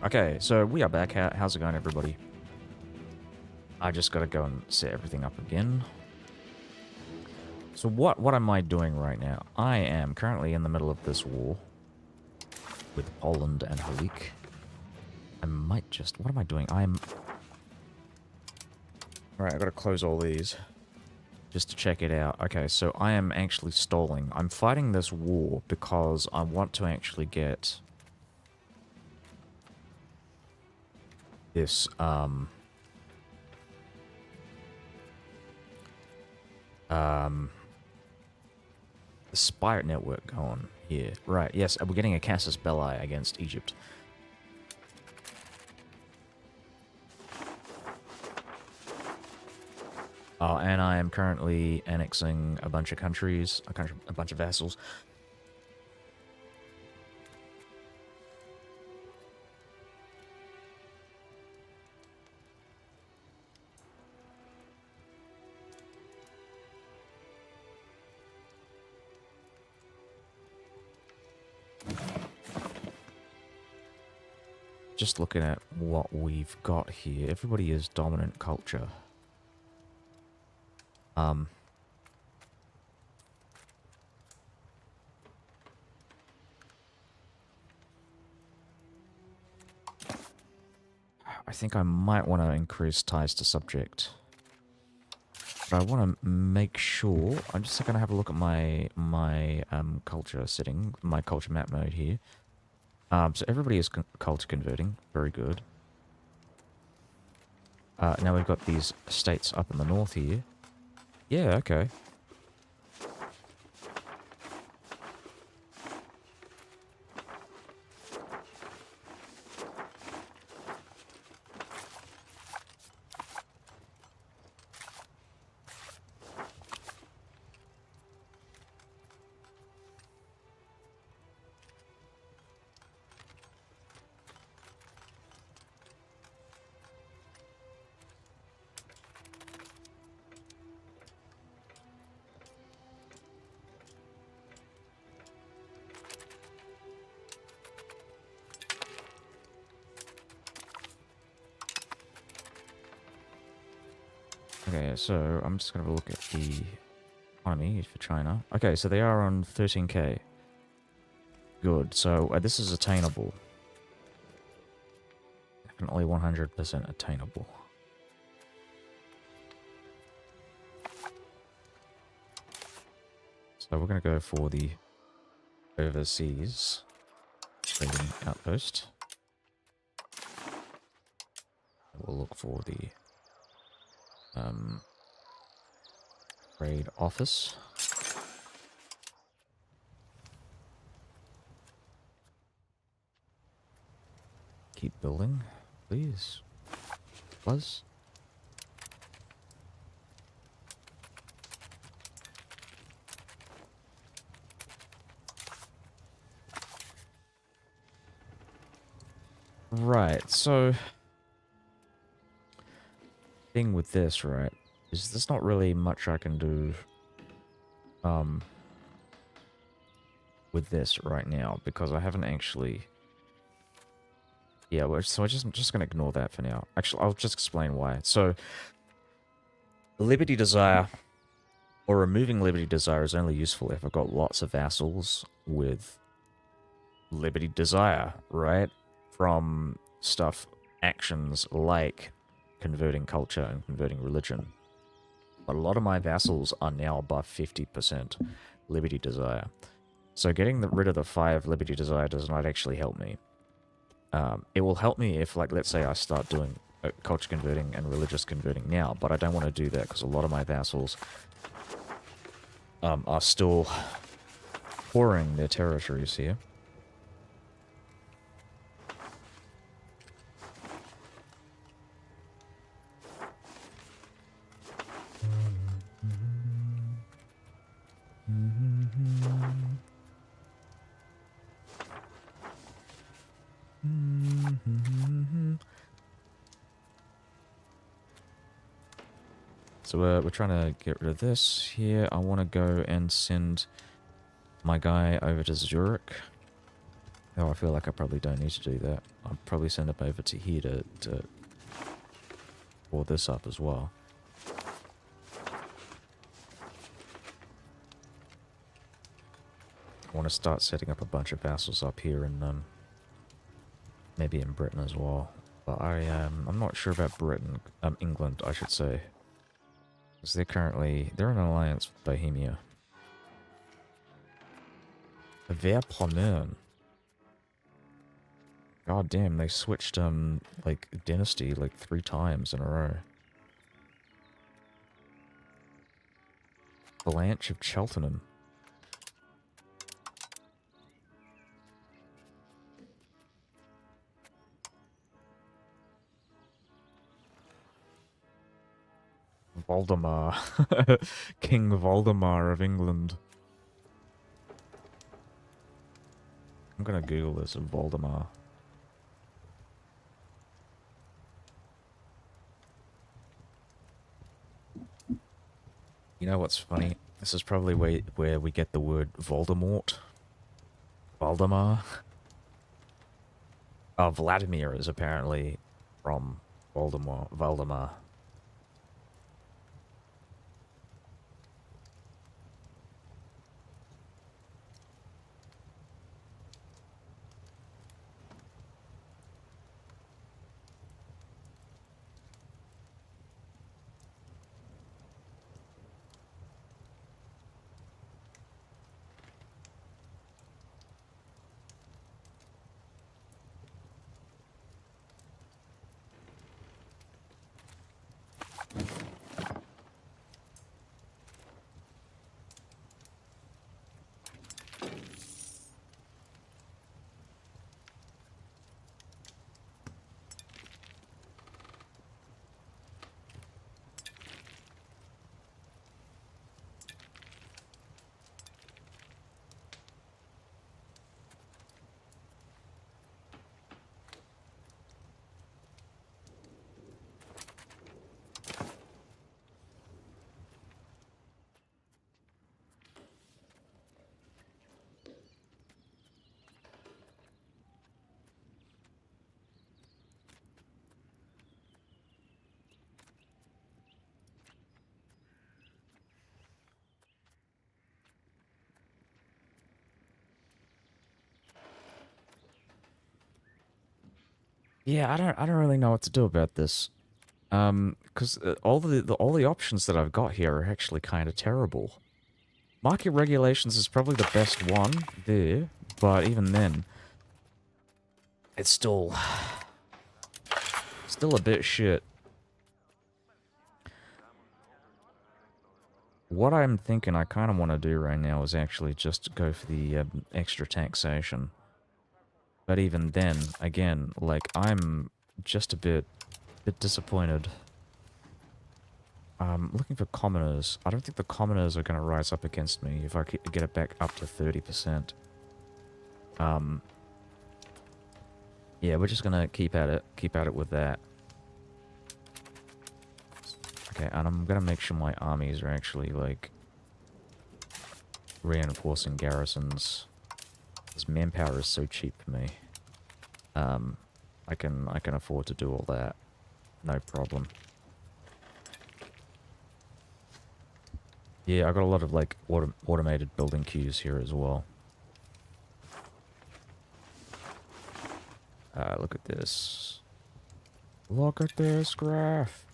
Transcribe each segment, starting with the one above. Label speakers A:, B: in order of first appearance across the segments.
A: Okay, so we are back. How's it going, everybody? I just gotta go and set everything up again. So what am I doing right now? I am currently in the middle of this war with Poland and Halik. I might just... What am I doing? Alright, I gotta close all these just to check it out. Okay, so I am actually stalling. I'm fighting this war because I want to actually get this, the Spire network going here. Right, yes, we're getting a Casus Belli against Egypt. And I am currently annexing a bunch of countries, a bunch of vassals. Just looking at what we've got here. Everybody is dominant culture. I think I might want to increase ties to subject. But I want to make sure... I'm just going to have a look at my culture setting, my culture map mode here. So everybody is culture converting. Very good. Now we've got these states up in the north here. Yeah, okay. Okay, so I'm just going to look at the economy for China. Okay, so they are on 13k. Good, so this is attainable. definitely 100% attainable. So we're going to go for the overseas trading outpost. We'll look for the trade office. Keep building, please. Buzz. Right, so thing with this, right, is there's not really much I can do with this right now because I haven't actually. Yeah, so I'm just gonna ignore that for now. Actually, I'll just explain why. So, Liberty Desire, or removing Liberty Desire, is only useful if I've got lots of vassals with Liberty Desire, right? From actions like converting culture and converting religion. But a lot of my vassals are now above 50% Liberty Desire. So getting rid of the 5 Liberty Desire does not actually help me. It will help me if, like, let's say I start doing culture converting and religious converting now, but I don't want to do that because a lot of my vassals are still pouring their territories here. So we're trying to get rid of this here. I want to go and send my guy over to Zurich. Oh, I feel like I probably don't need to do that. I'll probably send him over to here to pour this up as well. I want to start setting up a bunch of vassals up here and maybe in Britain as well. But I'm not sure about Britain, England, I should say. Because they're in an alliance with Bohemia. Verpommern. God damn, they switched, like, dynasty, like, 3 times in a row. Blanche of Cheltenham. Voldemar. King Voldemar of England. I'm gonna Google this, Voldemar. You know what's funny? This is probably where we get the word Voldemort. Voldemar. Oh, Vladimir is apparently from Voldemar. Yeah, I don't really know what to do about this. Because all the options that I've got here are actually kind of terrible. Market regulations is probably the best one there, but even then, it's still a bit shit. What I'm thinking I kind of want to do right now is actually just go for the extra taxation. But even then, again, like, I'm just a bit disappointed. Looking for commoners. I don't think the commoners are going to rise up against me if I get it back up to 30%. Yeah, we're just going to keep at it with that. Okay, and I'm going to make sure my armies are actually, like, reinforcing garrisons. Because manpower is so cheap for me. I can afford to do all that. No problem. Yeah, I got a lot of, like, automated building queues here as well. Look at this. Look at this graph.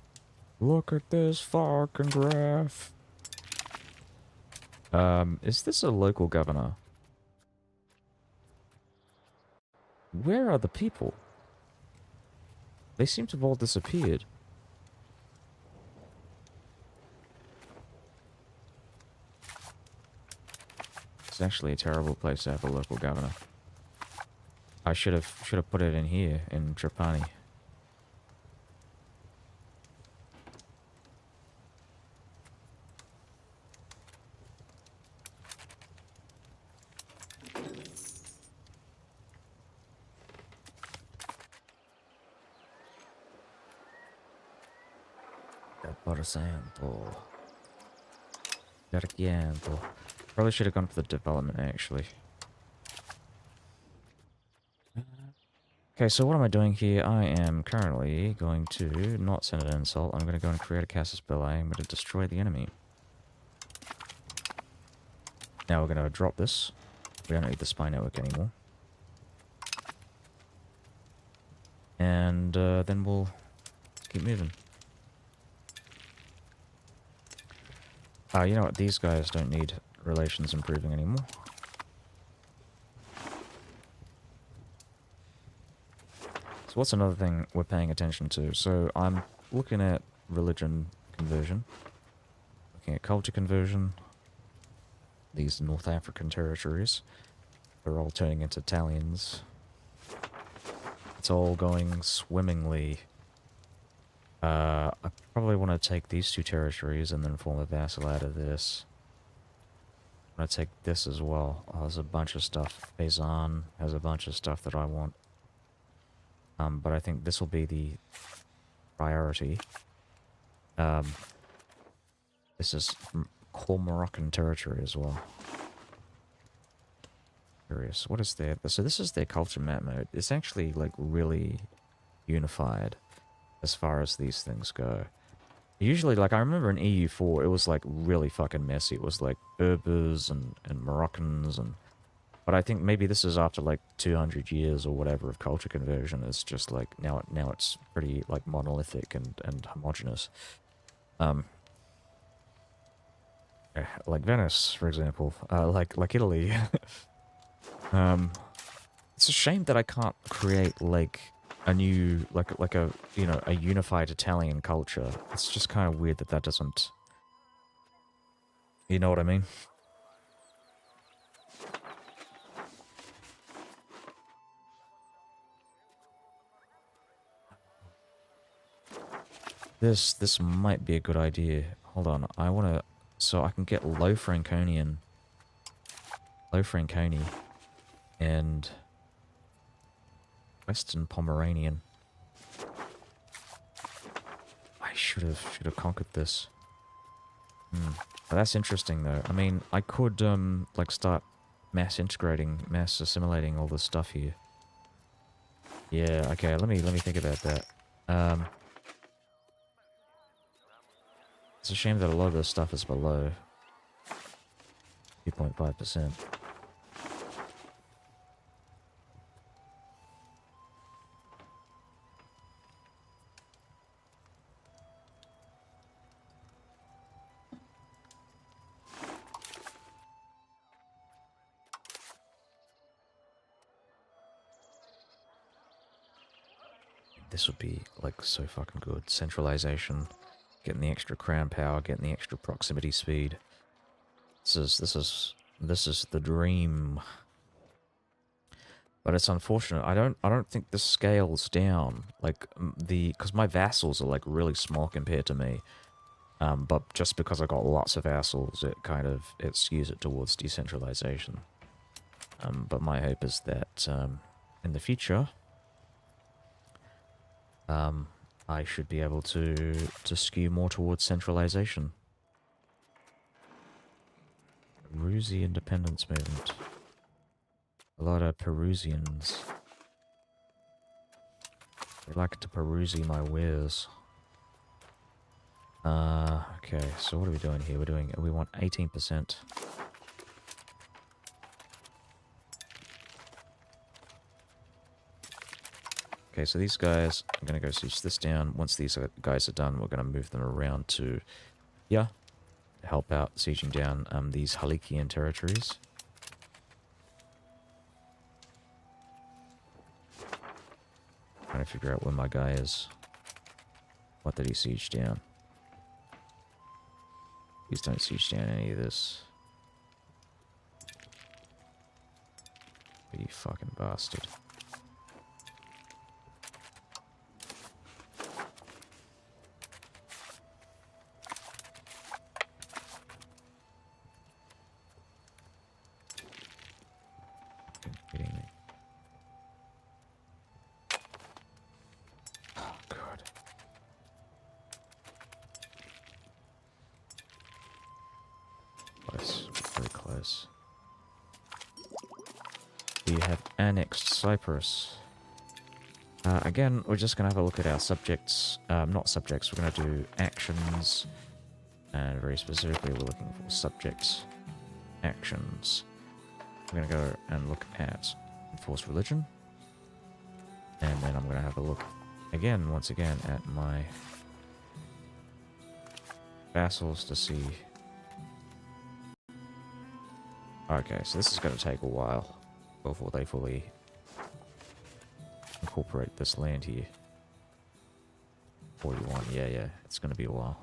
A: Look at this fucking graph. Is this a local governor? Where are the people? They seem to have all disappeared. It's actually a terrible place to have a local governor. I should have put it in here in Trapani. Santo. Gargianto. Probably should have gone for the development actually. Okay, so what am I doing here? I am currently going to not send an insult. I'm going to go and create a casus belli. I'm going to destroy the enemy. Now we're going to drop this. We don't need the spy network anymore. And then we'll keep moving. You know what? These guys don't need relations improving anymore. So what's another thing we're paying attention to? So I'm looking at religion conversion. Looking at culture conversion. These North African territories. They're all turning into Italians. It's all going swimmingly. I probably want to take these two territories and then form a vassal out of this. I'm going to take this as well. Oh, there's a bunch of stuff. Paysan has a bunch of stuff that I want. But I think this will be the priority. This is core Moroccan territory as well. Curious. What is their... So this is their culture map mode. It's actually, like, really unified as far as these things go. Usually, like, I remember in EU4, it was, like, really fucking messy. It was, like, Berbers and Moroccans and... But I think maybe this is after, like, 200 years or whatever of culture conversion. It's just, like, now it's pretty, like, monolithic and homogenous. Like Venice, for example. Like Italy. It's a shame that I can't create, like, a new, like a, you know, a unified Italian culture. It's just kind of weird that that doesn't... You know what I mean? This might be a good idea. Hold on, I want to... So I can get Low Franconian... Low Franconi... and... Western Pomeranian. I should have conquered this. But that's interesting though. I mean, I could like start mass integrating, mass assimilating all this stuff here. Yeah, okay, let me think about that. It's a shame that a lot of this stuff is below 2.5%. this would be like so fucking good. Centralization, getting the extra crown power, getting the extra proximity speed. This is the dream. But it's unfortunate. I don't think this scales down like because my vassals are like really small compared to me. But just because I got lots of vassals, it skews it towards decentralization. But my hope is that in the future, I should be able to skew more towards centralization. Perusi independence movement. A lot of Perusians. They like to Perusi my wares. Okay, so what are we doing here? We want 18%. Okay, so these guys, I'm going to go siege this down. Once these guys are done, we're going to move them around to here. Help out sieging down these Halikian territories. Trying to figure out where my guy is. What did he siege down? Please don't siege down any of this. You fucking bastard. We have annexed Cyprus. Again, we're just going to have a look at our subjects. Not subjects, we're going to do actions. And very specifically, we're looking for subjects actions. We're going to go and look at enforced religion. And then I'm going to have a look again, once again, at my vassals to see. Okay, so this is going to take a while before they fully incorporate this land here. 41, yeah, it's going to be a while.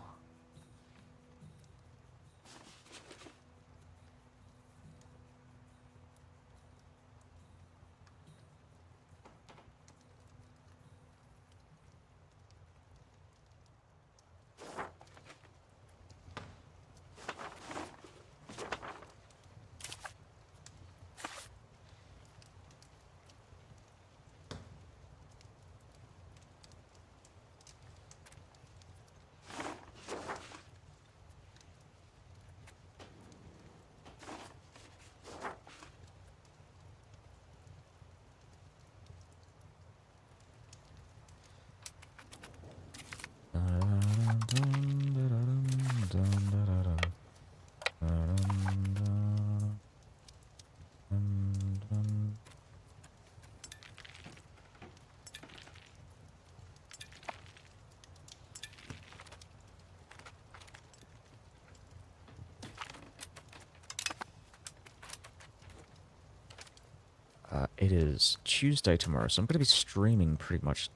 A: It is Tuesday tomorrow, so I'm going to be streaming pretty much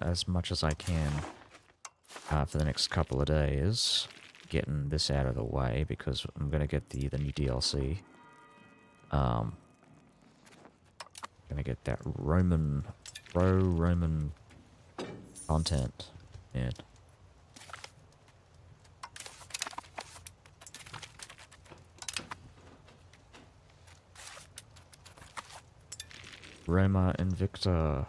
A: as much as I can for the next couple of days. Getting this out of the way because I'm going to get the new DLC. Going to get that pro-Roman content in. Roma Invicta.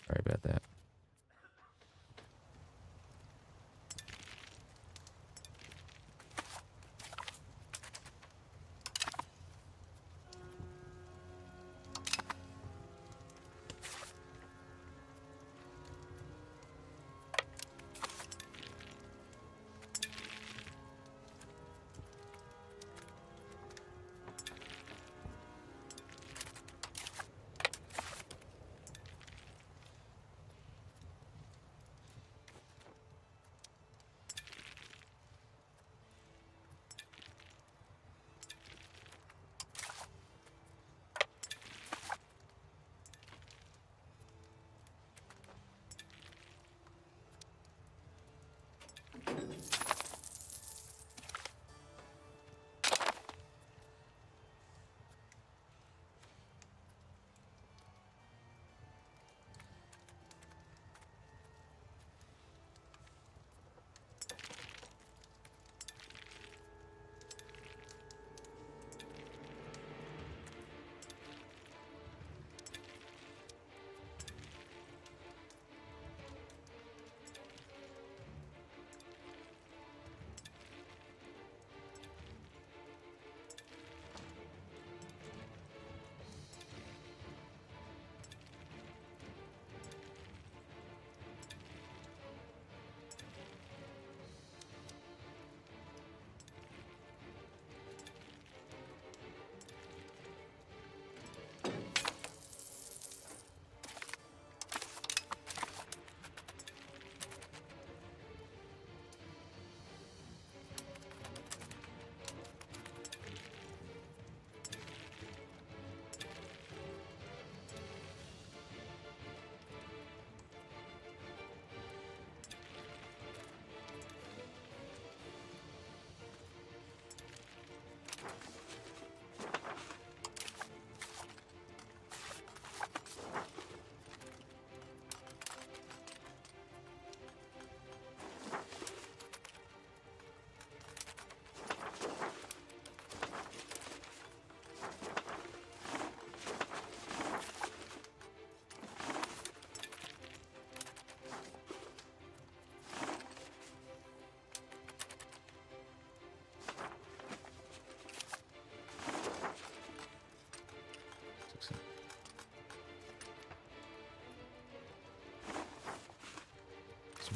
A: Sorry about that.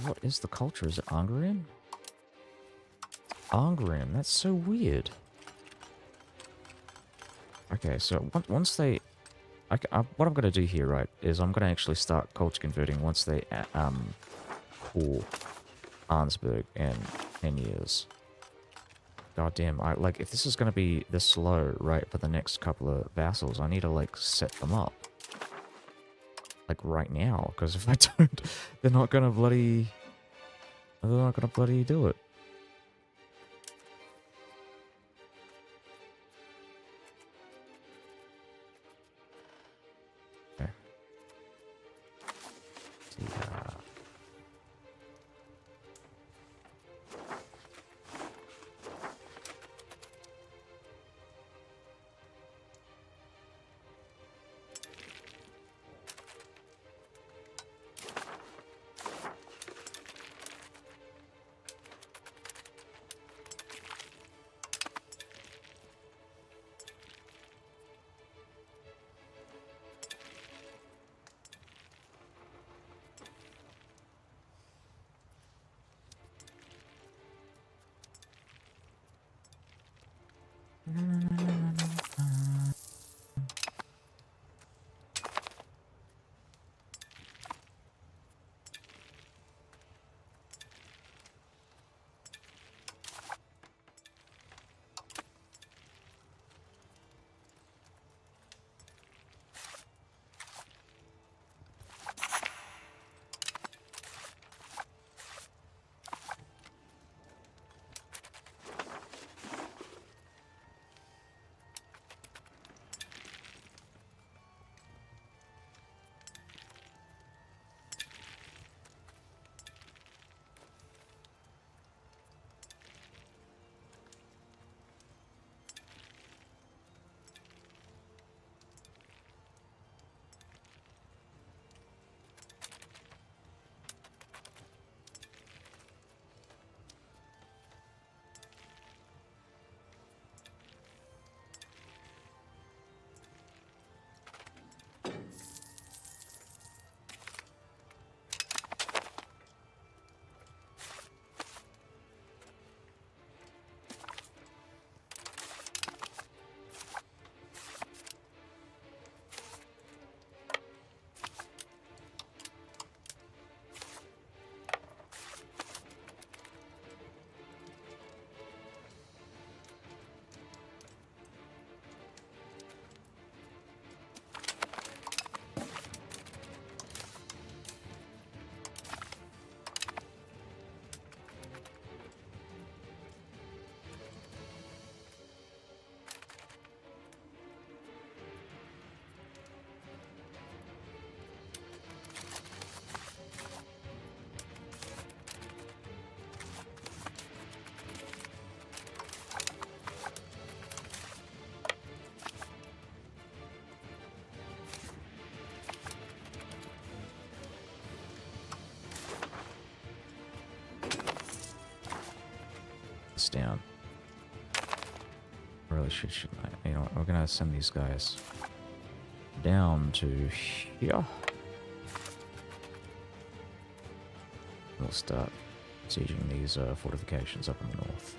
A: What is the culture? Is it Angarian? Angarian, that's so weird. Okay, so once they... what I'm going to do here, right, is I'm going to actually start culture converting once they call Arnsberg in 10 years. God damn, like, if this is going to be this slow, right, for the next couple of vassals, I need to, like, set them up. Like, right now, because if I don't, they're not going to bloody... They're not going to bloody do it. Okay. Yeah. This down. Really shouldn't I? You know what, we're gonna send these guys down to here. We'll start sieging these fortifications up in the north.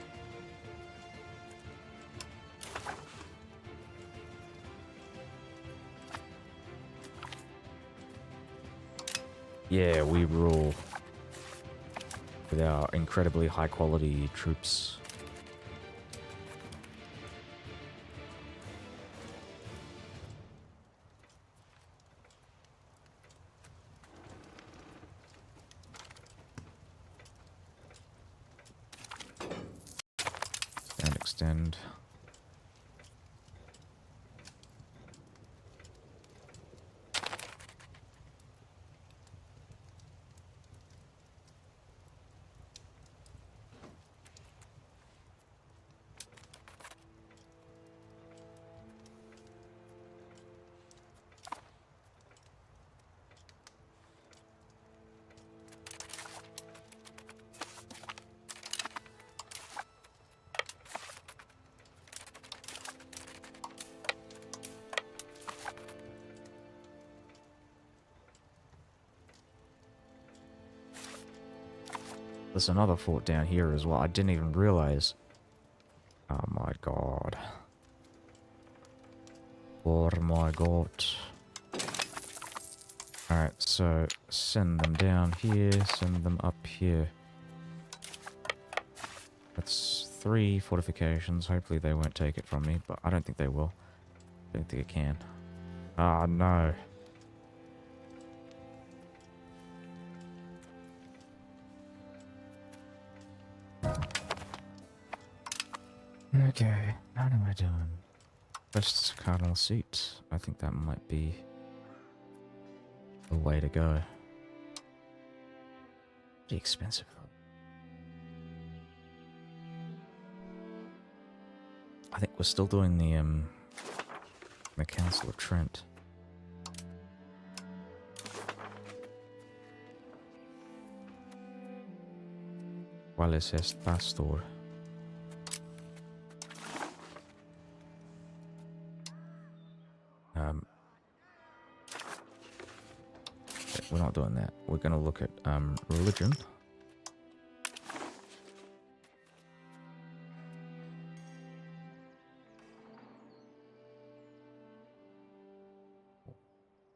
A: Yeah, we rule with our incredibly high quality troops. And extend. There's another fort down here as well. I didn't even realize. Oh my god. Oh my god. Alright, so send them down here, send them up here. That's 3 fortifications. Hopefully they won't take it from me, but I don't think they will. I don't think it can. Ah, no. Okay, how am I doing? First cardinal seat. I think that might be the way to go. Pretty expensive though. I think we're still doing the Council of Trent. ¿Cuál es este pastor? We're not doing that. We're going to look at religion.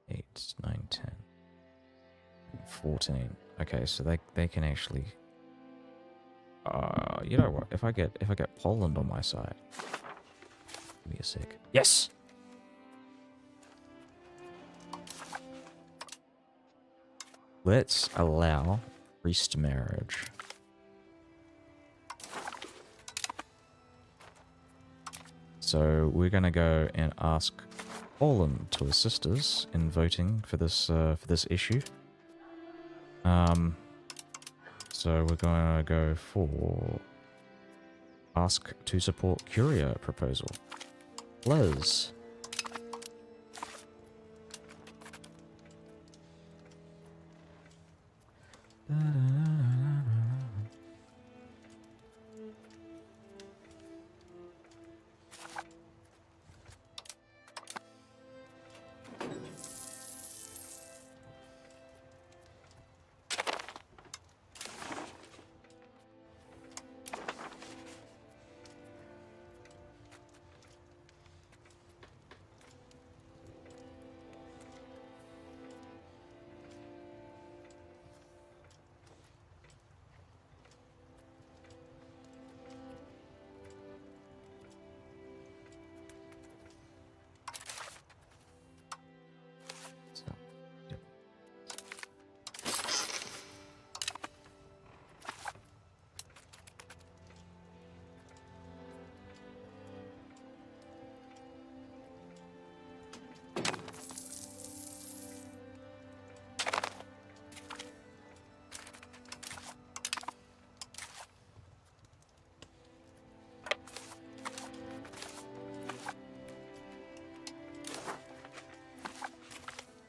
A: Eight, 9, 10, 14. Okay, so they can actually. You know what? If I get Poland on my side, give me a sec. Yes. Let's allow priest marriage. So we're gonna go and ask Poland to assist us in voting for this issue. So we're gonna go for ask to support Curia proposal. Liz.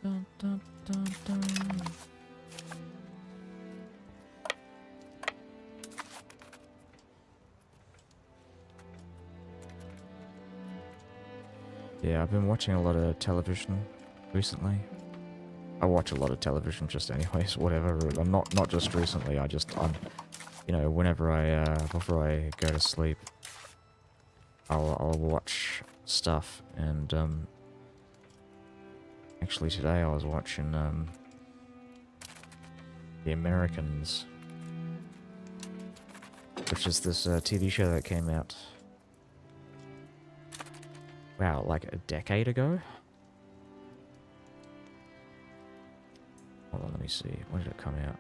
A: Dun, dun, dun, dun. Yeah, I've been watching a lot of television recently. I watch a lot of television just anyways, whatever. Not just recently, I'm you know, whenever before I go to sleep, I'll watch stuff, and actually today I was watching The Americans, which is this TV show that came out, wow, like a decade ago? Hold on, let me see. When did it come out?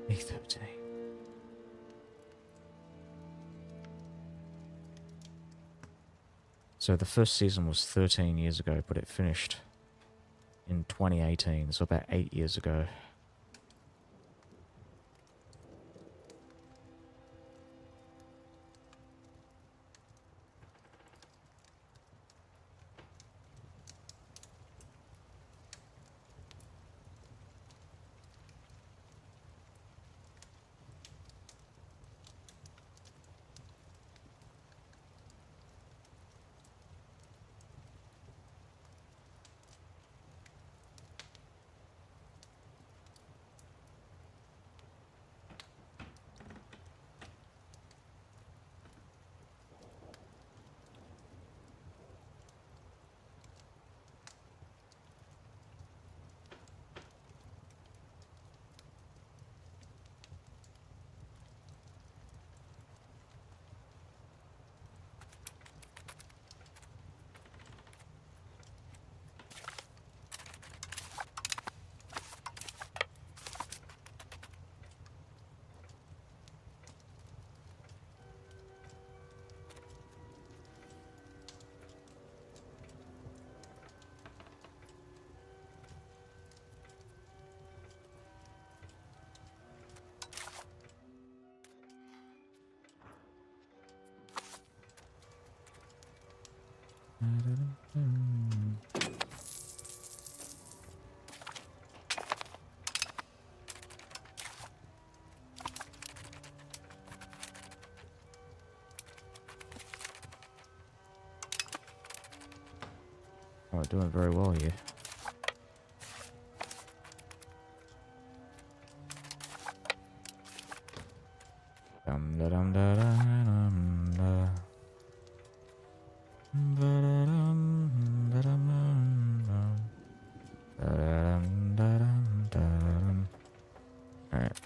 A: 2013. So the first season was 13 years ago, but it finished in 2018, so about 8 years ago. Oh, doing very well here. Dum da dum da da dum da. Ba-da-dum, da-dum, da-dum, da-dum, da-dum. Alright.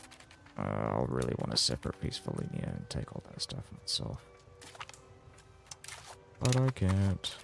A: I'll really want a separate piece for linear and take all that stuff myself. But I can't.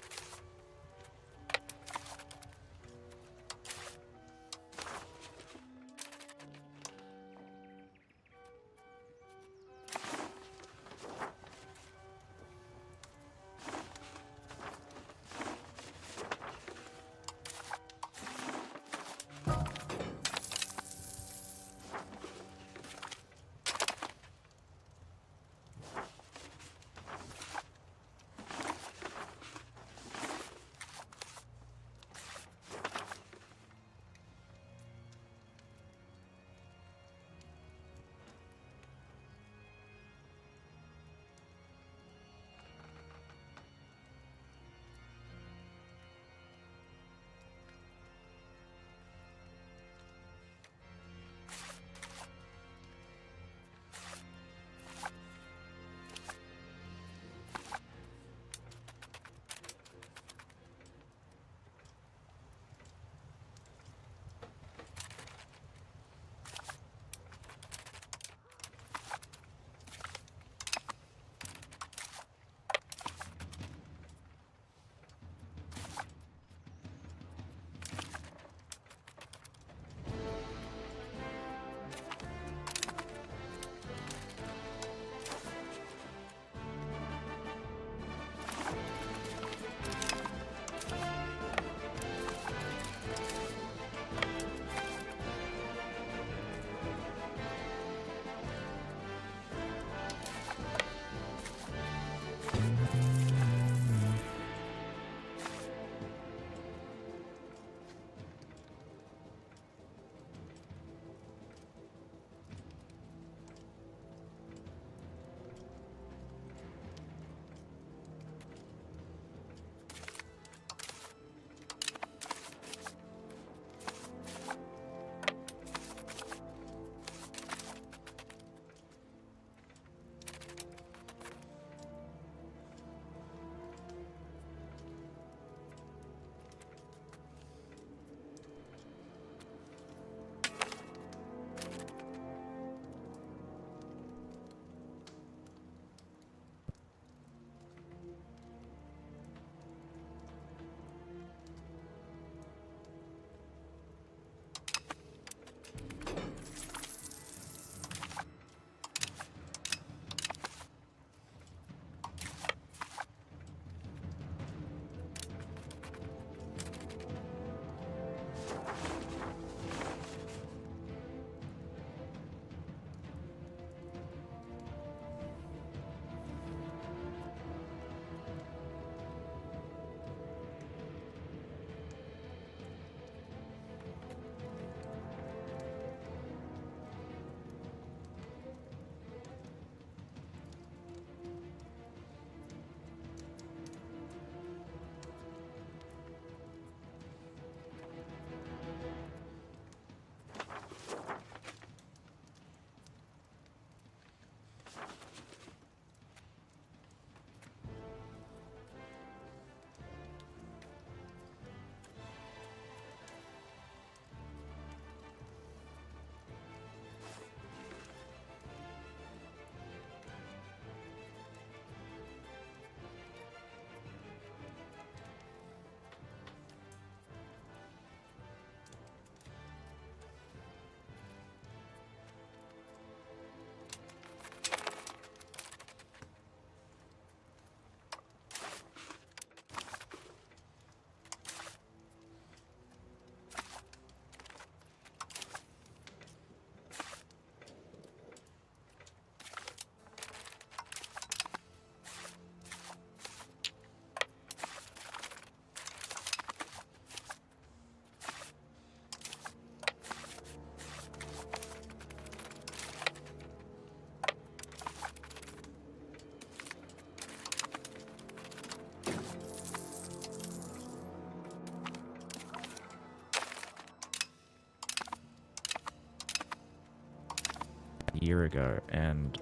A: year ago, and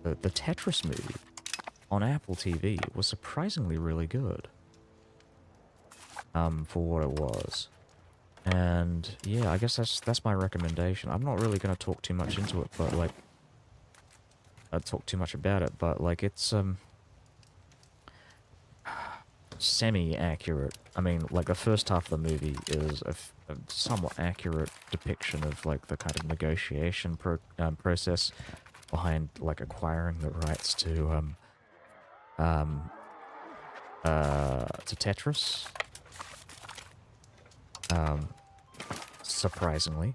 A: the Tetris movie on Apple TV was surprisingly really good for what it was. And yeah, I guess that's my recommendation. I'm not really going to talk too much into it, but like talk too much about it, but like it's semi-accurate. I mean, like the first half of the movie is a somewhat accurate depiction of like the kind of negotiation process behind like acquiring the rights to Tetris. Surprisingly,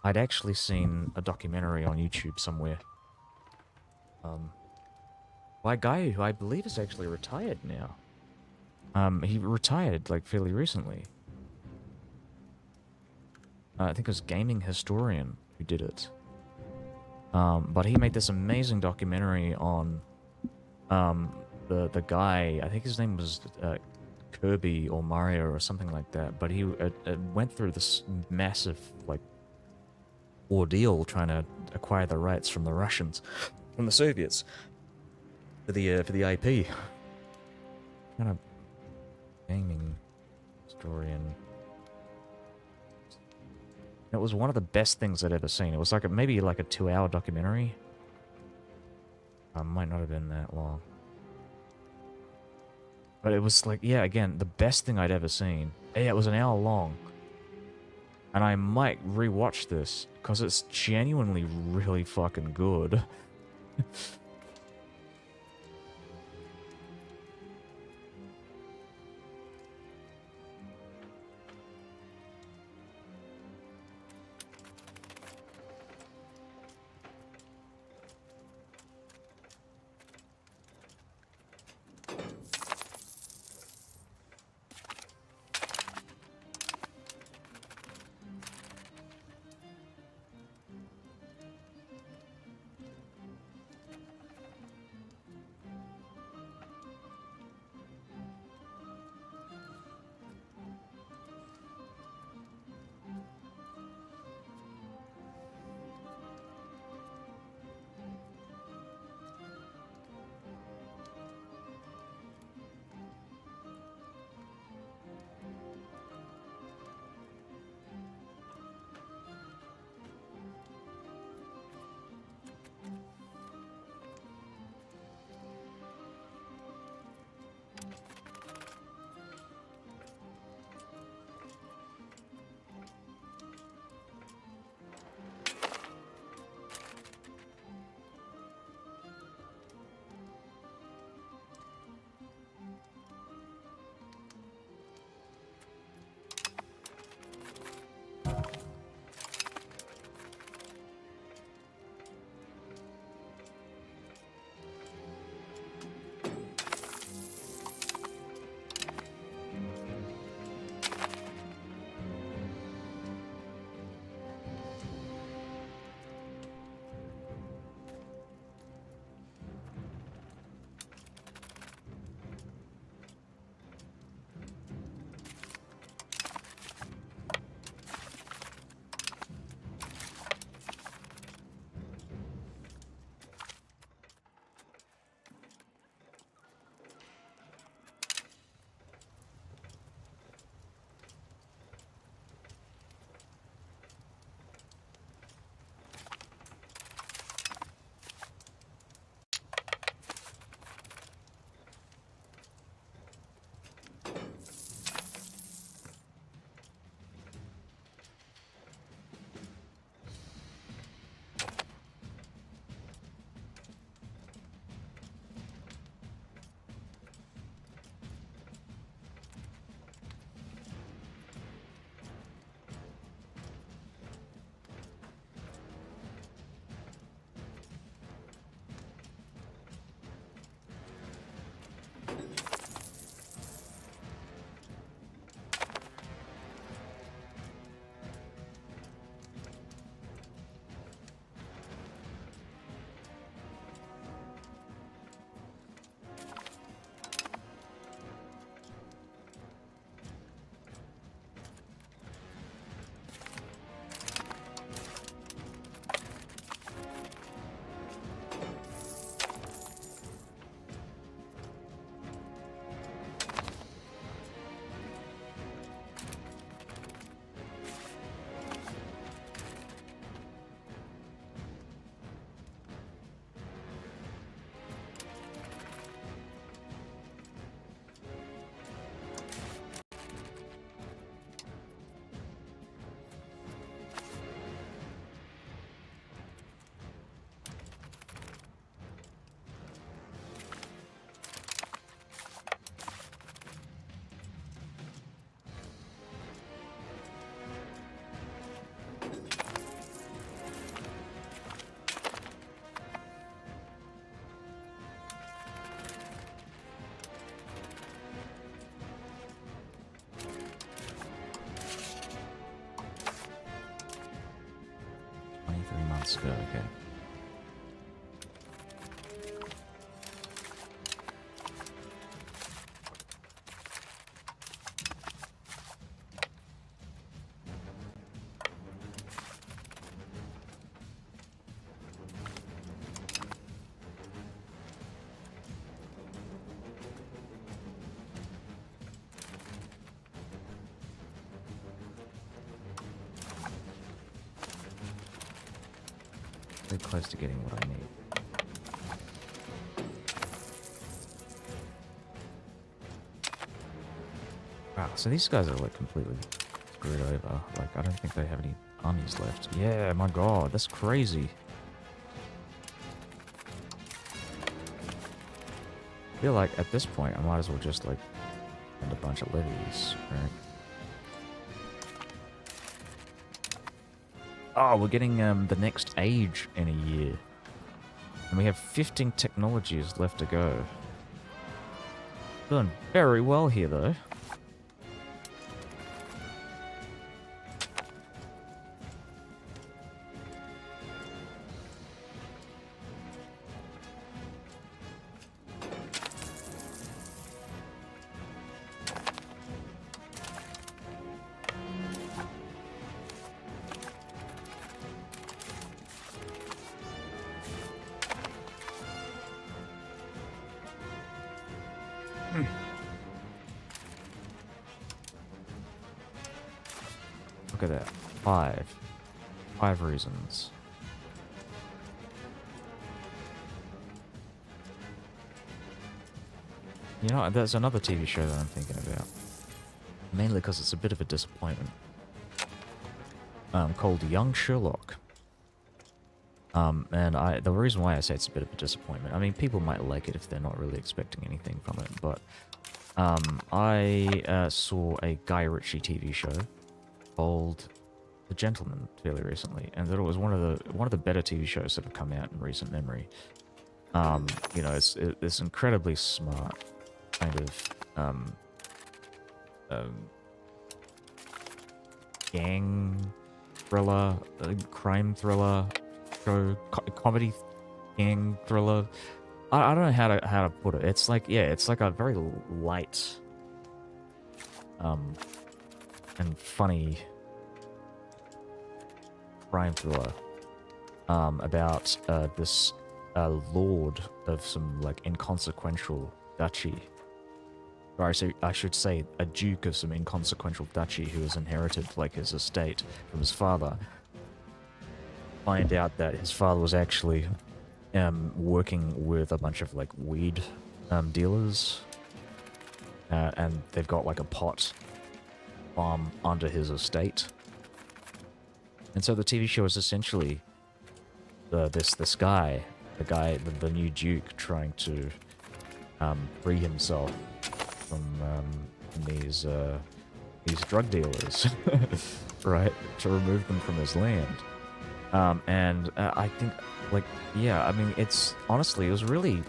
A: I'd actually seen a documentary on YouTube somewhere by a guy who I believe is actually retired now. He retired like fairly recently. I think it was Gaming Historian who did it. But he made this amazing documentary on the guy. I think his name was Kirby or Mario or something like that. But he went through this massive like ordeal trying to acquire the rights from the Russians, from the Soviets, for the IP. Kind of gaming historian. It was one of the best things I'd ever seen. It was like maybe like a 2-hour documentary. Might not have been that long. But it was like, yeah, again, the best thing I'd ever seen. Yeah, it was an hour long. And I might rewatch this, because it's genuinely really fucking good. Let's go, okay. Very close to getting what I need. Wow, so these guys are like completely screwed over. Like, I don't think they have any armies left. Yeah, my god, that's crazy. I feel like at this point I might as well just like send a bunch of levies, right? Oh, we're getting the next age in a year. And we have 15 technologies left to go. Doing very well here though. Look at that. 5 reasons. You know, there's another TV show that I'm thinking about. Mainly because it's a bit of a disappointment. Called Young Sherlock. And the reason why I say it's a bit of a disappointment, I mean, people might like it if they're not really expecting anything from it, but I saw a Guy Ritchie TV show called The Gentleman fairly recently, and that it was one of the better TV shows that have come out in recent memory. You know, it's incredibly smart kind of gang thriller, crime thriller show, comedy gang thriller. I don't know how to put it. It's like, yeah, it's like a very light and funny crime thriller about this lord of some like inconsequential duchy. Or I should say a duke of some inconsequential duchy who has inherited like his estate from his father. Find out that his father was actually working with a bunch of like weed dealers, and they've got like a pot farm under his estate. And so the TV show is essentially this guy, the new duke, trying to free himself from these drug dealers, right? To remove them from his land. And I think, like, yeah, I mean, it was really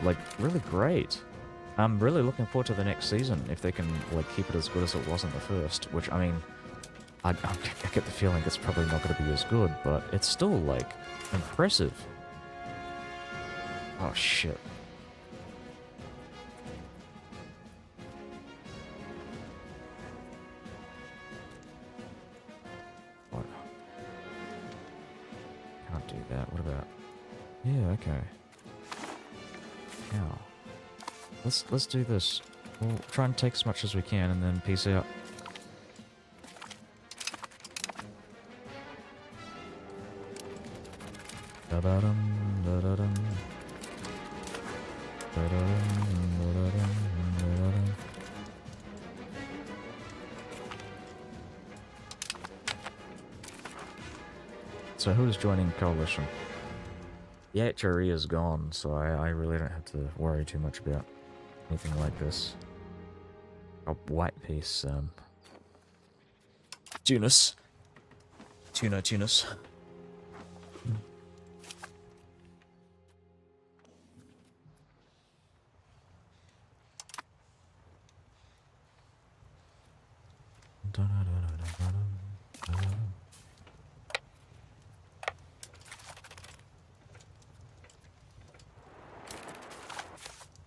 A: great. I'm really looking forward to the next season if they can like keep it as good as it was in the first. Which, I mean, I get the feeling it's probably not going to be as good, but it's still like impressive. Oh shit. What? Can't do that. What about? Yeah, okay. Now, let's do this. We'll try and take as much as we can, and then peace out. Da-da-dum, da-da-dum. Da-da-dum, da-da-dum, da-da-dum. So who's joining coalition? The HRE is gone, so I really don't have to worry too much about anything like this. Oh, white piece, Tunis. Tunis.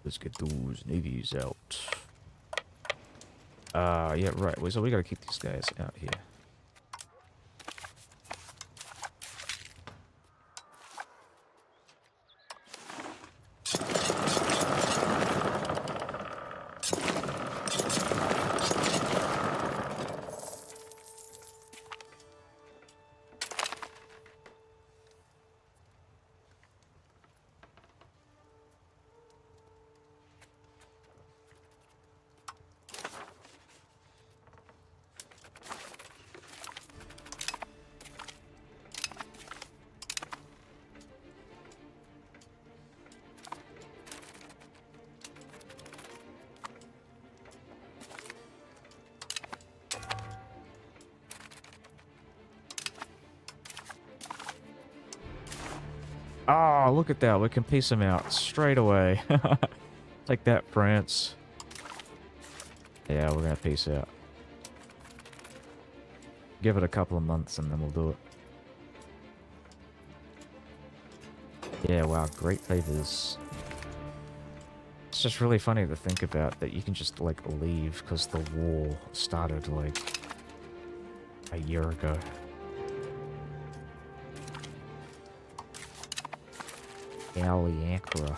A: Let's get those navies out. Yeah, right. So we gotta keep these guys out here. Oh, look at that. We can piece them out straight away. Take that, France. Yeah, we're gonna piece out. Give it a couple of months and then we'll do it. Yeah, wow, great favors. It's just really funny to think about that you can just, like, leave because the war started, like, a year ago. Aliacra.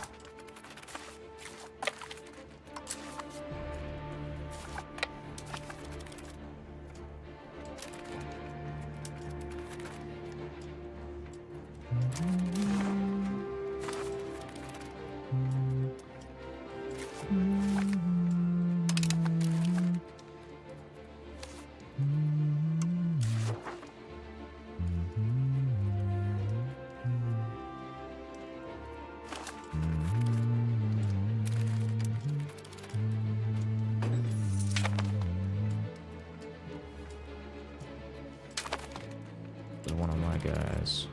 A: One of my guys.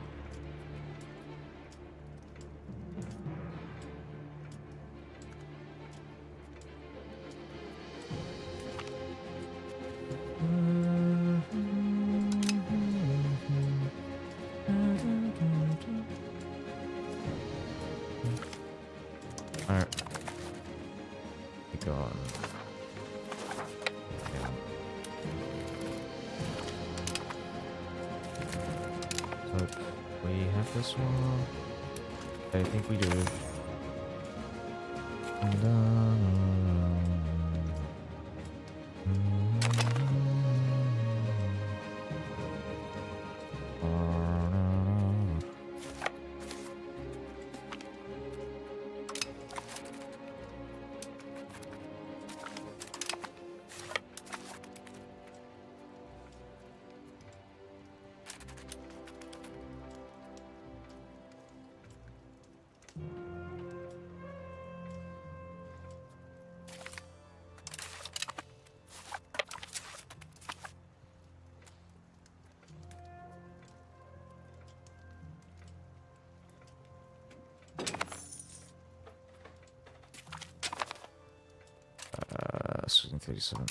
A: Alright. Be gone. We have this one. I think we do. Season 37.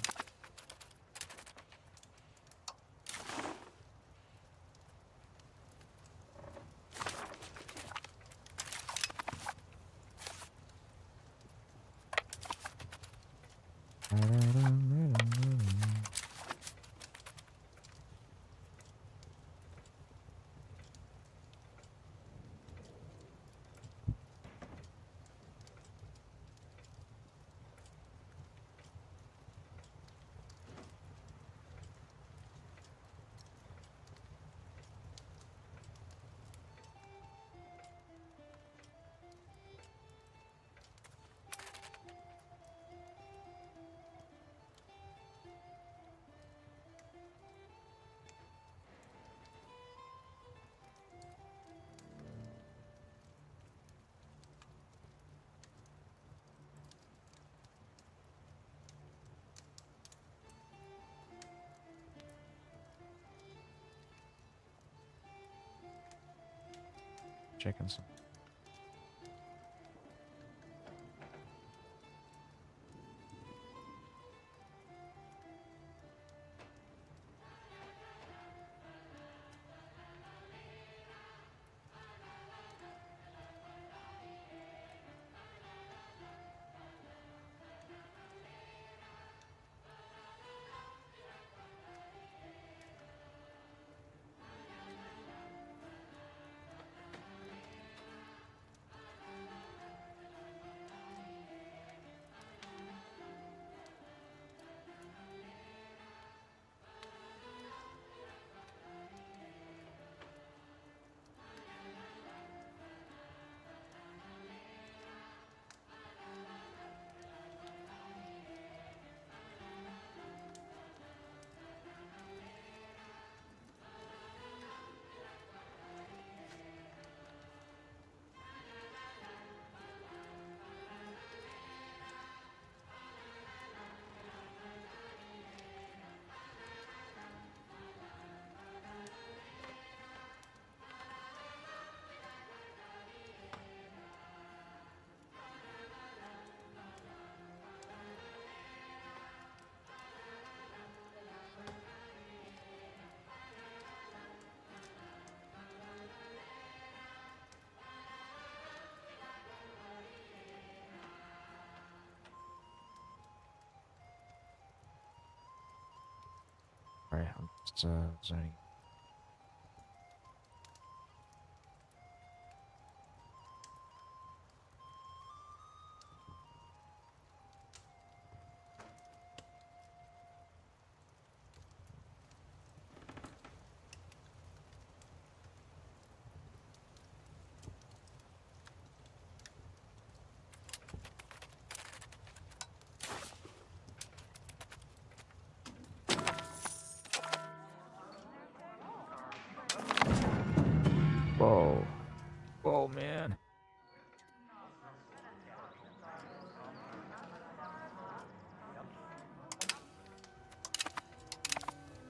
A: Checking some. Zoning. Whoa. Whoa, man.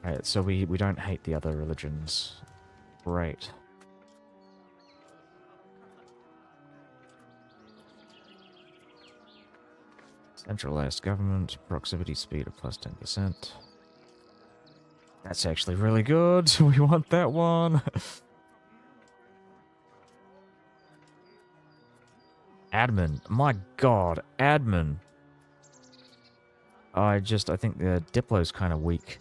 A: Alright, so we don't hate the other religions. Great. Centralized government, proximity speed of plus 10%. That's actually really good. We want that one. Admin. My god, admin. I think the Diplo's kind of weak.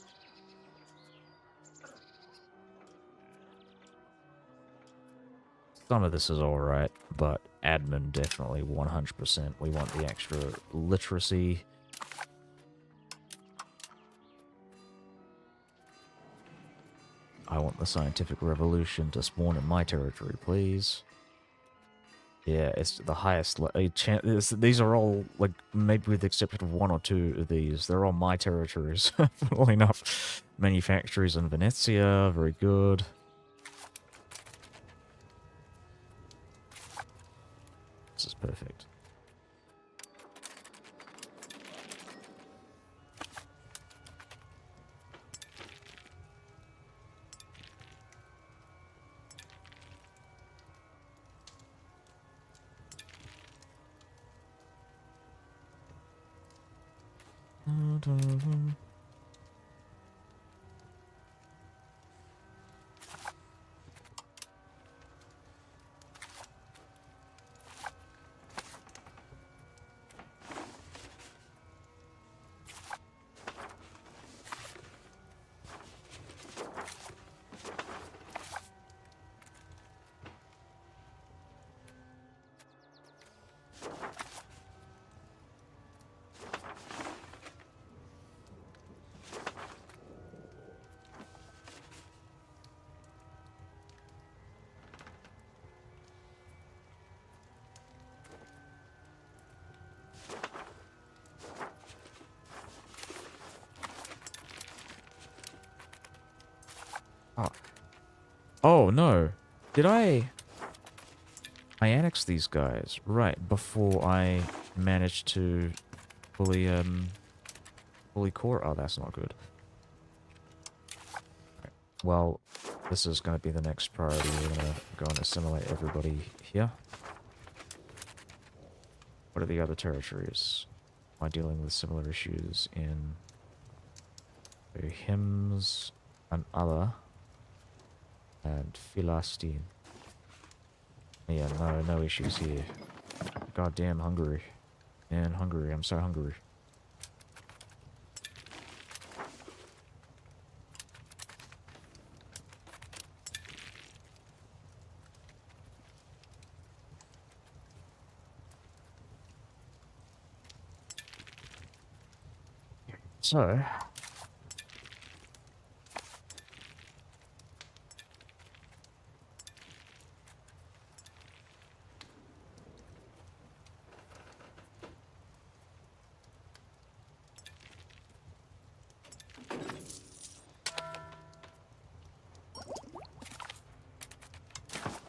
A: Some of this is alright, but admin definitely 100%. We want the extra literacy. I want the scientific revolution to spawn in my territory, please. Yeah, it's the highest chance. These are all, like, maybe with the exception of one or two of these, they're all my territories. Funnily enough. Manufactories in Venezia, very good. This is perfect. Oh. Oh, no. Did I annexed these guys right before I managed to fully core? Oh, that's not good. Right. Well, this is going to be the next priority. We're going to go and assimilate everybody here. What are the other territories? Am I dealing with similar issues in hymns and other? And Philistine. Yeah, no issues here. Goddamn Hungary. Man, Hungary, I'm so hungry. So...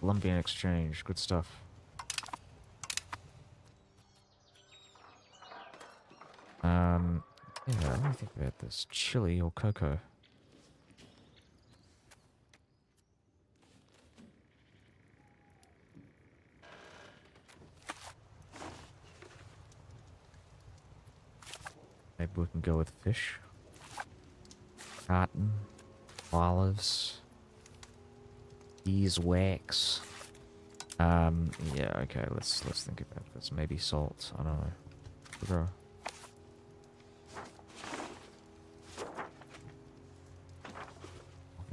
A: Columbian exchange, good stuff. Yeah, let me think about this. Chili or cocoa? Maybe we can go with fish. Cotton. Olives. Beeswax. Yeah, okay, let's think about this. Maybe salt, I don't know. Sugar.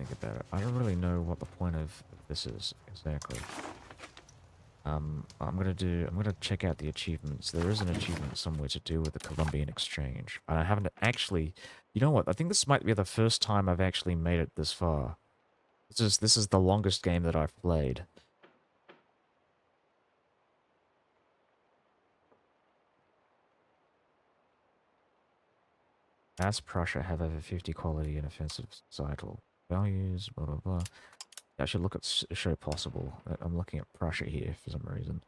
A: think about it. I don't really know what the point of this is exactly. I'm gonna check out the achievements. There is an achievement somewhere to do with the Colombian exchange. I haven't actually, you know what? I think this might be the first time I've actually made it this far. This is the longest game that I've played. As Prussia have over 50 quality and offensive societal values, blah blah blah. I should look at show possible. I'm looking at Prussia here for some reason.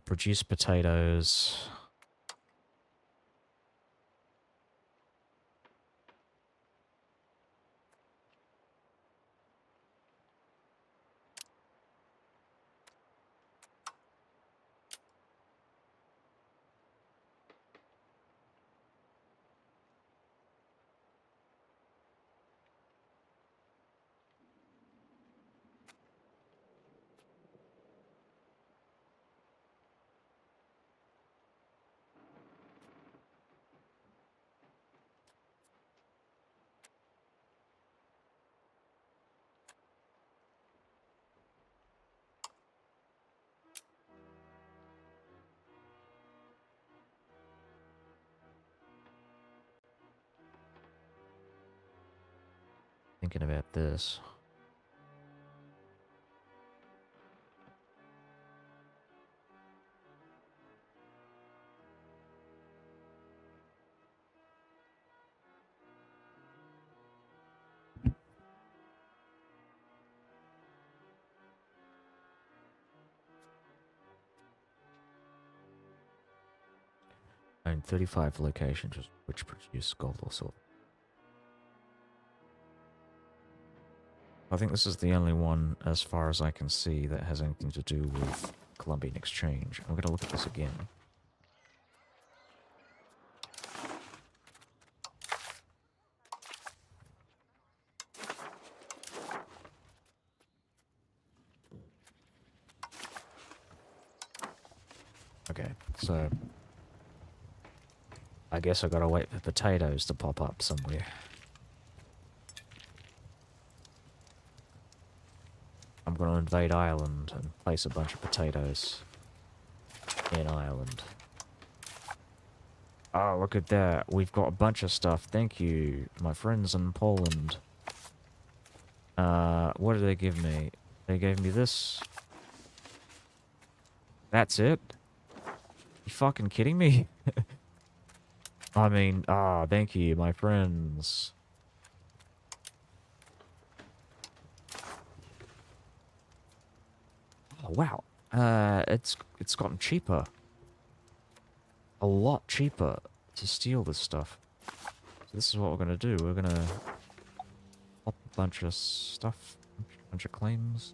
A: Produce potatoes. Thinking about this. And 35 locations which produce gold or silver. I think this is the only one, as far as I can see, that has anything to do with Colombian exchange. I'm going to look at this again. Okay, so I guess I gotta wait for potatoes to pop up somewhere. I'm gonna invade Ireland and place a bunch of potatoes in Ireland. Oh, look at that. We've got a bunch of stuff. Thank you, my friends in Poland. What did they give me? They gave me this. That's it? You fucking kidding me? I mean, thank you, my friends. Oh, wow. It's gotten cheaper. A lot cheaper to steal this stuff. So this is what we're gonna do. We're gonna pop a bunch of stuff, bunch of claims,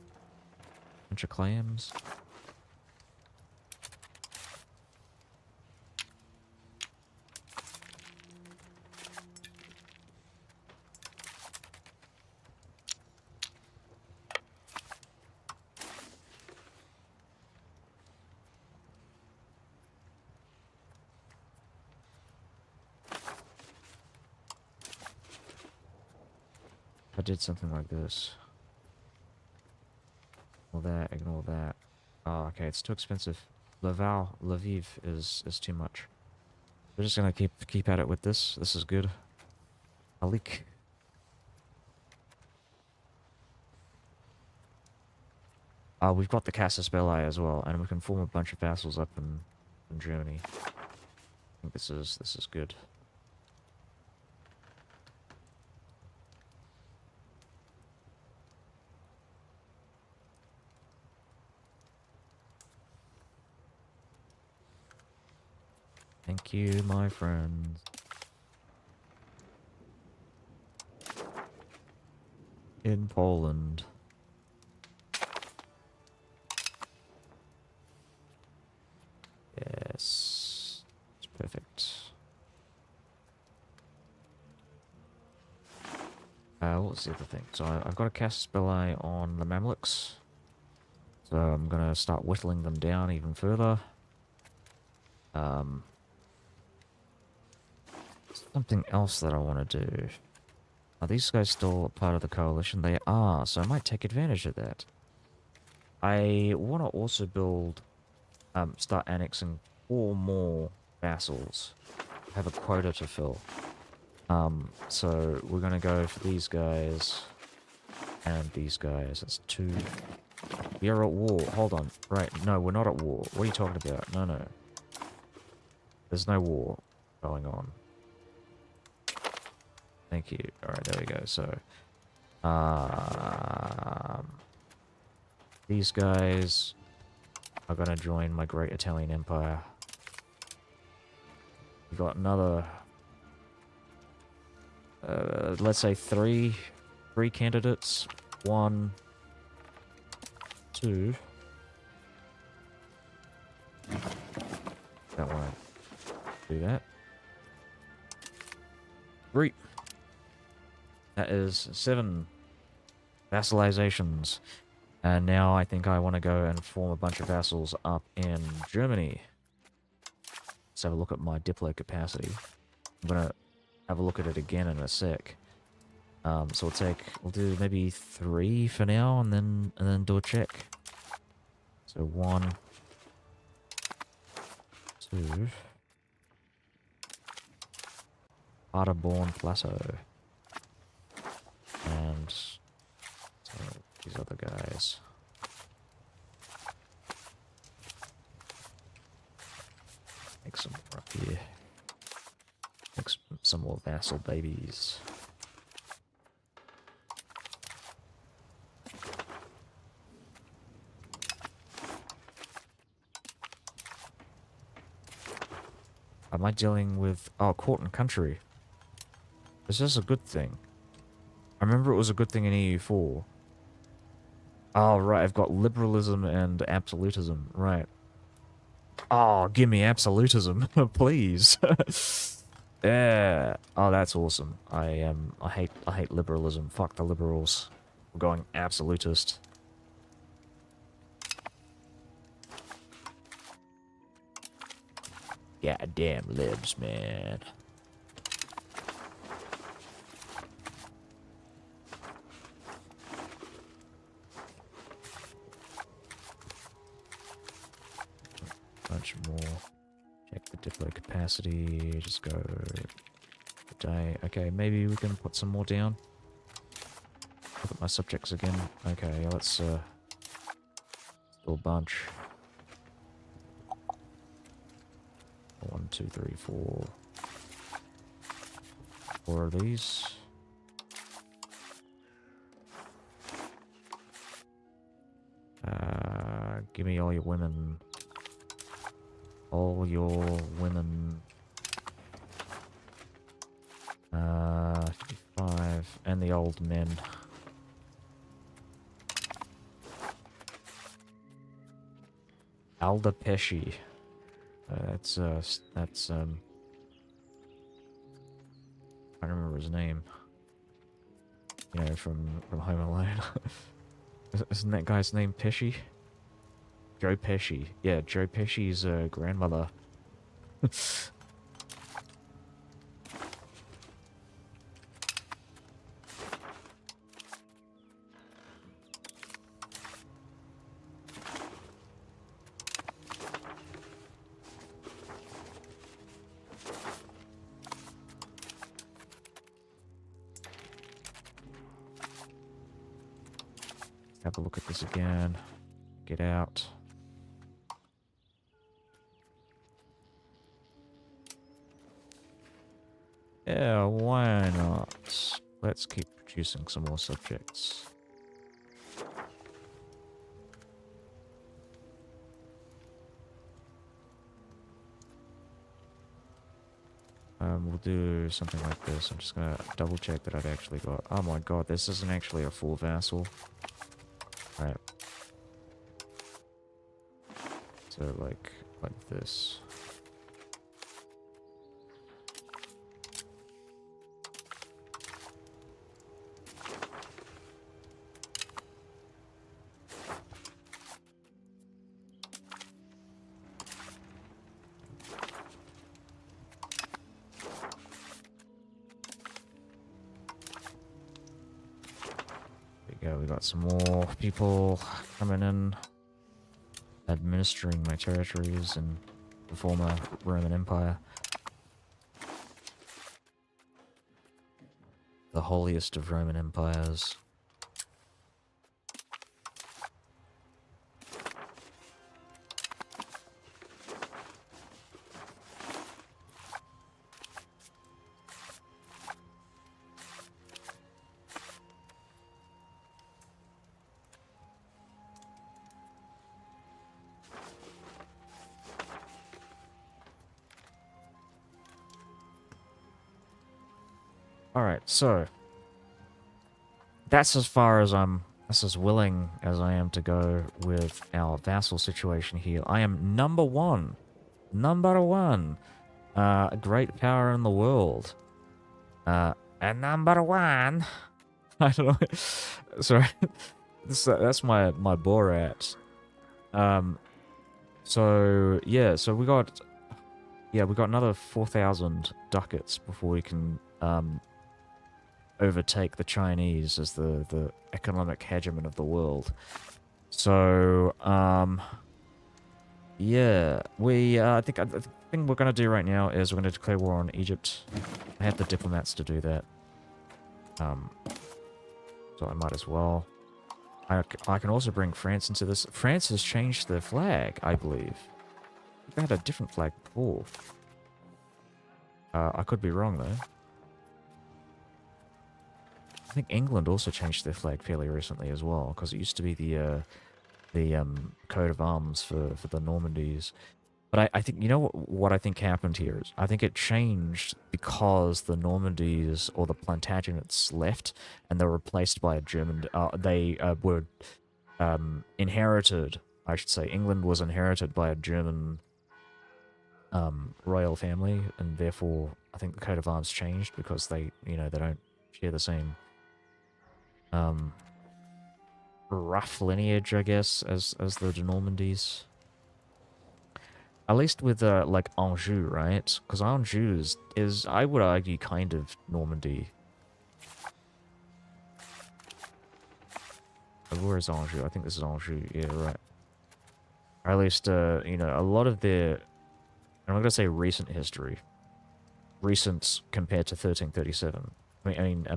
A: bunch of clams. I did something like this. Ignore that, ignore that. Oh, okay, it's too expensive. Lviv is too much. We're just gonna keep at it with this. This is good. Alik. We've got the Casus Belli as well, and we can form a bunch of vassals up in Germany. I think this is good. Thank you, my friends. In Poland. Yes. It's perfect. What was the other thing? So I've got to cast a spell eye on the Mamluks. So I'm gonna start whittling them down even further. Um, Something else that I want to do. Are these guys still part of the coalition? They are, so I might take advantage of that. I want to also build, start annexing 4 more vassals. I have a quota to fill. So we're gonna go for these guys and these guys. That's 2. We are at war. Hold on. Right. No, we're not at war. What are you talking about? No, no. There's no war going on. Thank you. Alright, there we go. So, these guys are gonna join my great Italian Empire. We got another, let's say three candidates. 1, 2. Don't want to do that. 3. That is 7 vassalizations. And now I think I want to go and form a bunch of vassals up in Germany. Let's have a look at my Diplo capacity. I'm going to have a look at it again in a sec. So we'll do maybe 3 for now and then do a check. So 1, 2. Paderborn Plateau. And so these other guys. Make some more up here. Make some more vassal babies. Am I dealing with... Oh, court and country. Is this a good thing? I remember it was a good thing in EU4. Oh, right, I've got liberalism and absolutism. Right. Oh, give me absolutism, please. Yeah. Oh, that's awesome. I hate liberalism. Fuck the liberals. We're going absolutist. Goddamn libs, man. Bunch more. Check the Diplo capacity. Just go a day. Okay, maybe we can put some more down. Look at my subjects again. Okay, let's do a bunch. 1, 2, 3, 4. 4 of these. Give me all your women. All your women. 55. And the old men. Alda Pesci. That's I don't remember his name. You know, from Home Alone. Isn't that guy's name Pesci? Joe Pesci. Yeah, Joe Pesci's grandmother. Have a look at this again. Get out. Yeah, why not? Let's keep producing some more subjects. We'll do something like this. I'm just gonna double check that I've actually got... Oh my god, this isn't actually a full vassal. Right. So like this. we got some more people coming in, administering my territories in the former Roman Empire. The holiest of Roman empires. Alright, so that's as far as that's as willing as I am to go with our vassal situation here. I am number one. Number one. A great power in the world. And number one. I don't know. Sorry. That's my Borat. So yeah, so we got another 4,000 ducats before we can overtake the Chinese as the economic hegemon of the world. So yeah, I think the thing we're gonna do right now is we're gonna declare war on Egypt. I have the diplomats to do that. So I might as well. I can also bring France into this. France has changed their flag, I believe. They had a different flag before. I could be wrong, though. I think England also changed their flag fairly recently as well, because it used to be the coat of arms for the Normandies. But I think, you know what I think happened here is, I think it changed because the Normandies or the Plantagenets left, and they were replaced by a German. They were inherited. I should say, England was inherited by a German royal family, and therefore I think the coat of arms changed because they don't share the same rough lineage, I guess, as the Normandies. At least with like Anjou, right? Because Anjou is, I would argue, kind of Normandy. Where is Anjou? I think this is Anjou. Yeah, right. Or at least, a lot of their, I'm not going to say recent history. Recent compared to 1337. I mean,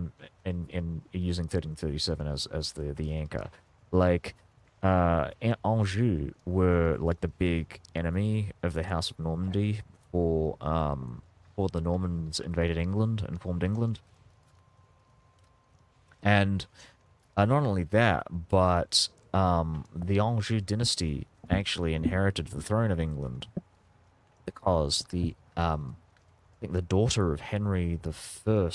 A: in using 1337 as the anchor. Like, Anjou were like the big enemy of the House of Normandy before the Normans invaded England and formed England. And not only that, but the Anjou dynasty actually inherited the throne of England because I think the daughter of Henry I,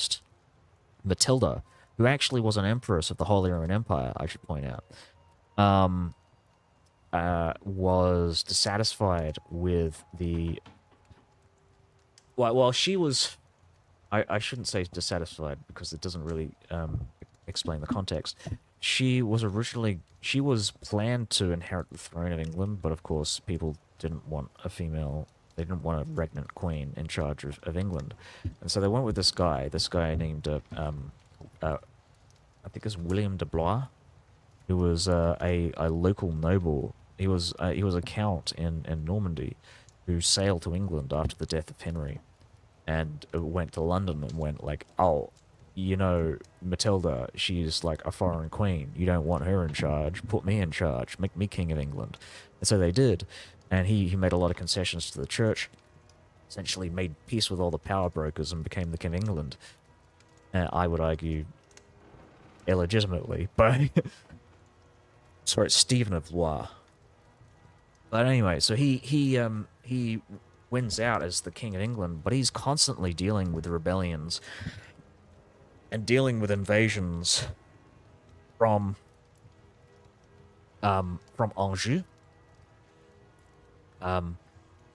A: Matilda, who actually was an empress of the Holy Roman Empire, I should point out, was dissatisfied with the... Well, she was... I shouldn't say dissatisfied because it doesn't really explain the context. She was planned to inherit the throne of England, but of course people didn't want a female... They didn't want a pregnant queen in charge of England. And so they went with this guy named, I think it's William de Blois, who was a local noble. He was a count in Normandy who sailed to England after the death of Henry and went to London and went like, oh, Matilda, she's like a foreign queen. You don't want her in charge. Put me in charge. Make me king of England. And so they did. And he made a lot of concessions to the church, essentially made peace with all the power brokers and became the King of England. I would argue illegitimately, but... Sorry, it's Stephen of Blois. But anyway, so he wins out as the King of England, but he's constantly dealing with rebellions and dealing with invasions from Anjou.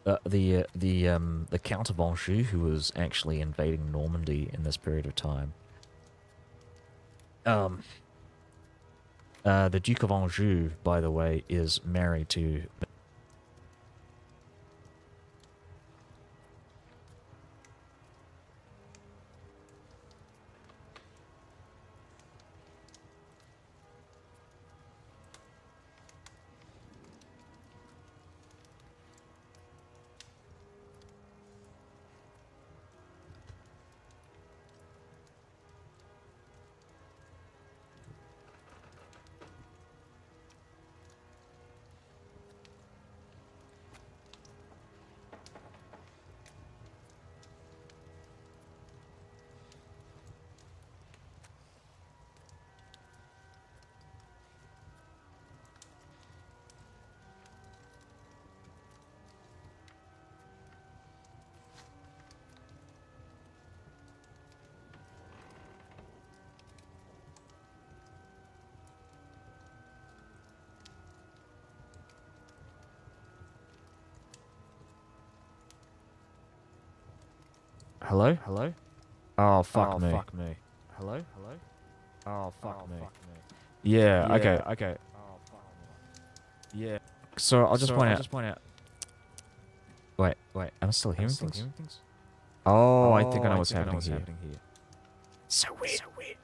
A: The Count of Anjou, who was actually invading Normandy in this period of time. The Duke of Anjou, by the way, is married to... Hello? Hello? Oh, fuck me.
B: Hello? Hello?
A: Oh, fuck me. Yeah, okay.
B: Okay. Oh, fuck me. Yeah.
A: So I'll just
B: So
A: point
B: I'll
A: out.
B: just point out.
A: Wait, am I still
B: I'm
A: hearing
B: still
A: things?
B: hearing things.
A: Oh, I think
B: Oh,
A: I know
B: I
A: what's
B: think I know
A: happening
B: what's
A: here.
B: happening here.
A: So weird.
B: So weird.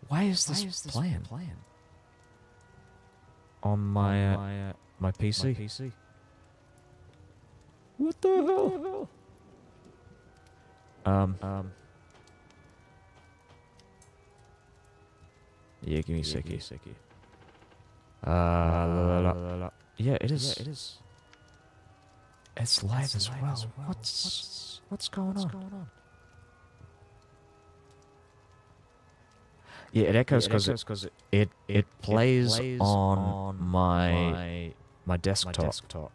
A: Why is
B: Why
A: this
B: is this
A: playing
B: playing
A: on
B: on
A: my
B: my
A: my
B: my
A: PC?
B: PC?
A: What the
B: What
A: hell?
B: the hell?
A: Um,
B: Um.
A: yeah, give me a
B: Yeah, give me a
A: second.
B: second.
A: La, la.
B: La, la.
A: Yeah, it
B: Yeah,
A: is.
B: it is.
A: It's live
B: It's
A: as
B: live
A: well.
B: as well.
A: What's going on?
B: going on?
A: Yeah, it echoes
B: Yeah, it
A: because
B: echoes because
A: it plays on
B: on
A: my
B: my
A: desktop,
B: desktop.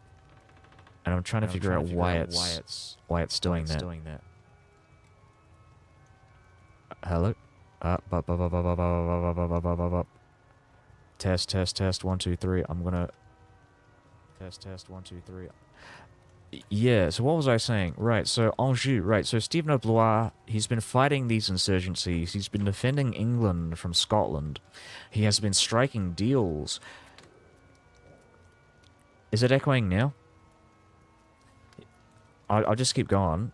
A: and I'm trying to
B: And I'm
A: figure
B: trying
A: out
B: to
A: why
B: figure out
A: it's doing that.
B: doing that.
A: Hello. Test 1 2 3. I'm gonna
B: Test 1 2 3.
A: Yeah, so what was I saying? Right, so Anjou, right, so Stephen of Blois, he's been fighting these insurgencies, he's been defending England from Scotland, he has been striking deals. Is it echoing now? I'll just keep going.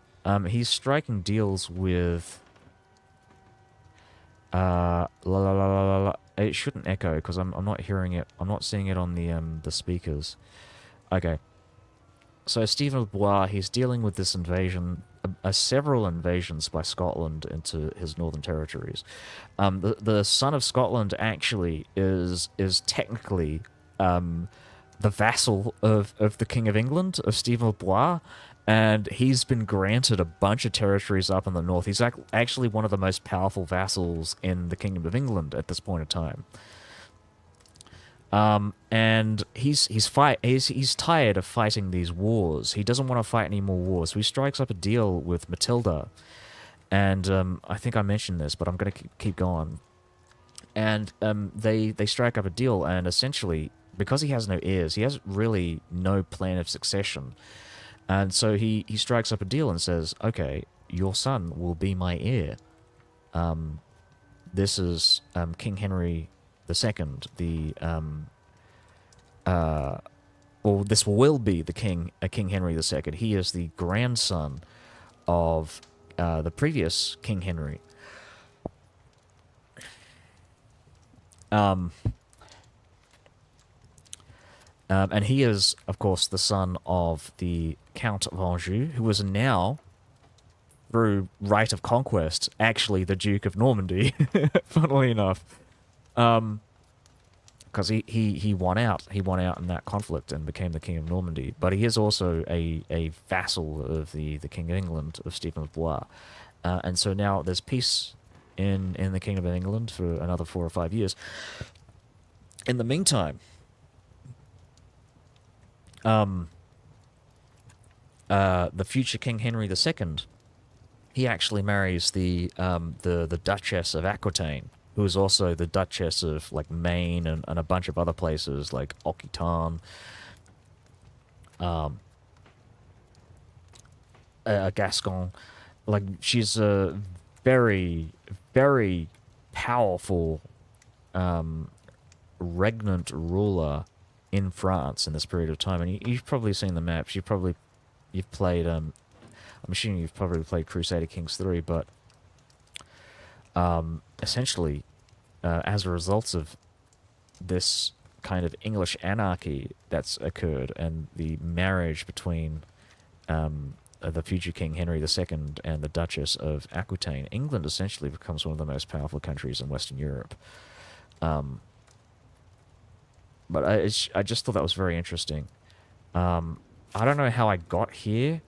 A: He's striking deals with... It shouldn't echo, because I'm not hearing it, I'm not seeing it on the speakers. Okay. So Stephen of Blois, he's dealing with this invasion, several invasions by Scotland into his northern territories. The son of Scotland actually is technically the vassal of the King of England, of Stephen of Blois, and he's been granted a bunch of territories up in the north. He's actually one of the most powerful vassals in the Kingdom of England at this point in time. And he's tired of fighting these wars. He doesn't want to fight any more wars. So he strikes up a deal with Matilda, and I think I mentioned this, but I'm gonna keep going. And they strike up a deal, and essentially, because he has no heirs, he has really no plan of succession, and so he strikes up a deal and says, "Okay, your son will be my heir." This is King Henry II, well, this will be the King Henry II. He is the grandson of the previous King Henry. And he is, of course, the son of the Count of Anjou, who is now, through right of conquest, actually the Duke of Normandy, funnily enough. Because he won out. He won out in that conflict and became the King of Normandy. But he is also a vassal of the King of England, of Stephen of Blois. And so now there's peace in the Kingdom of England for another 4 or 5 years. In the meantime, the future King Henry II, he actually marries the Duchess of Aquitaine, who is also the Duchess of like Maine and a bunch of other places like Occitan, Gascon. Like she's a very, very powerful regnant ruler in France in this period of time. And you've probably seen the maps. You've played I'm assuming you've probably played Crusader Kings 3, but essentially, as a result of this kind of English anarchy that's occurred and the marriage between the future King Henry II and the Duchess of Aquitaine, England essentially becomes one of the most powerful countries in Western Europe. But I just thought that was very interesting. I don't know how I got here,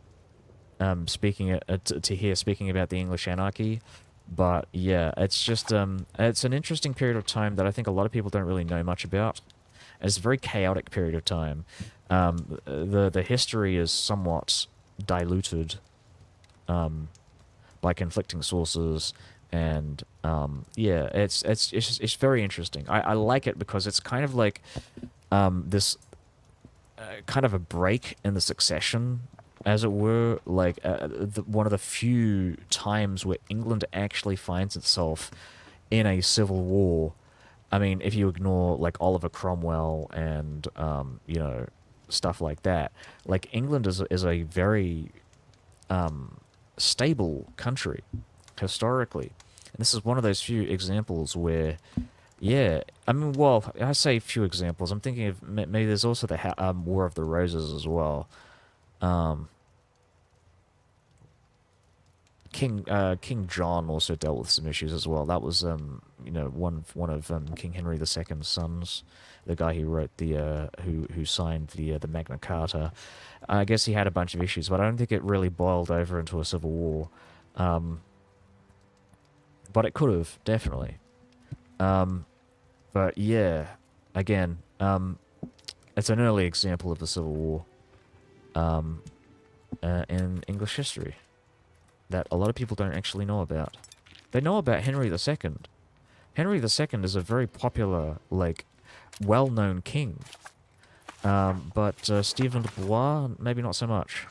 A: speaking about the English anarchy, but yeah, it's just it's an interesting period of time that I think a lot of people don't really know much about. It's a very chaotic period of time. The history is somewhat diluted by conflicting sources, and yeah, it's very interesting. I like it because it's kind of like this kind of a break in the succession as it were, like one of the few times where England actually finds itself in a civil war. I mean, if you ignore like Oliver Cromwell and you know, stuff like that, like England is a very stable country historically, and this is one of those few examples where, yeah, I mean, well, I say few examples. I'm thinking of maybe there's also the War of the Roses as well. Um, King John also dealt with some issues as well. That was you know, one of King Henry II's sons, the guy who wrote the who signed the Magna Carta. I guess he had a bunch of issues, but I don't think it really boiled over into a civil war. But it could have, definitely. But yeah, again, it's an early example of the Civil War in English history that a lot of people don't actually know about. They know about Henry II. Henry II is a very popular, like, well-known king. But Stephen de Blois, maybe not so much.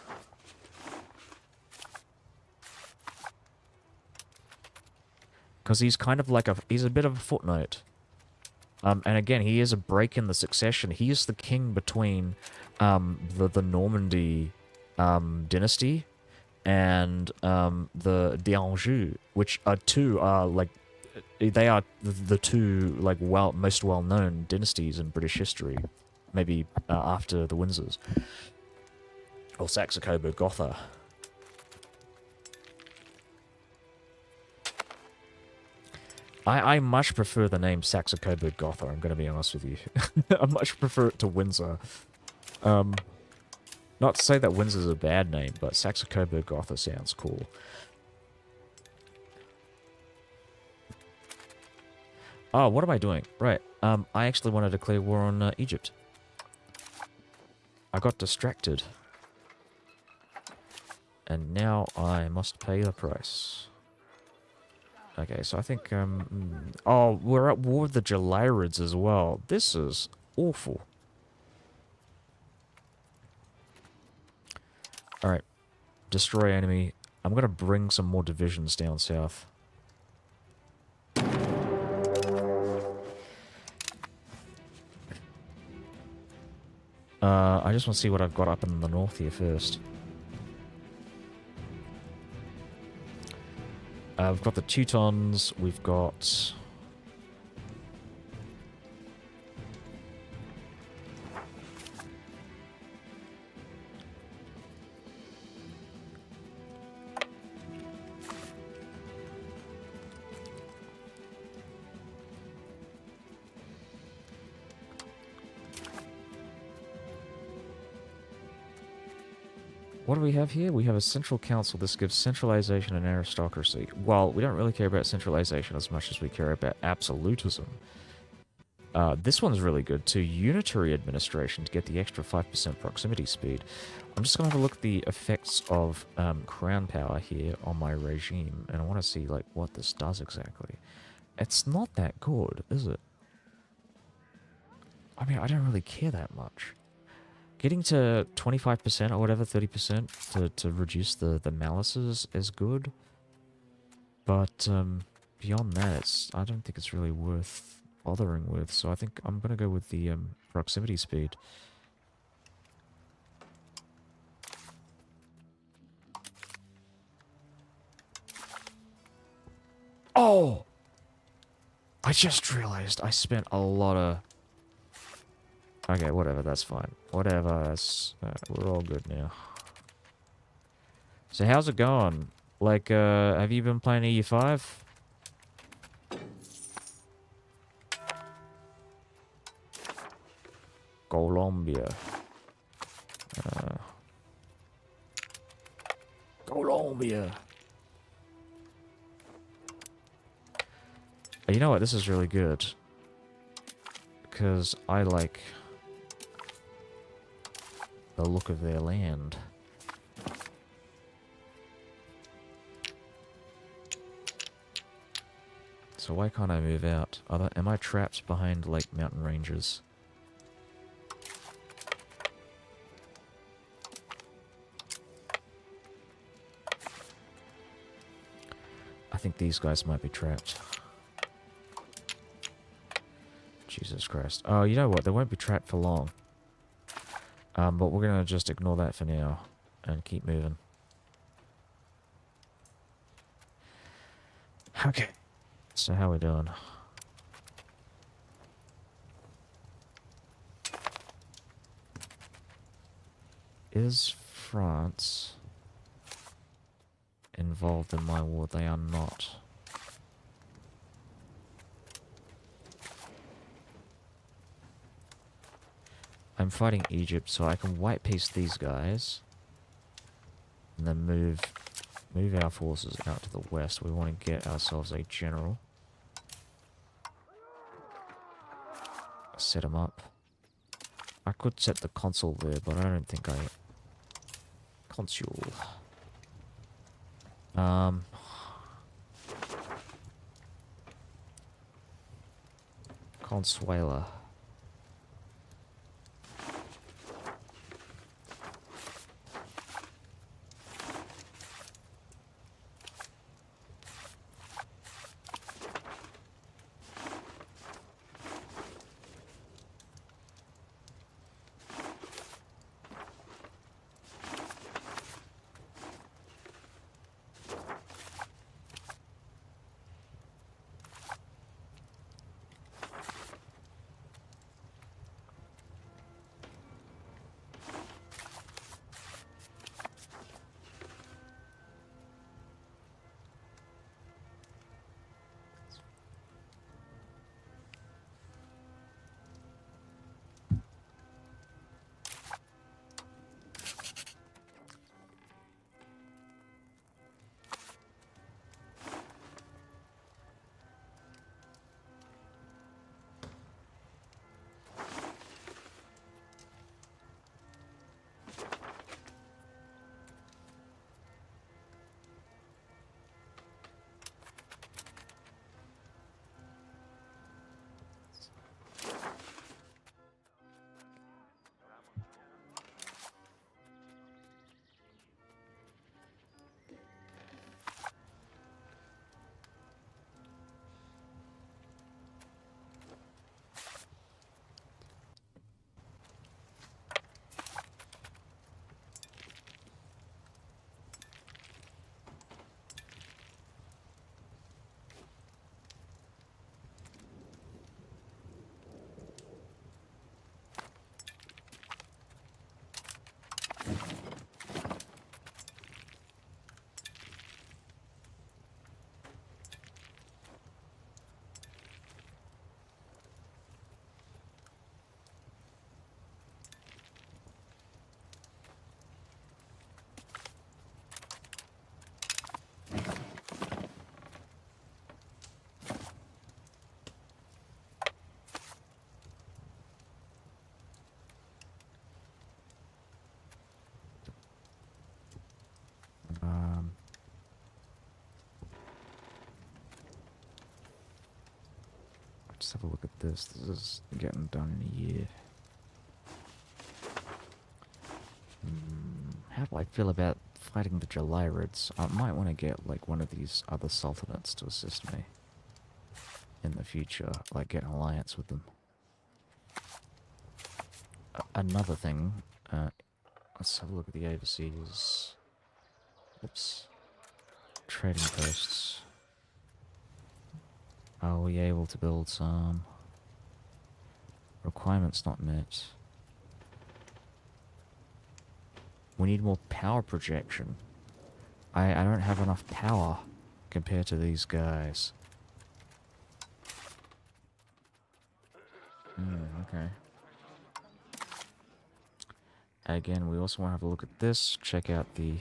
A: Because he's kind of like he's a bit of a footnote. And again, he is a break in the succession. He is the king between the Normandy dynasty and the D'Anjou, which are like they are the two like most well-known dynasties in British history, maybe after the Windsors or Saxe-Coburg-Gotha. I much prefer the name Saxe-Coburg-Gotha, I'm going to be honest with you. I much prefer it to Windsor. Not to say that Windsor's a bad name, but Saxe-Coburg-Gotha sounds cool. Oh, what am I doing? Right, I actually want to declare war on Egypt. I got distracted. And now I must pay the price. Okay, so I think, oh, we're at war with the Gelarids as well. This is awful. Alright. Destroy enemy. I'm gonna bring some more divisions down south. I just want to see what I've got up in the north here first. We've got the Teutons, we've got... What do we have here? We have a central council. This gives centralization and aristocracy. Well, we don't really care about centralization as much as we care about absolutism. This one's really good too. Unitary administration to get the extra 5% proximity speed. I'm just going to have a look at the effects of crown power here on my regime. And I want to see like what this does exactly. It's not that good, is it? I mean, I don't really care that much. Getting to 25% or whatever, 30% to reduce the malices is good. But beyond that, I don't think it's really worth bothering with. So I think I'm going to go with the proximity speed. Oh! I just realized I spent a lot of... Okay, whatever, that's fine. Whatever, that's... we're all good now. So how's it going? Like, have you been playing EU5? Colombia. Colombia. You know what? This is really good. Because I like... the look of their land. So why can't I move out? Am I trapped behind, like, mountain ranges? think these guys might be trapped. Jesus Christ. Oh, you know what? They won't be trapped for long. But we're gonna just ignore that for now and keep moving. Okay. So how we doing? Is France involved in my war? They are not. I'm fighting Egypt, so I can white piece these guys. And then move our forces out to the west. We want to get ourselves a general. Set him up. I could set the consul there, but I don't think I... Consul. Consuela. Let's have a look at this. This is getting done in a year. How do I feel about fighting the Jalirids? I might want to get like one of these other sultanates to assist me in the future, like get an alliance with them. Another thing, let's have a look at the overseas. Oops. Trading posts. Are we able to build some? Requirements not met. We need more power projection. I don't have enough power compared to these guys. Okay. Again, we also want to have a look at this. Check out the...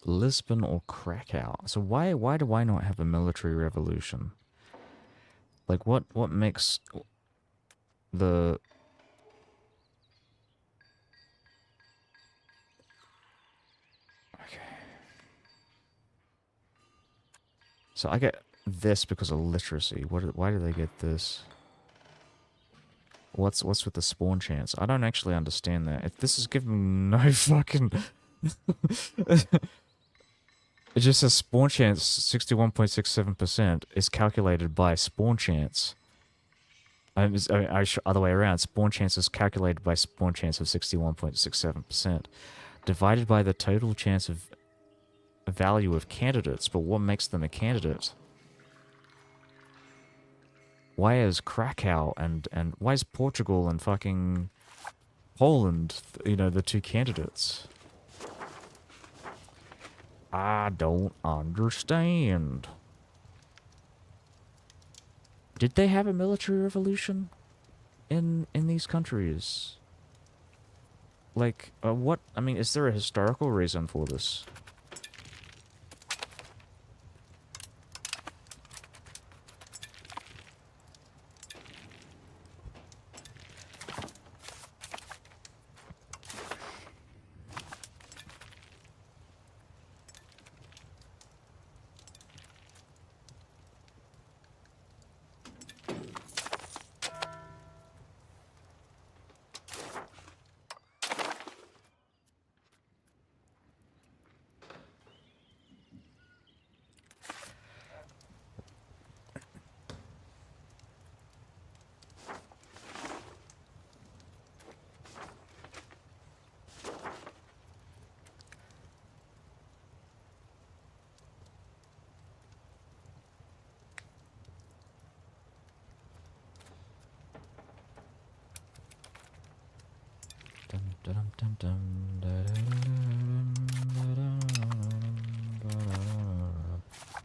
A: Lisbon or Krakow. So why do I not have a military revolution? Like what makes the okay. So I get this because of literacy. Why do they get this? What's with the spawn chance? I don't actually understand that. If this is giving no fucking... It just says spawn chance 61.67% is calculated by spawn chance. Other way around. Spawn chance is calculated by spawn chance of 61.67%, divided by the total chance of value of candidates. But what makes them a candidate? Why is Krakow and why is Portugal and fucking Poland, you know, the two candidates? I don't understand. Did they have a military revolution in these countries? Like, what? I mean, is there a historical reason for this?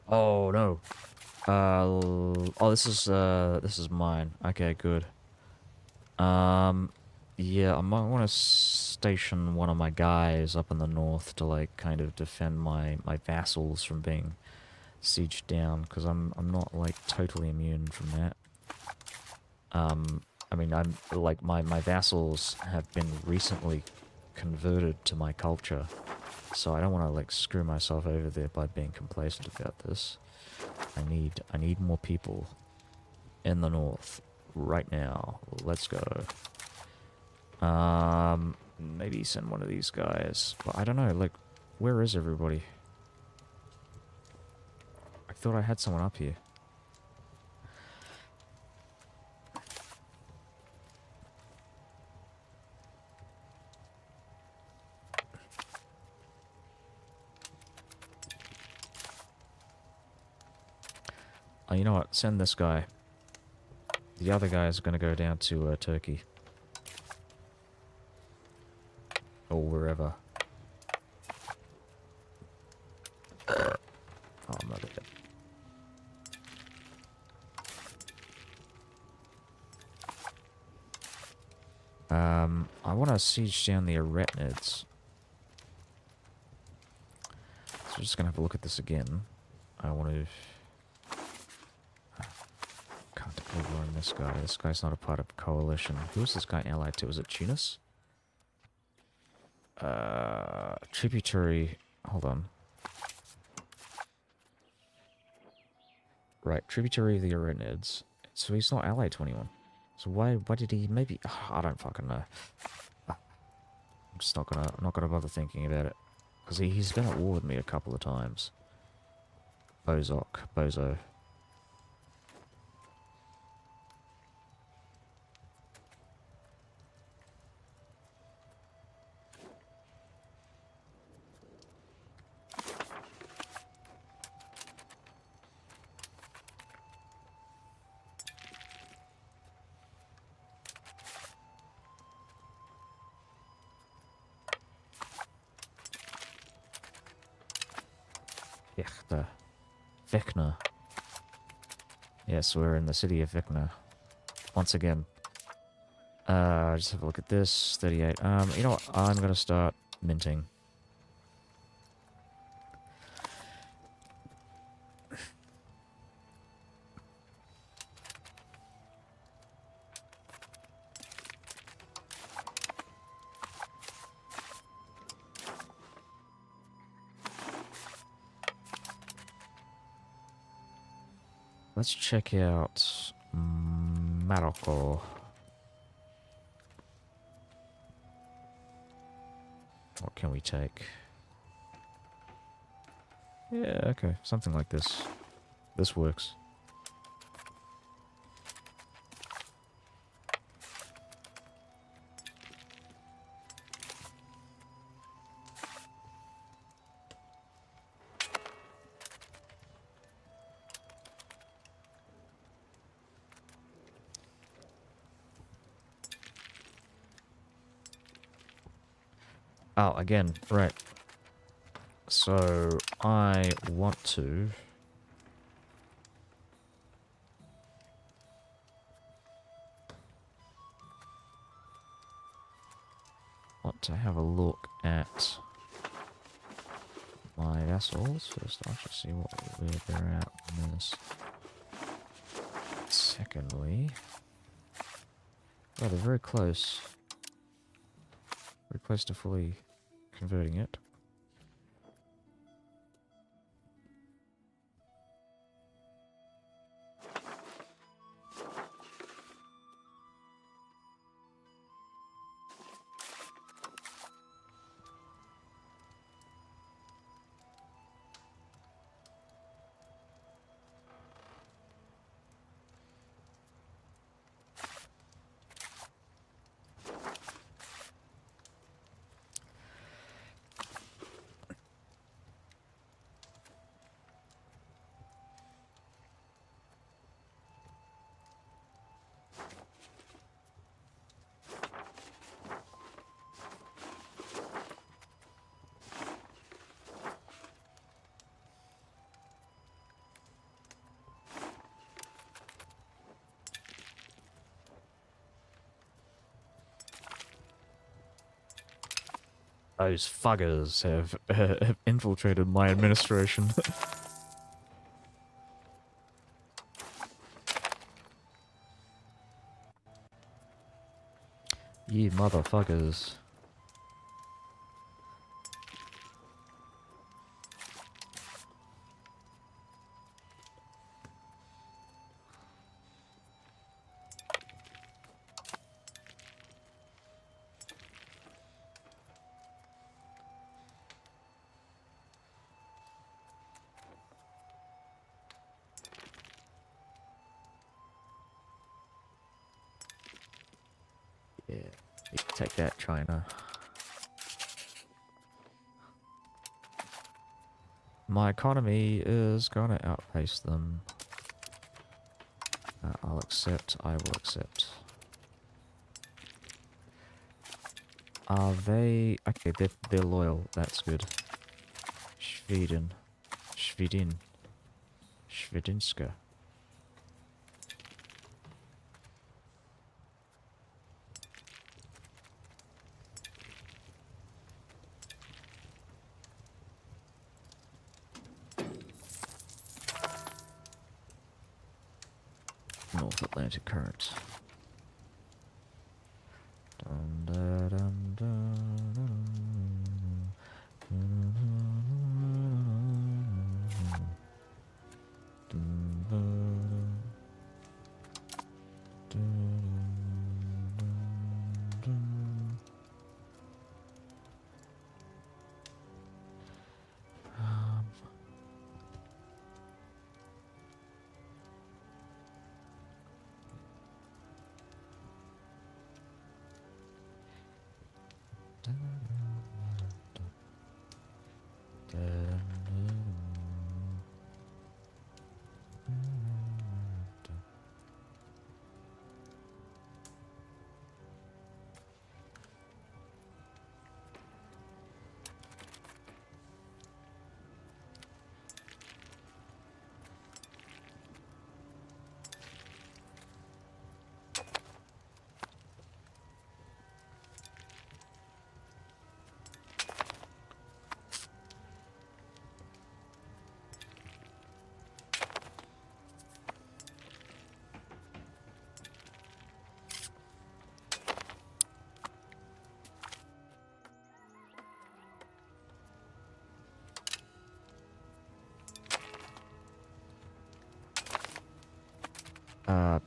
A: Oh no. Oh, this is mine. Okay, good. Yeah, I might want to station one of my guys up in the north to like kind of defend my vassals from being sieged down, because I'm not like totally immune from that. I mean, I'm like my vassals have been recently converted to my culture, so I don't want to like screw myself over there by being complacent about this. I need more people in the north right now. Let's go. Maybe send one of these guys, but I don't know. Like, where is everybody? I thought I had someone up here. Oh, you know what? Send this guy. The other guy is going to go down to Turkey. Or wherever. Oh, I'm not dead. I want to siege down the Arachnids. So we're just going to have a look at this again. I want to... Can't deliver on this guy. This guy's not a part of coalition. Who is this guy allied to? Is it Tunis? Tributary... Hold on. Right, tributary of the Arachnids. So he's not allied to anyone. So why did he maybe... Oh, I don't fucking know. I'm just not gonna bother thinking about it. Because he's been at war with me a couple of times. Bozo. Vecna. Yes, we're in the city of Vecna. Once again. Just have a look at this. 38. You know what? I'm gonna start minting. Let's check out Morocco. What can we take? Yeah, okay. Something like this. This works. Oh, again, right. So, I want to... have a look at my vessels. First, I should see where they're at in this. Secondly... Oh, they're very close. Very close to fully converting it. Those fuggers have infiltrated my administration. You motherfuckers. Yeah, you can take that, China. My economy is gonna outpace them. I'll accept, I will accept. Are they... Okay, they're loyal, that's good. Schweden. Schweden. Schwedinska. North Atlantic Current. Dun, da, dun, dun, dun, dun, dun, dun, dun, dun.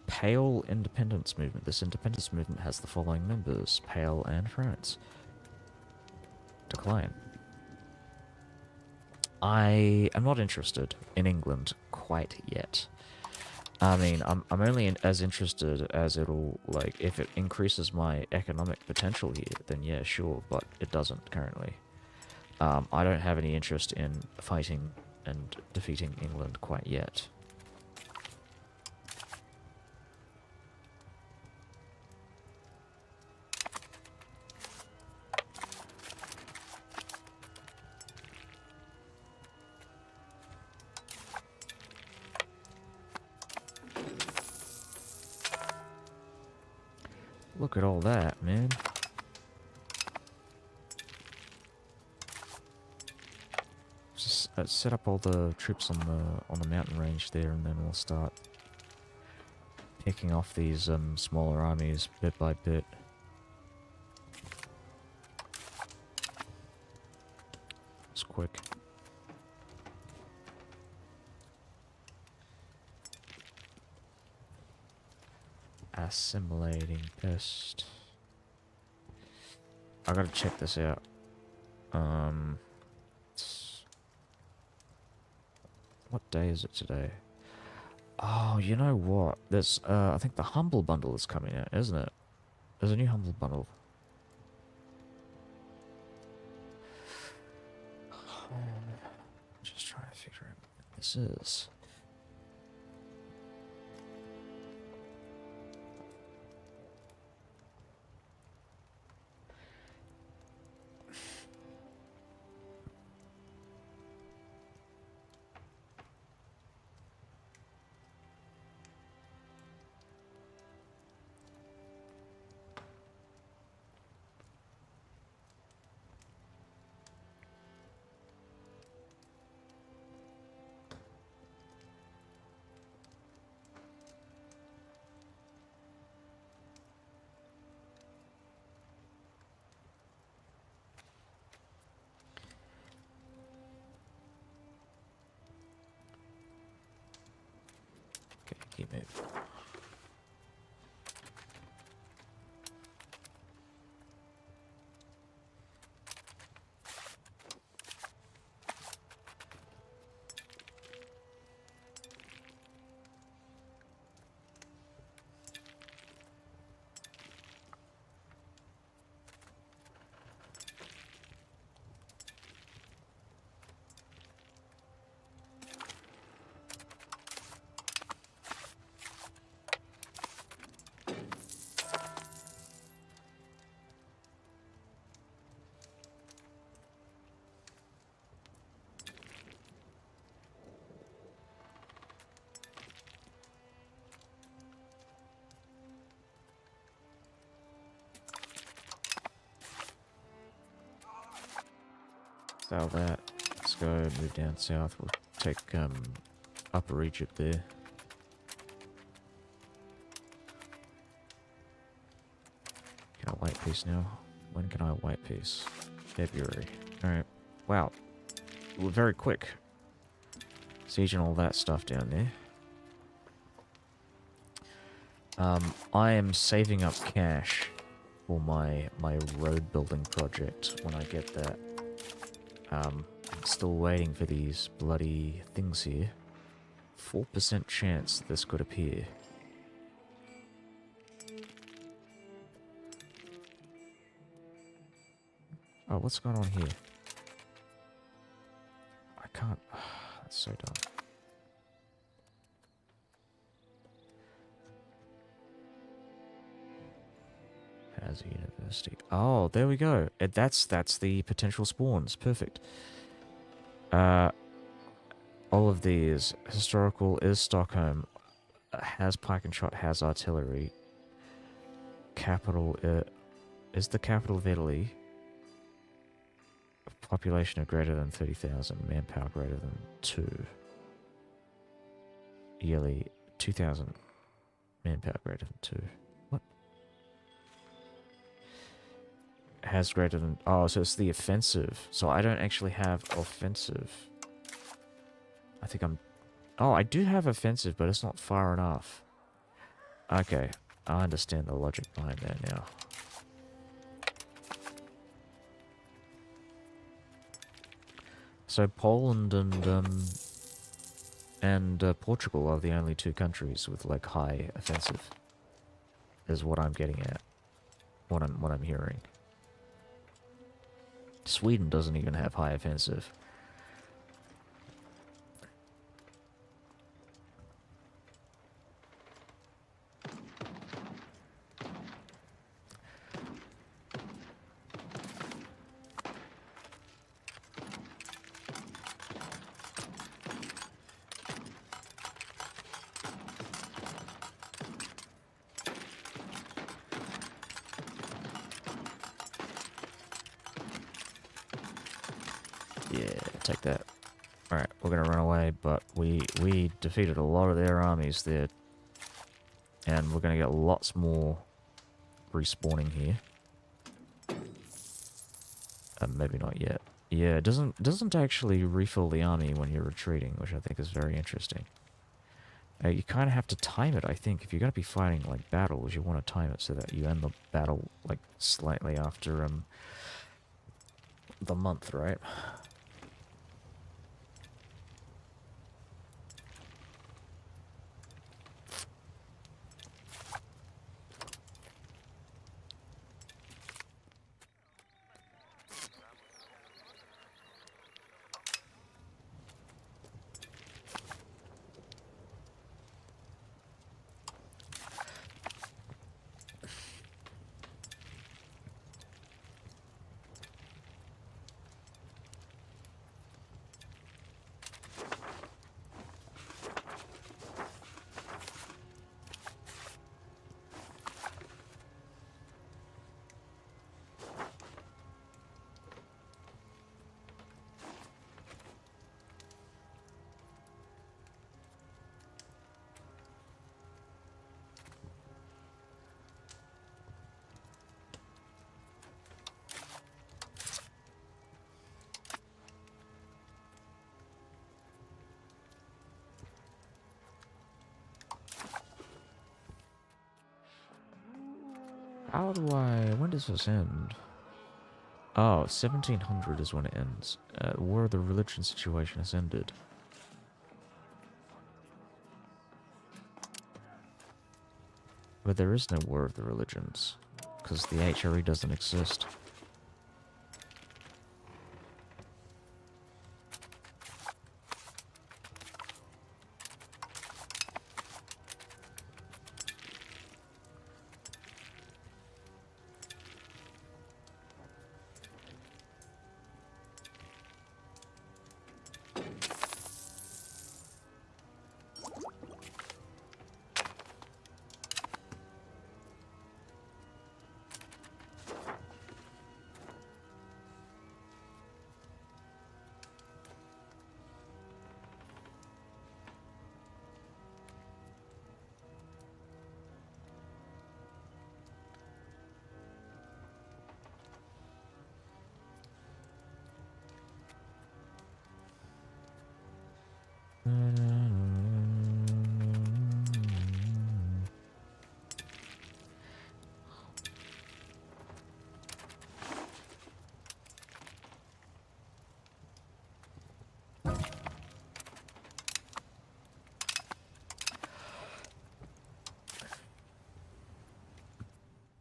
A: Pale Independence Movement. This independence movement has the following members: Pale and France. incline. I am not interested in England quite yet. I mean, I'm only as interested as it'll, like, if it increases my economic potential here, then yeah, sure, but it doesn't currently. I don't have any interest in fighting and defeating England quite yet. Look at all that, man. Just set up all the troops on the mountain range there, and then we'll start picking off these smaller armies bit by bit. It's quick. Assimilating pest. I gotta check this out. What day is it today? Oh, you know what? There's I think the Humble Bundle is coming out, isn't it? There's a new Humble Bundle. Just trying to figure out what this is. Okay, keep moving. Sell that. Let's go move down south. We'll take Upper Egypt there. Can I white peace now? When can I white peace? February. Alright. Wow. We're very quick. Sieging all that stuff down there. I am saving up cash for my road building project when I get that. I'm still waiting for these bloody things here. 4% chance this could appear. Oh, what's going on here? I can't... That's so dumb. Has a university. Oh, there we go. That's the potential spawns. Perfect. All of these. Historical is Stockholm. Has pike and shot. Has artillery. Capital is the capital of Italy. Population of greater than 30,000. Manpower greater than 2. Yearly 2,000. Manpower greater than 2. Has greater than... Oh, so it's the offensive. So I don't actually have offensive. I think I'm... Oh, I do have offensive, but it's not far enough. Okay. I understand the logic behind that now. So Poland and Portugal are the only two countries with like high offensive, is what I'm getting at. What I'm hearing. Sweden doesn't even have high offensive. Yeah, take that. Alright, we're gonna run away, but we defeated a lot of their armies there. And we're gonna get lots more respawning here. Maybe not yet. Yeah, it doesn't actually refill the army when you're retreating, which I think is very interesting. You kind of have to time it, I think. If you're going to be fighting like battles, you want to time it so that you end the battle like slightly after the month, right? How do I... When does this end? Oh, 1700 is when it ends. War of the Religion situation has ended. But there is no War of the Religions, because the HRE doesn't exist.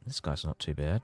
A: This guy's not too bad.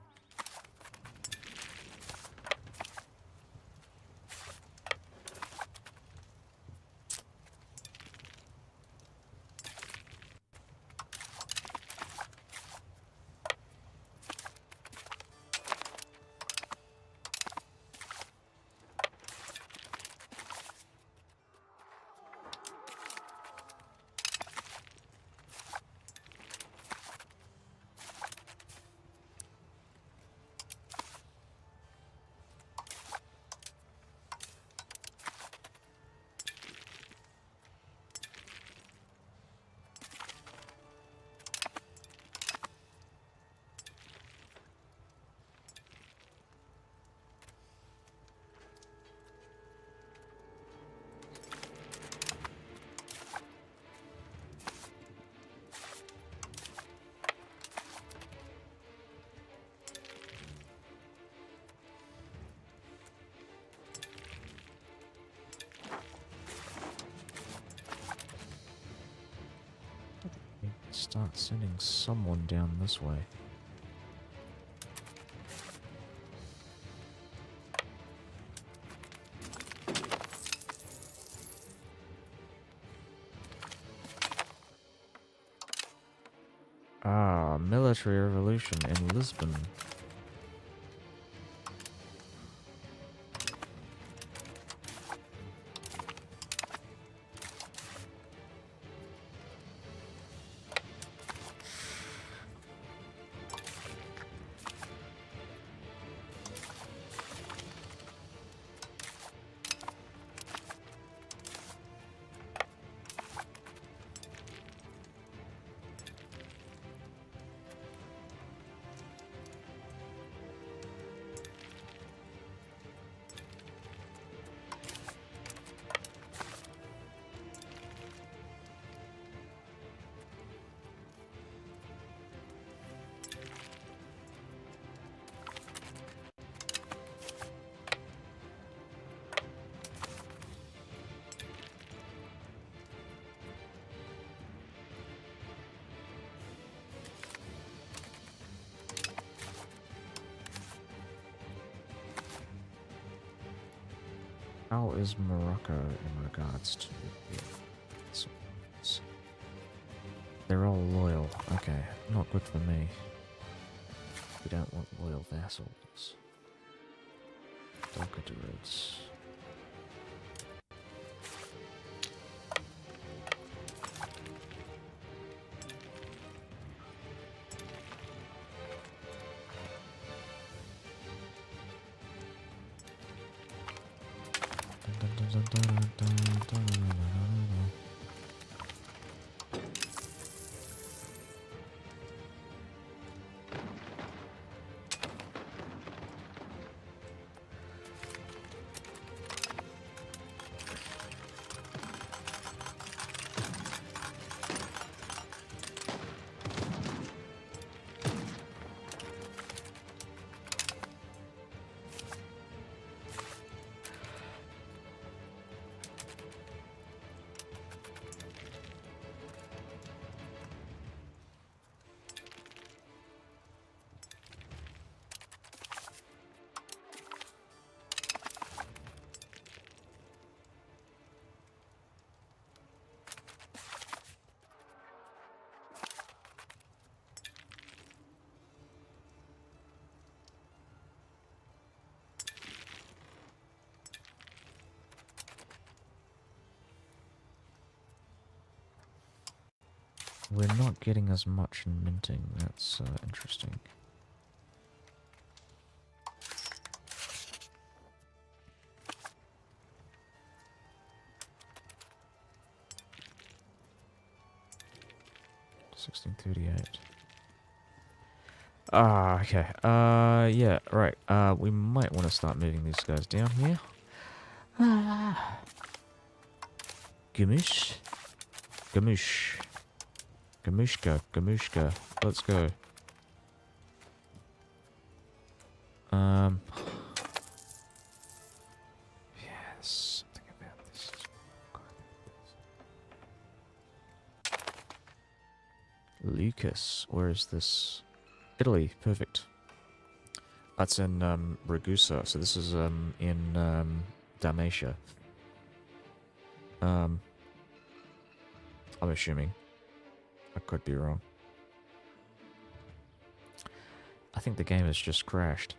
A: start sending someone down this way. Ah, military revolution in Lisbon. How is Morocco in regards to vassals? They're all loyal. Okay, not good for me. We don't want loyal vassals. Doge. We're not getting as much in minting. That's interesting. $16.38. Ah, okay. Yeah, right. We might want to start moving these guys down here. Gamoosh. Gamoosh. Gamushka. Gamushka. Let's go. Yes, something about this. Lucas, where is this? Italy, perfect. That's in Ragusa, so this is in Dalmatia. I'm assuming. I could be wrong. I think the game has just crashed.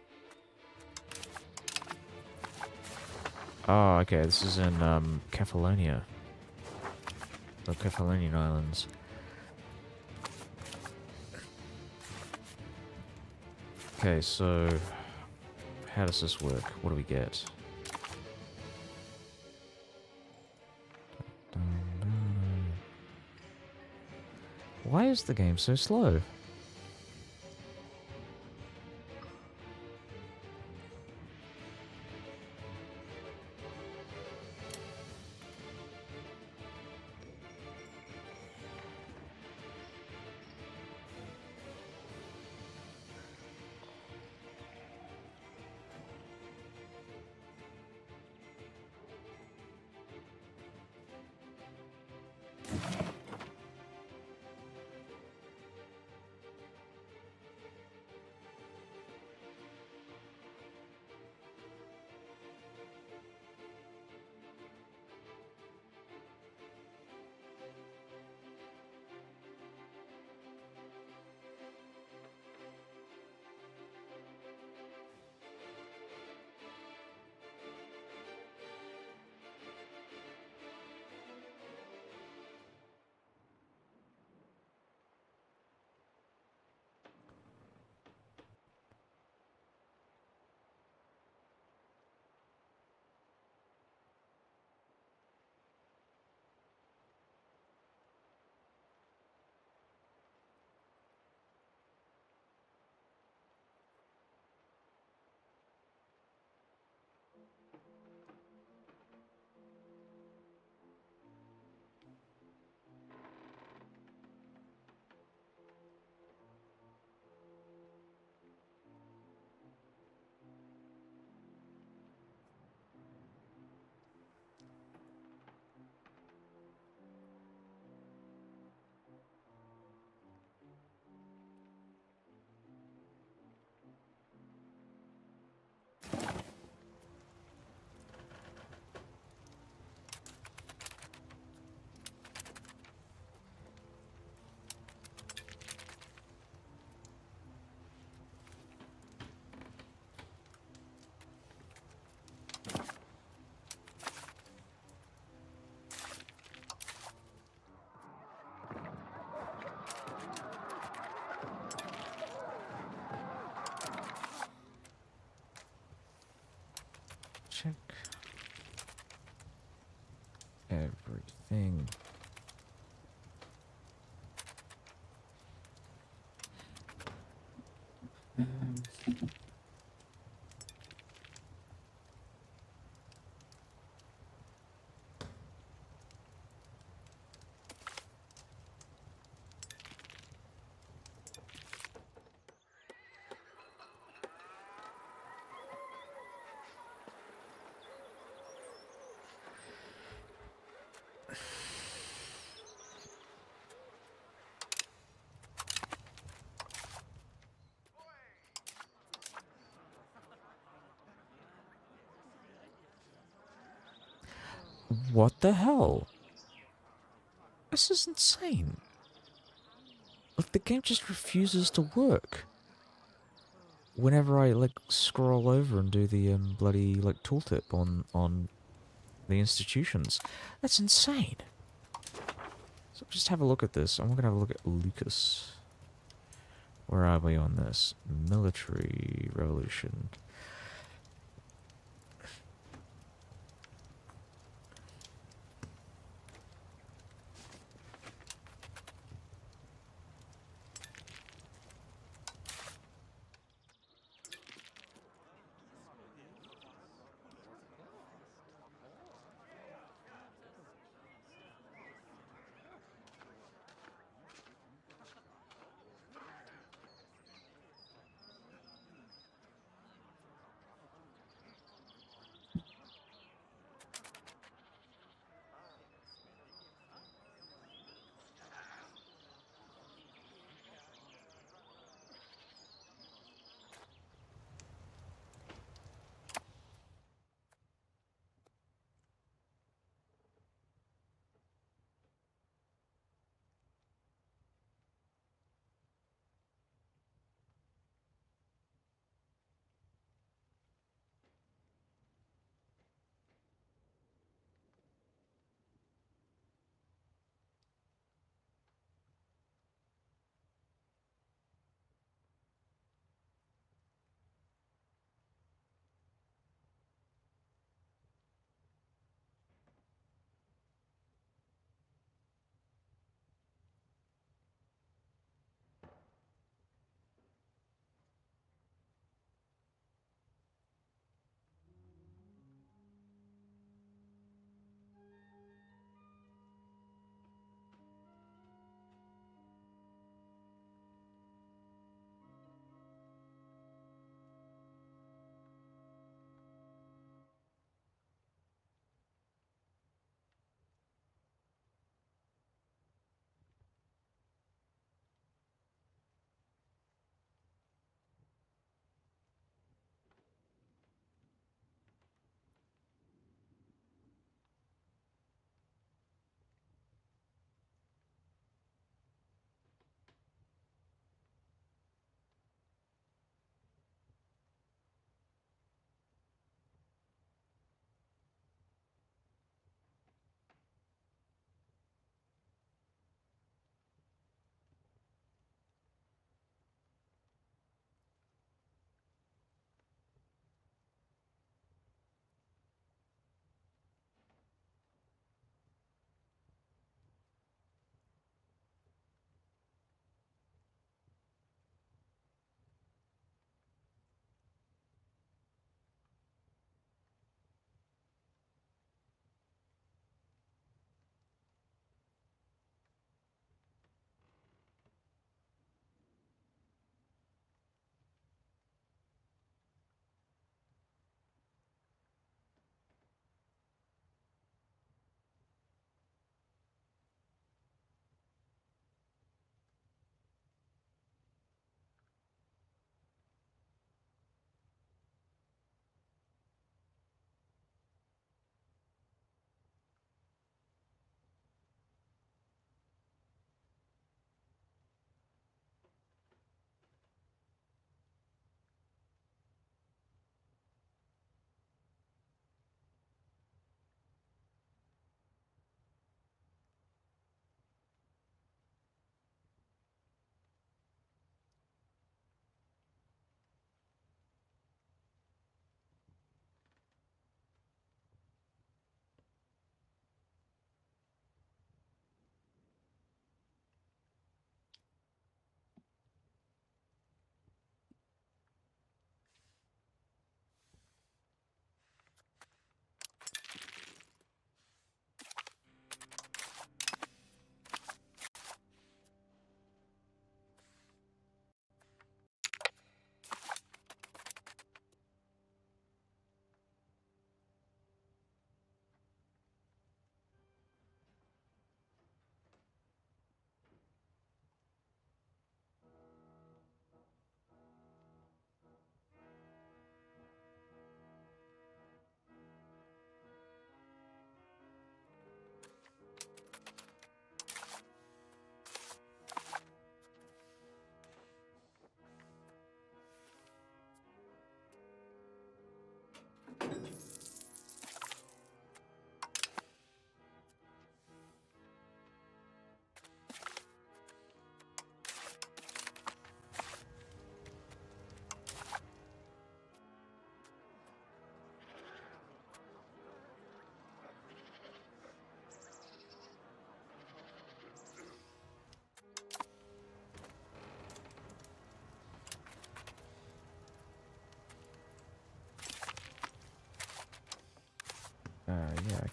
A: Oh, okay, this is in Cephalonia. The Cephalonian Islands. Okay, so how does this work? What do we get? Why is the game so slow? everything. What the hell? This is insane. Like, the game just refuses to work. Whenever I, like, scroll over and do the, bloody, like, tooltip on the institutions. That's insane. So just have a look at this. I'm gonna have a look at Lucas. Where are we on this? Military revolution.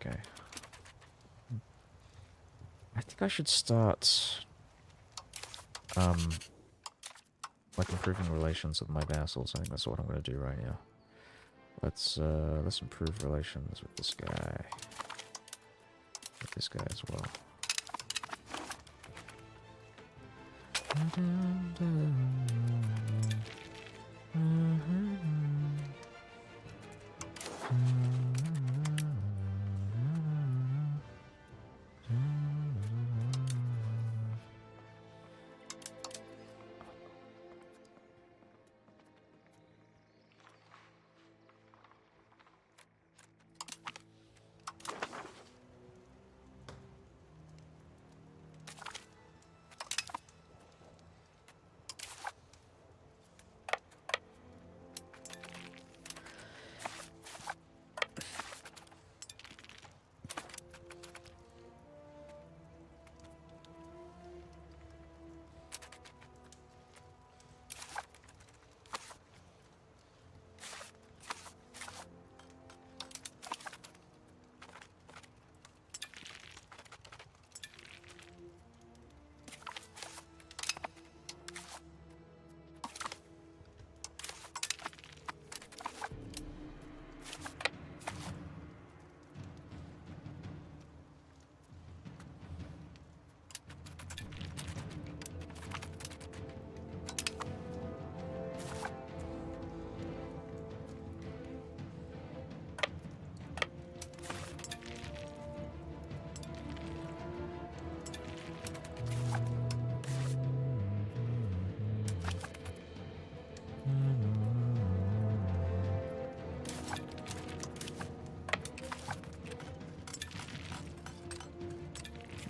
A: Okay. I think I should start, like improving relations with my vassals. I think that's what I'm gonna do right now. Let's improve relations with this guy. With this guy as well.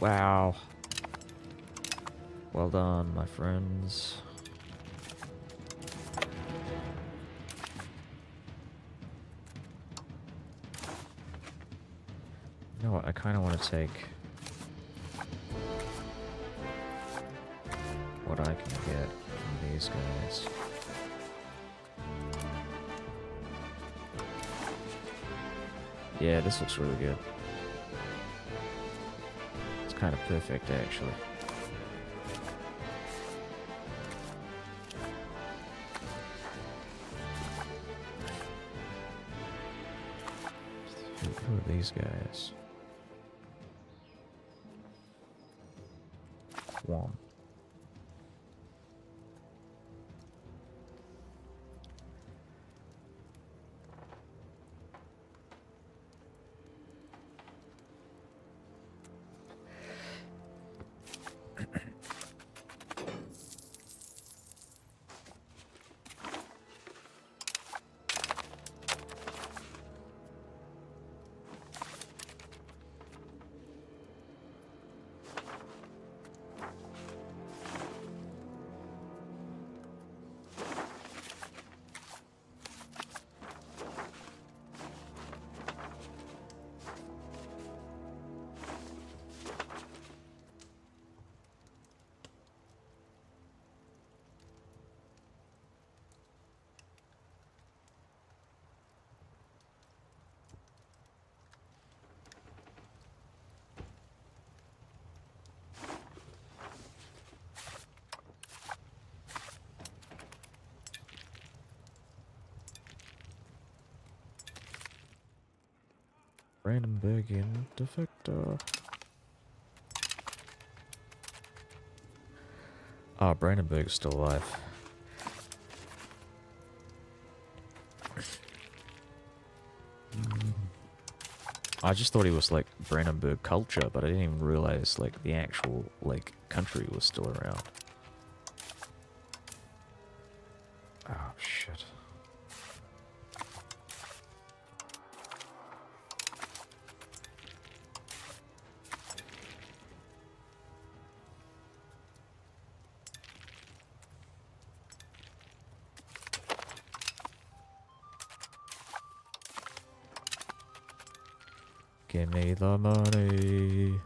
A: Wow. Well done, my friends. You know what? I kind of want to take what I can get from these guys. Yeah, this looks really good. It's kind of perfect, actually. Who are these guys? One. Brandenburgian defector. Ah, Brandenburg's still alive. I just thought he was like Brandenburg culture, but I didn't even realize like the actual like country was still around. Oh shit. Give me the money.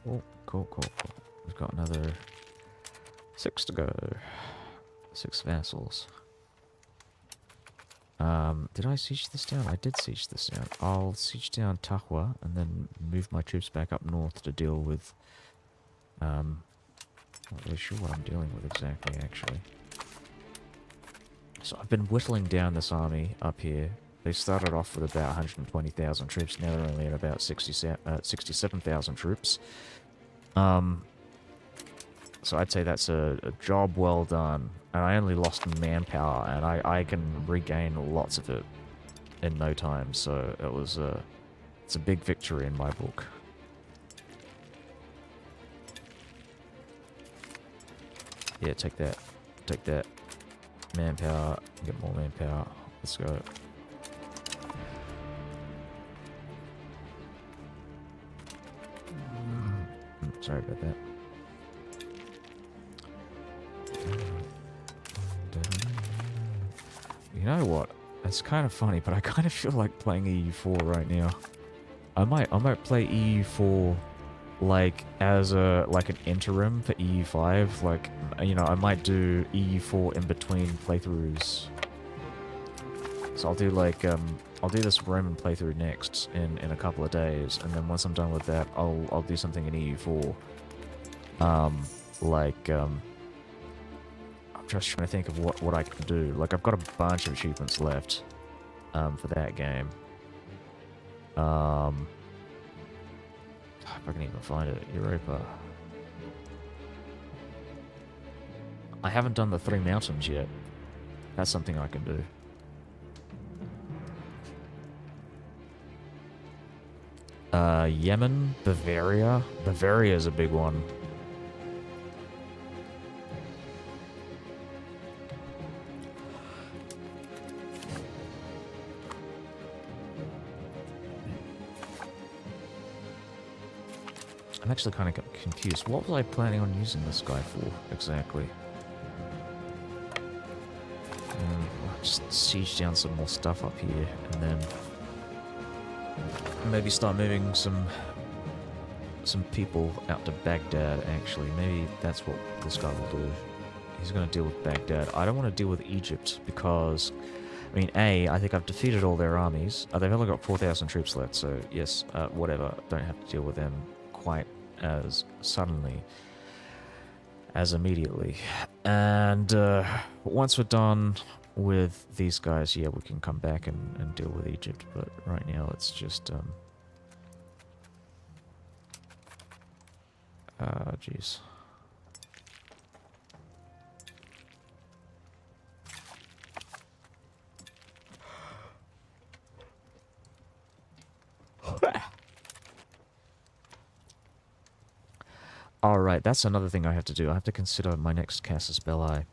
A: Oh, cool, cool, cool. We've got another 6 to go. 6 vassals. Did I siege this down? I did siege this down. I'll siege down Tahua and then move my troops back up north to deal with, not really sure what I'm dealing with exactly, actually. So I've been whittling down this army up here. They started off with about 120,000 troops, now they're only at about 67,000 troops. So I'd say that's a job well done. And I only lost manpower, and I can regain lots of it in no time. So it was it's a big victory in my book. Yeah, take that. Take that. Manpower. Get more manpower. Let's go. Sorry about that. You know what? It's kind of funny, but I kind of feel like playing EU4 right now. I might play EU4 like as an interim for EU5. Like, you know, I might do EU4 in between playthroughs. So I'll do like I'll do this Roman playthrough next in a couple of days, and then once I'm done with that, I'll do something in EU4. I'm just trying to think of what I can do. Like, I've got a bunch of achievements left for that game. If I can even find it, Europa. I haven't done the 3 mountains yet. That's something I can do. Yemen, Bavaria. Bavaria is a big one. I'm actually kind of confused. What was I planning on using this guy for, exactly? I'll just siege down some more stuff up here, and then maybe start moving some people out to Baghdad, actually. Maybe that's what this guy will do. He's going to deal with Baghdad. I don't want to deal with Egypt, because... I mean, I think I've defeated all their armies. They've only got 4,000 troops left, so yes, whatever. Don't have to deal with them quite as suddenly as immediately. And once we're done with these guys, yeah, we can come back and deal with Egypt. But right now, it's just jeez. Alright, that's another thing I have to do. I have to consider my next Casus Belli.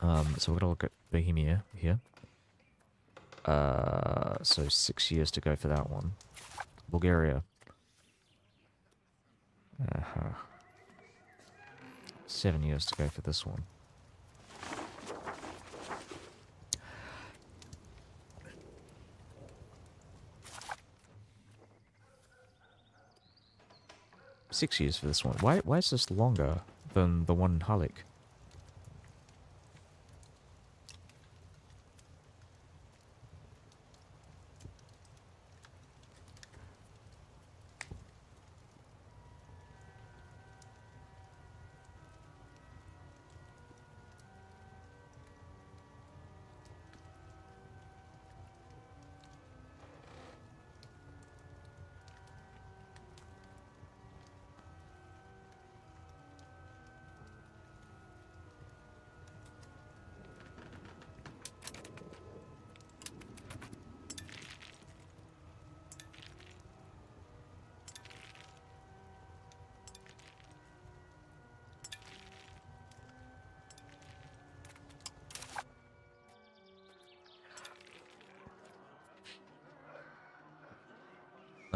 A: So we're gonna look at Bohemia here. So 6 years to go for that one. Bulgaria. 7 years to go for this one. Six years for this one. Why is this longer than the one in Halik?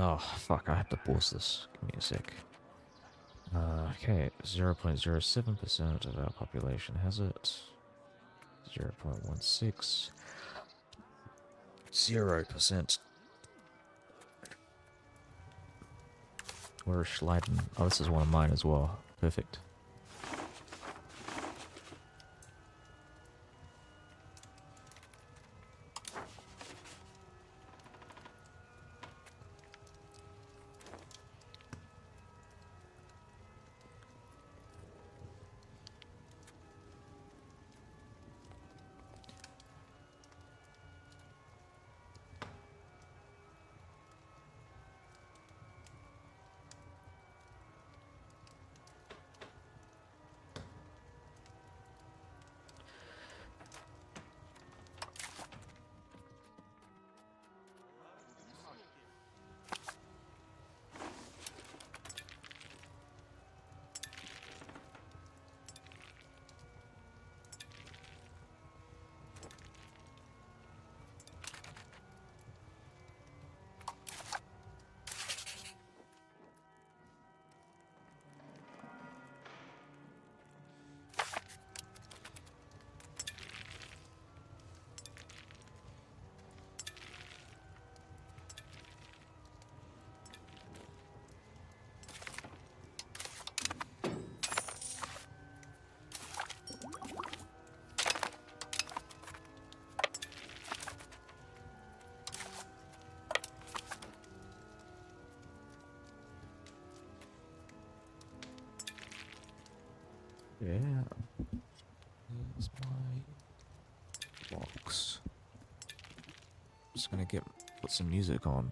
A: Oh, fuck, I have to pause this. Give me a sec. Okay, 0.07% of our population has it. 0.16. 0%. Where is Schleiden? Oh, this is one of mine as well. Perfect. Yeah. Here's my box. Just gonna put some music on.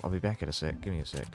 A: I'll be back in a sec. Give me a sec.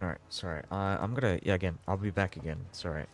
A: Alright, sorry. I'm gonna... Yeah, again. I'll be back again. Sorry.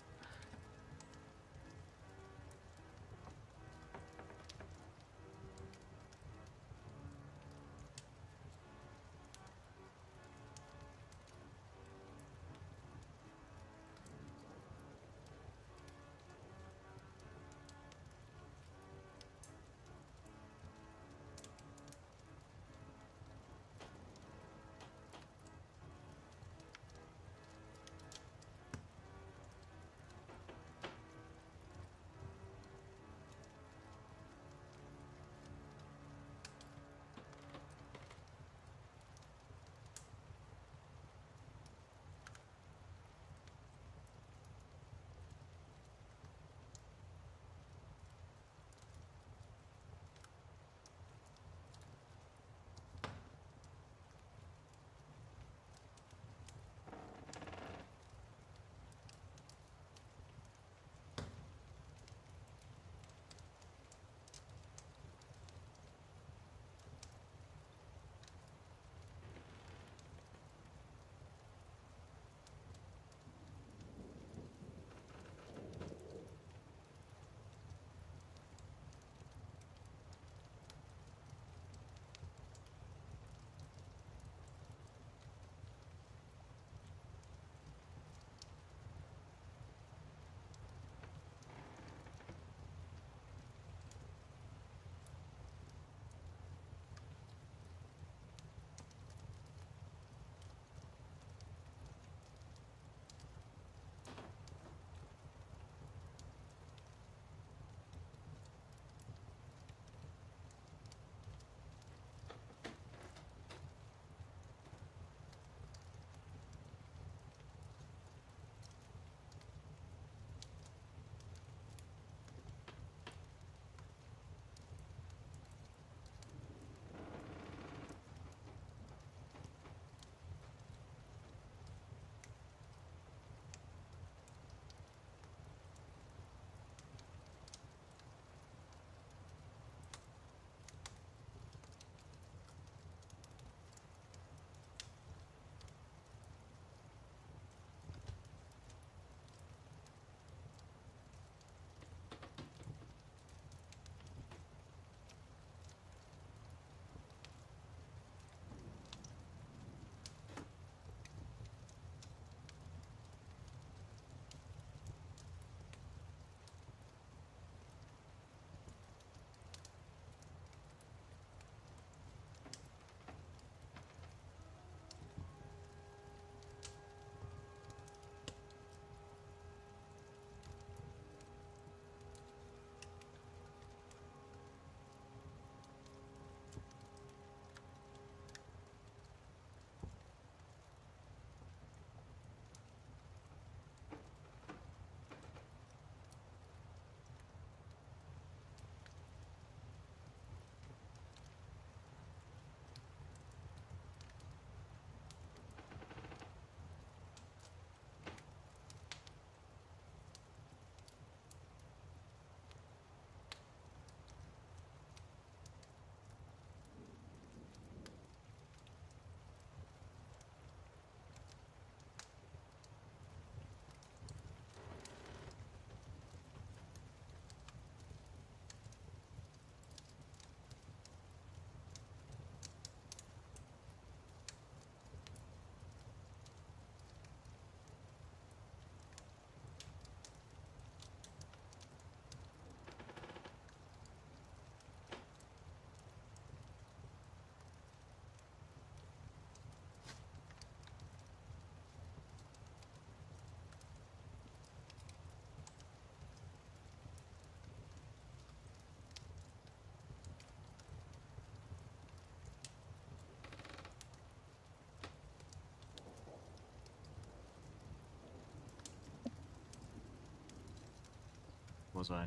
A: Was I?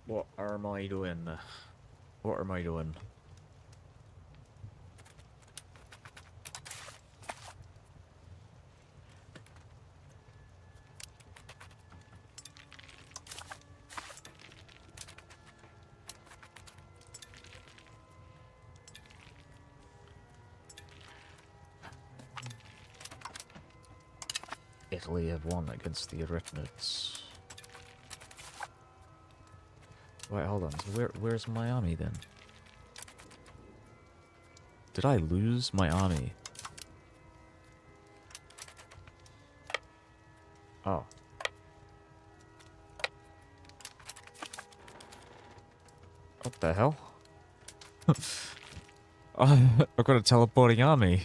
A: What am I doing? What am I doing? Italy have won against the Eretinids. Wait, hold on. So where's my army then? Did I lose my army? Oh. What the hell? I've got a teleporting army.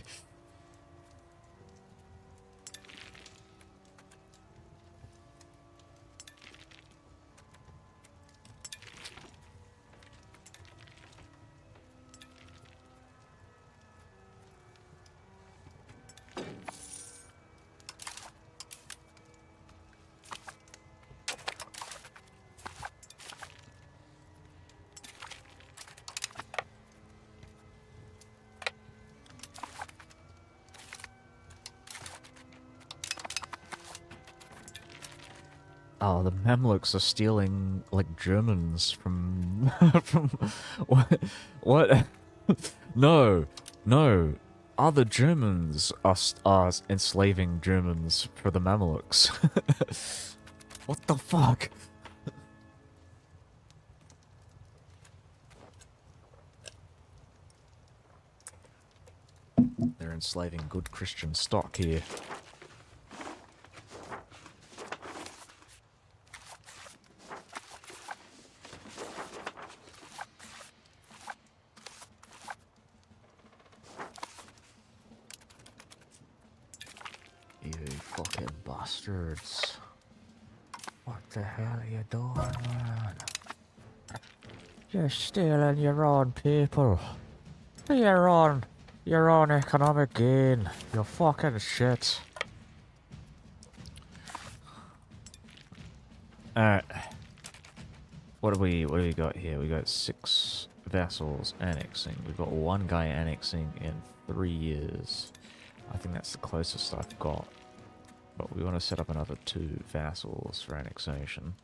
A: Oh, the Mamluks are stealing, like, Germans from... from... What? What? No. No. Other Germans are enslaving Germans for the Mamluks. What the fuck? They're enslaving good Christian stock here. You fucking bastards. What the hell are you doing, man? You're stealing your own people. For your own economic gain. You fucking shit. Alright. What do we got here? We got 6 vassals annexing. We've got 1 guy annexing in 3 years. I think that's the closest I've got. But we want to set up another 2 vassals for annexation.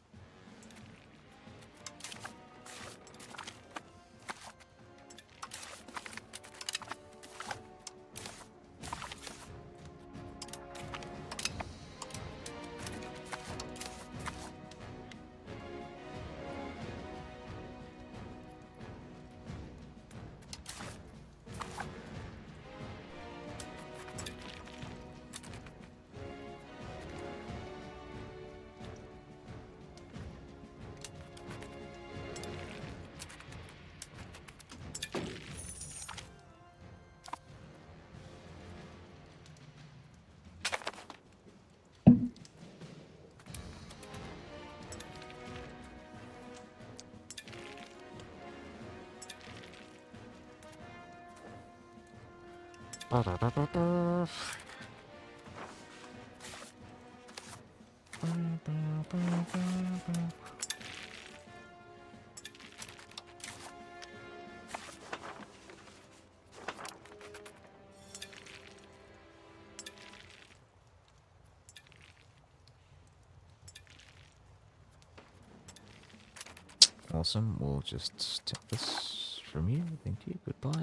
A: Awesome, we'll just take this from you. Thank you, goodbye.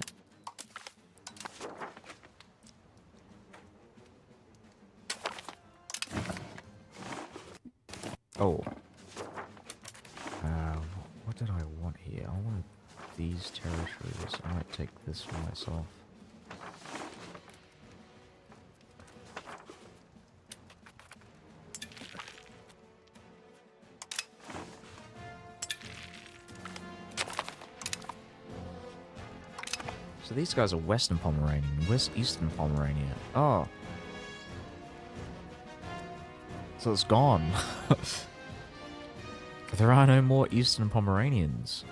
A: Oh. What did I want here? I wanted these territories. I might take this for myself. So these guys are Western Pomeranian. Where's Eastern Pomerania? Oh. So it's gone. There are no more Eastern Pomeranians.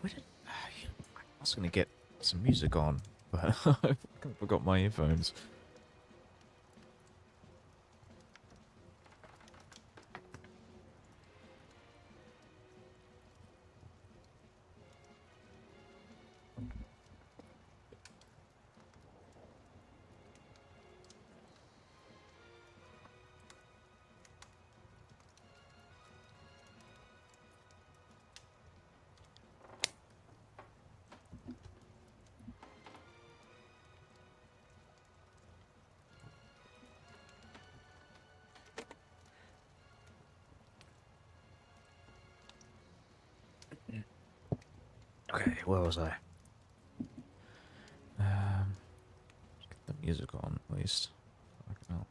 A: Where did, I was going to get some music on, but I forgot my earphones. Okay, where was I? Get the music on, at least. Fucking hell.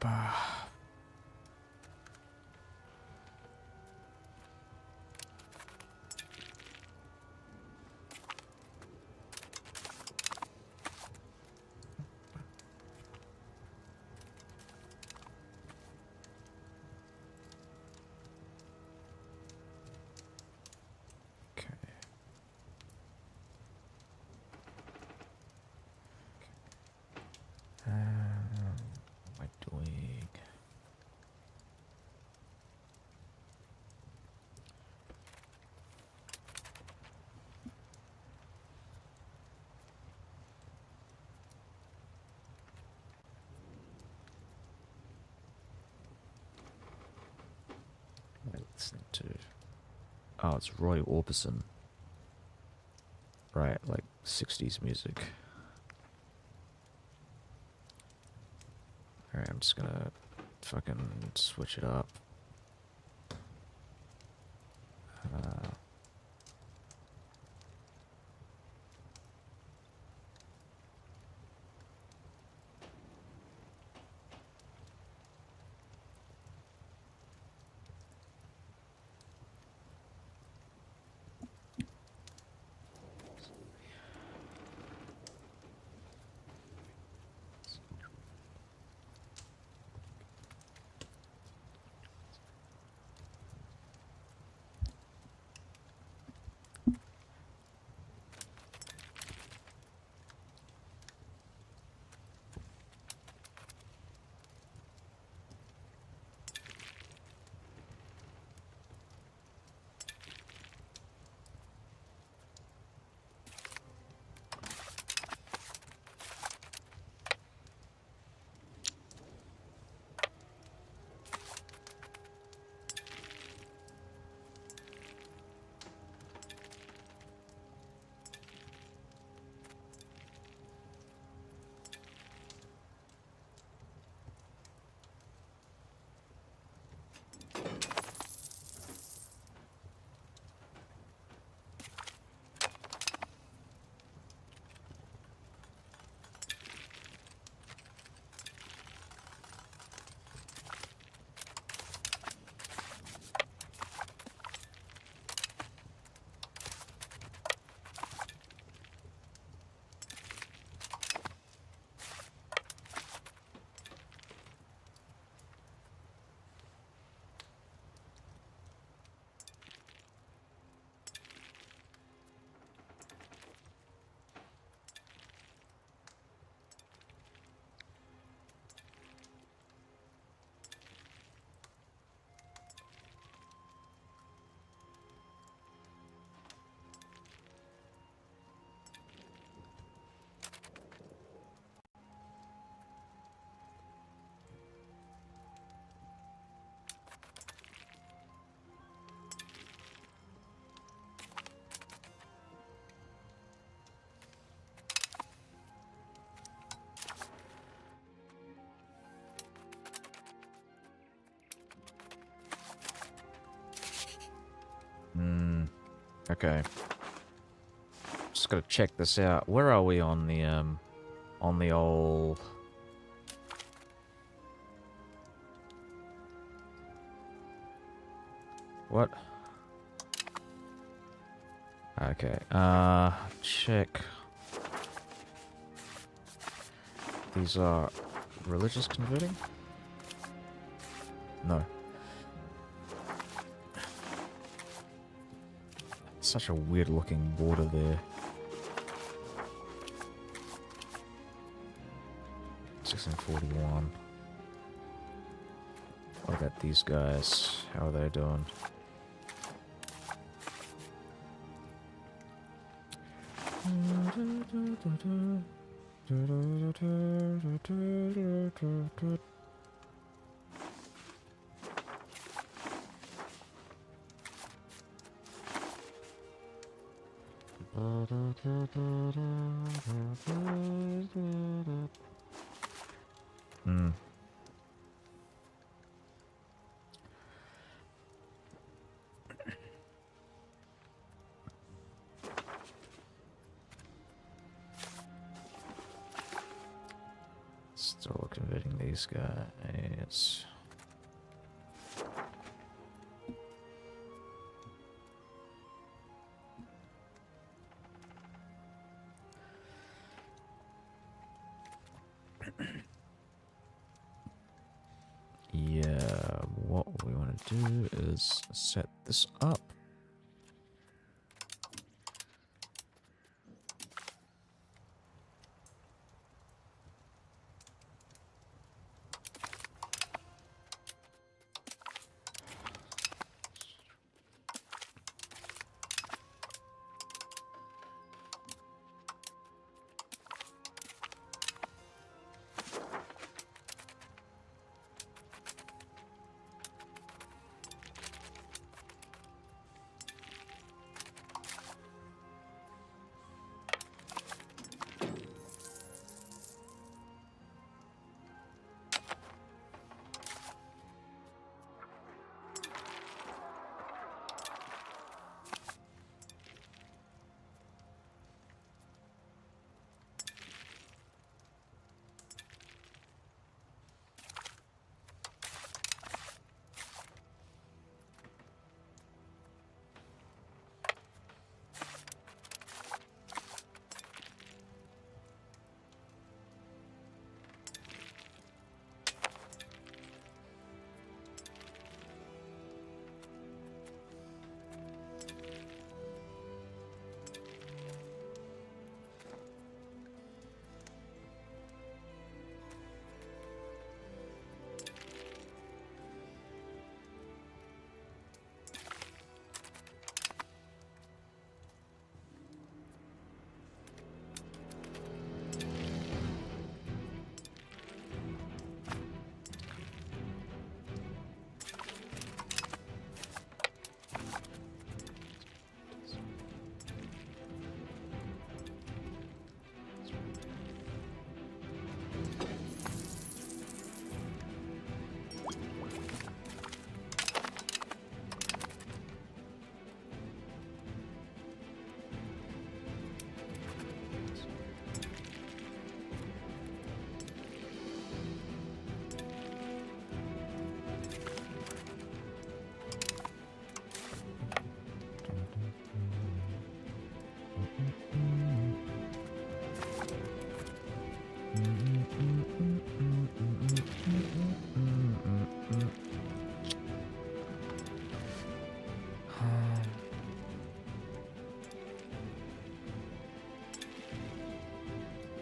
A: Europa. Okay. What am I doing? What am I listening to? Oh, it's Roy Orbison. Right, like 60s music. Alright, I'm just gonna fucking switch it up. Okay. Just gotta check this out. Where are we on the old... What? Okay, check. These are religious converting? No. Such a weird looking border there. 1641. What about these guys? How are they doing? Hmm. Still converting these guys. Yeah, what we want to do is set this up.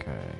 A: Okay.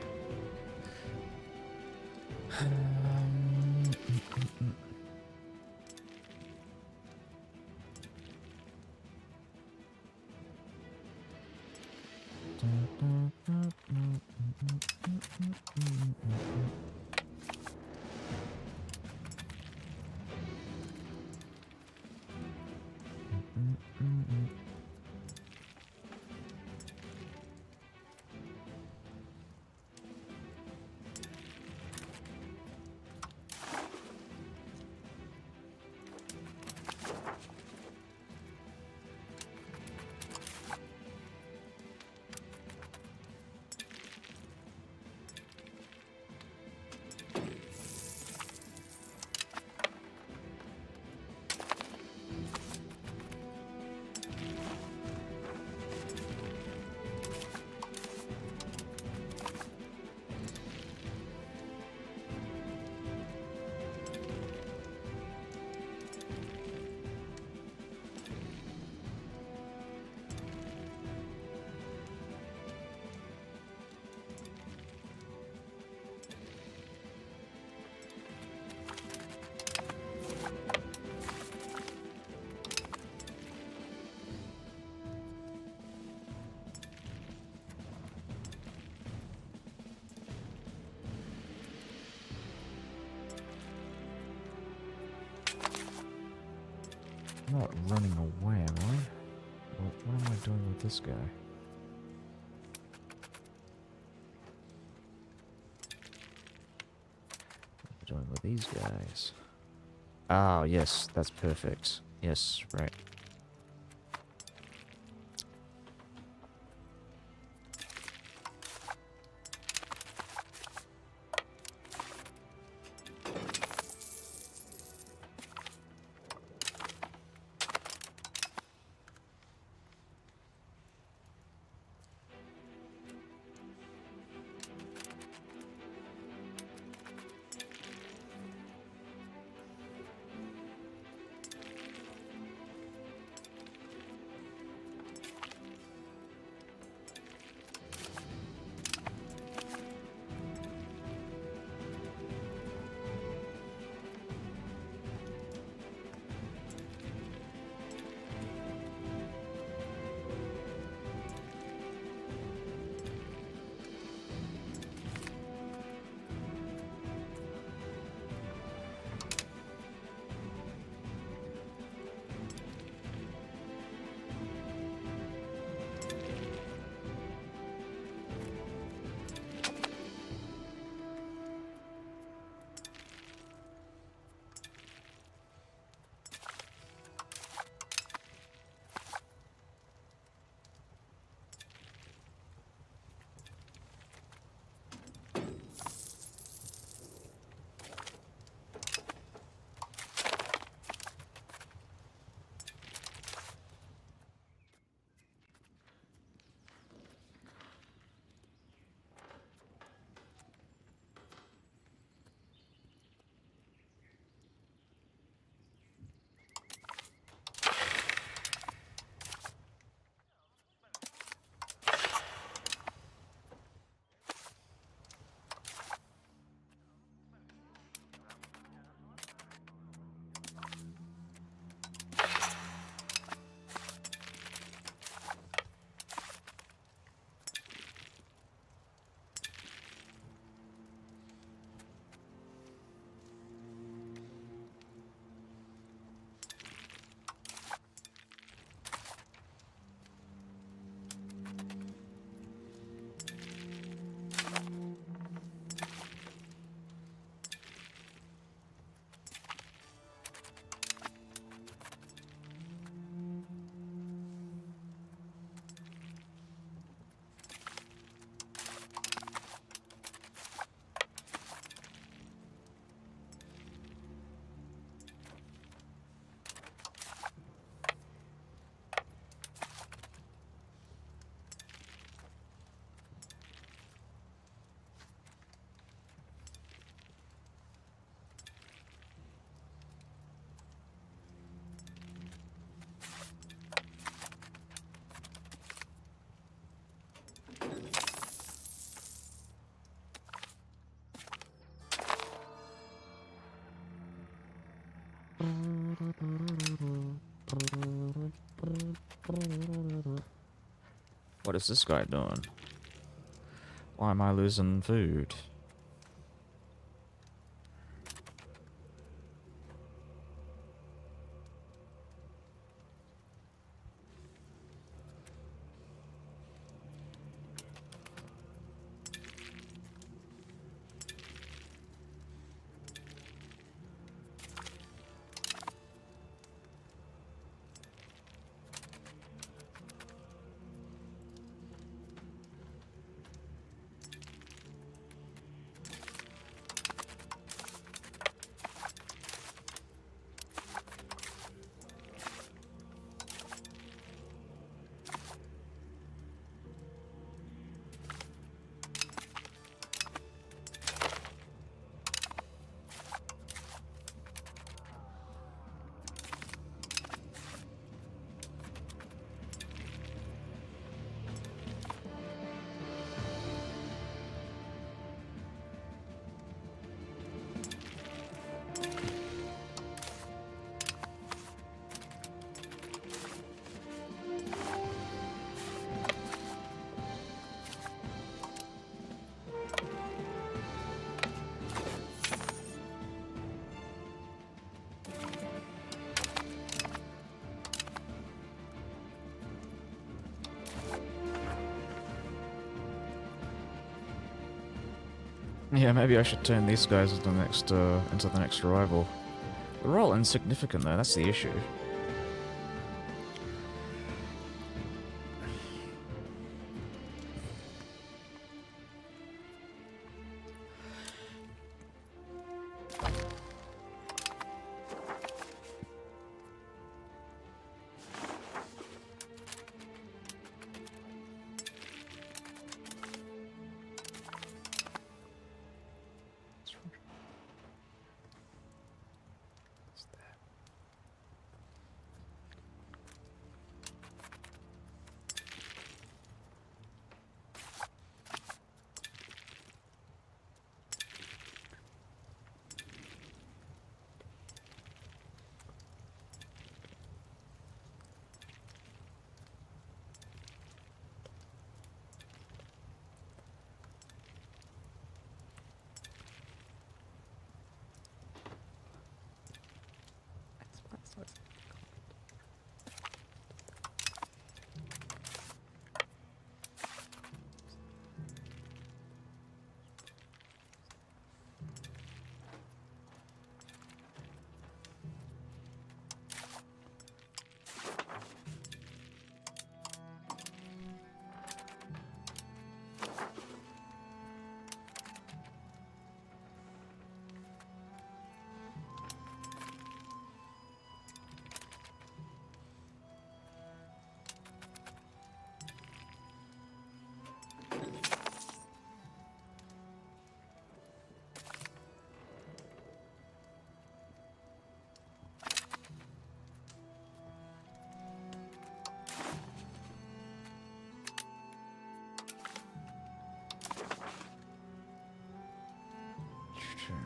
A: I'm not running away, am I? Well, what am I doing with this guy? What am I doing with these guys? Oh, yes, that's perfect. Yes, right. What is this guy doing? Why am I losing food? Yeah, maybe I should turn these guys into the next arrival. They're all insignificant though, that's the issue.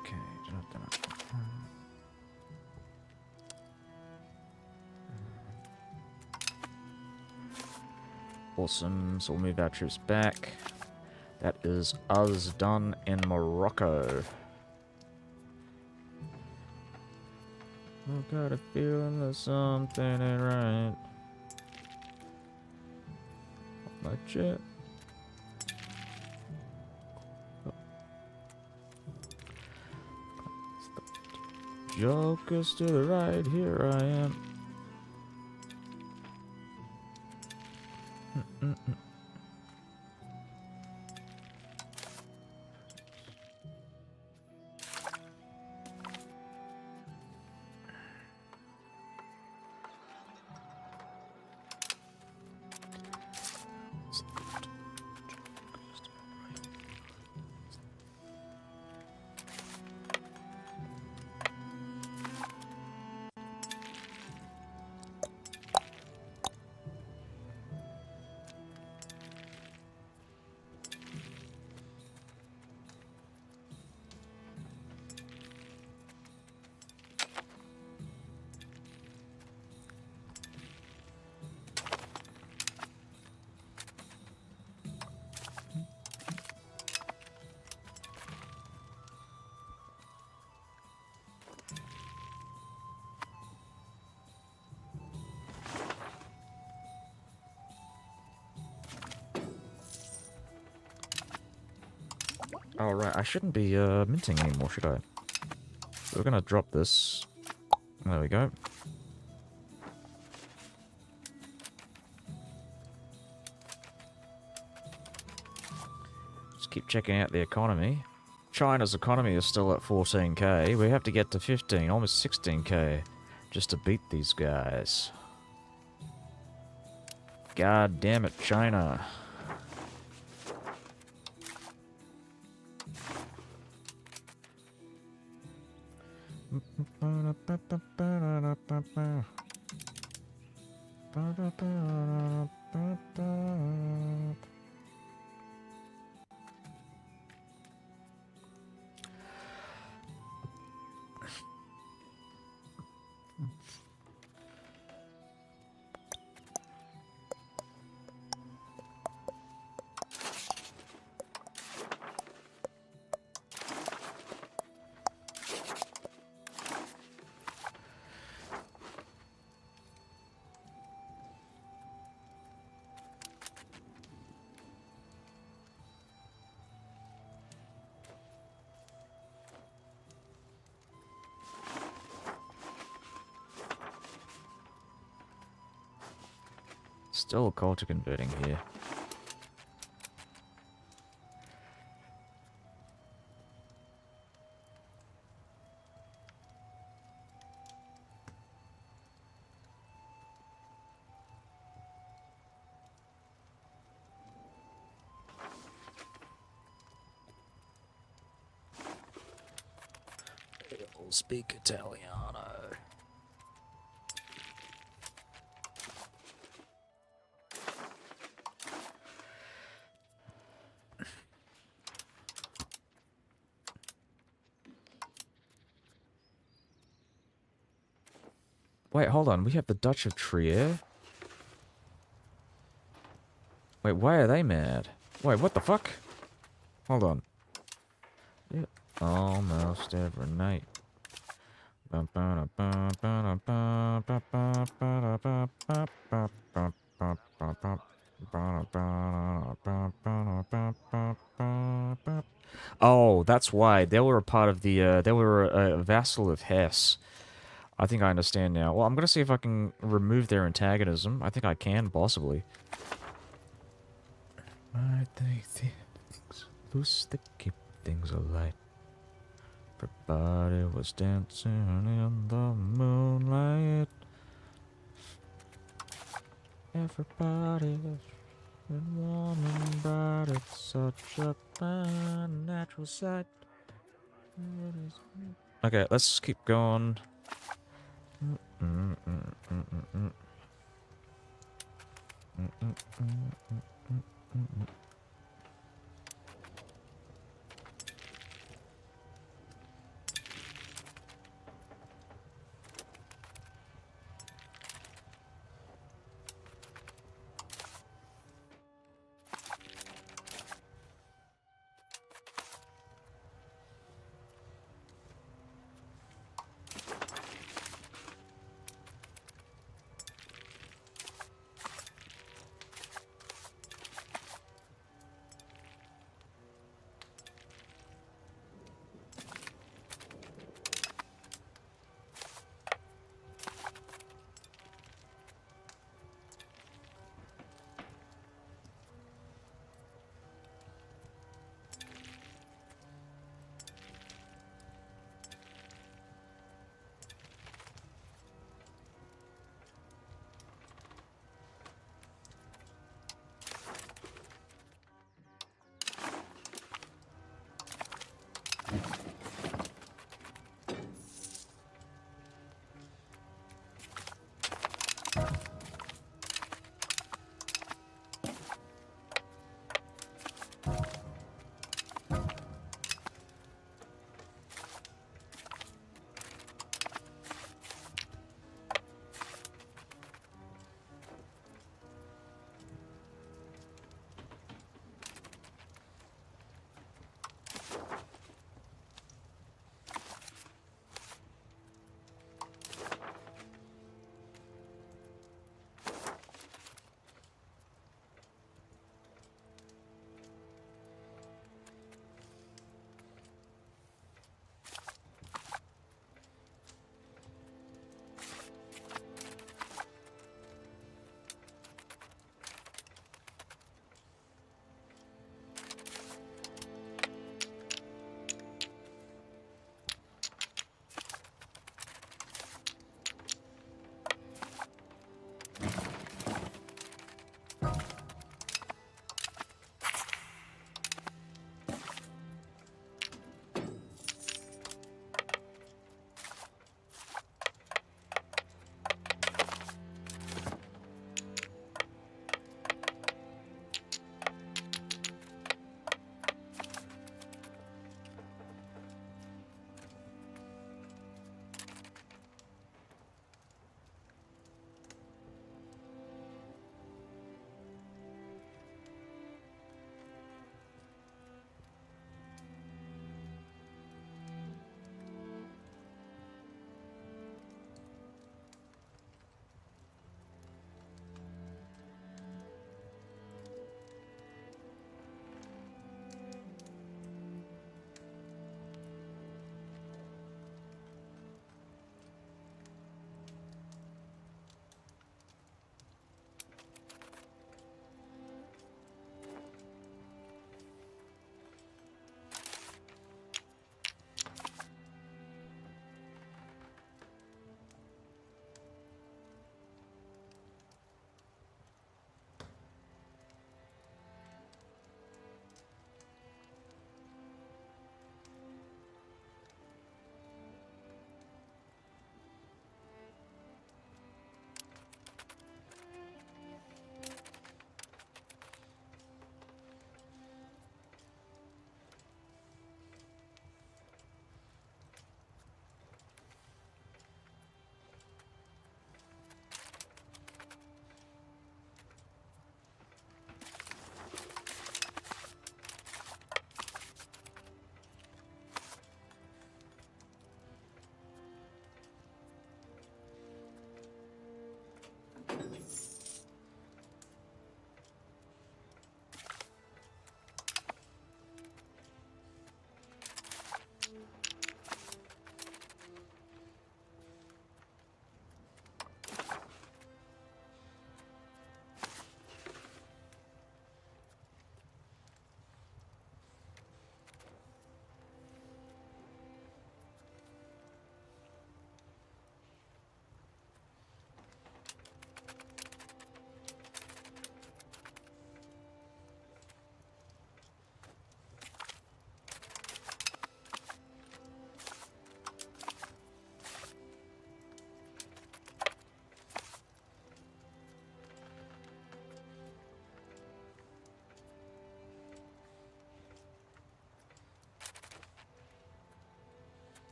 A: Okay. Awesome, so we'll move our troops back. That is us done in Morocco. I've got a feeling there's something ain't right. My jet. Joker's to the right, here I am. Oh, right. I shouldn't be minting anymore, should I? So we're gonna drop this. There we go. Just keep checking out the economy. China's economy is still at 14k. We have to get to 15, almost 16k, just to beat these guys. God damn it, China. Still culture converting here. I'll speak Italiano. Wait, hold on. We have the Dutch of Trier. Wait, why are they mad? Wait, what the fuck? Hold on. Yeah, almost every night. Oh, that's why. They were a part of the, they were a vassal of Hesse. I think I understand now. Well, I'm gonna see if I can remove their antagonism. I think I can, possibly. I think things loose to keep things alight. Everybody was dancing in the moonlight. Everybody was warm and bright. It's such a fine natural sight. Okay, let's keep going.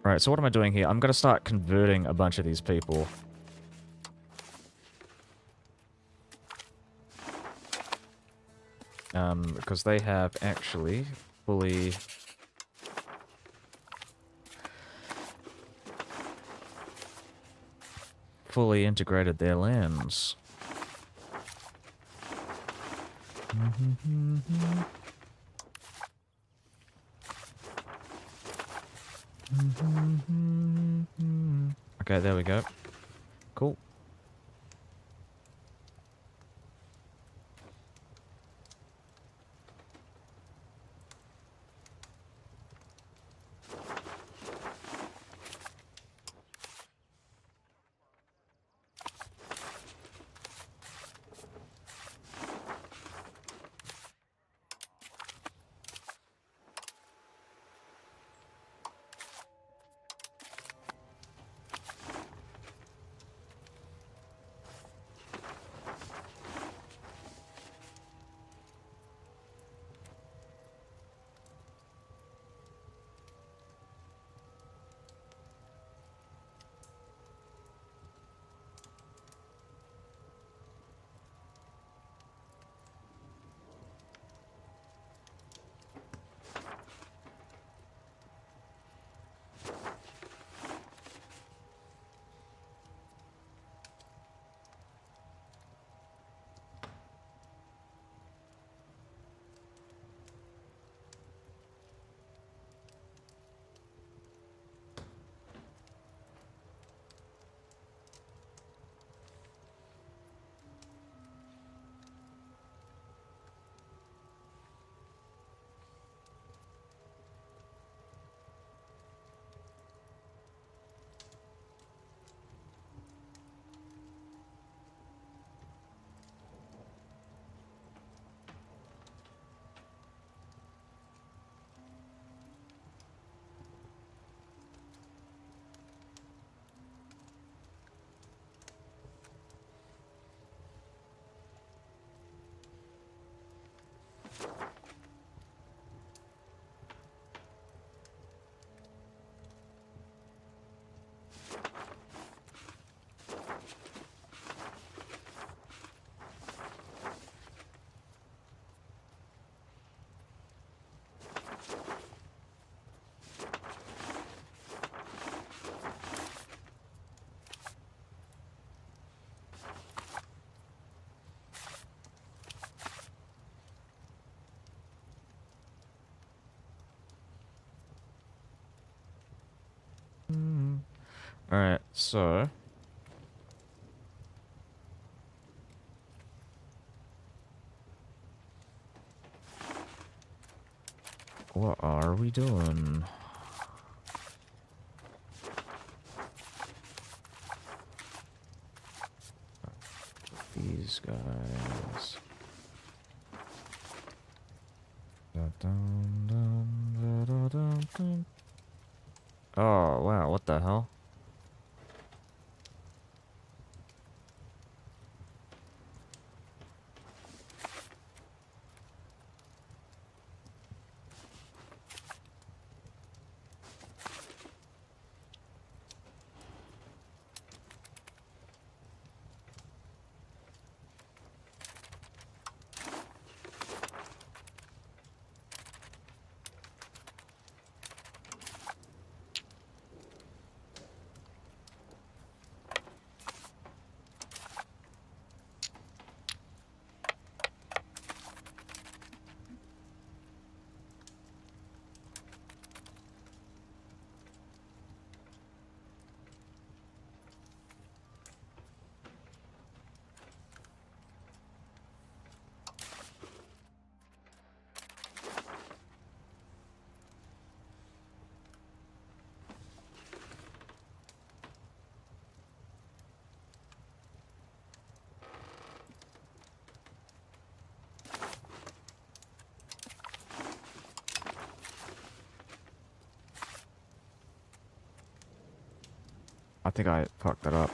A: Right, so what am I doing here? I'm going to start converting a bunch of these people. Because they have actually fully integrated their lands. Okay, there we go. Cool. Alright, so... what are we doing? These guys... Oh, wow, what the hell? I think I fucked that up.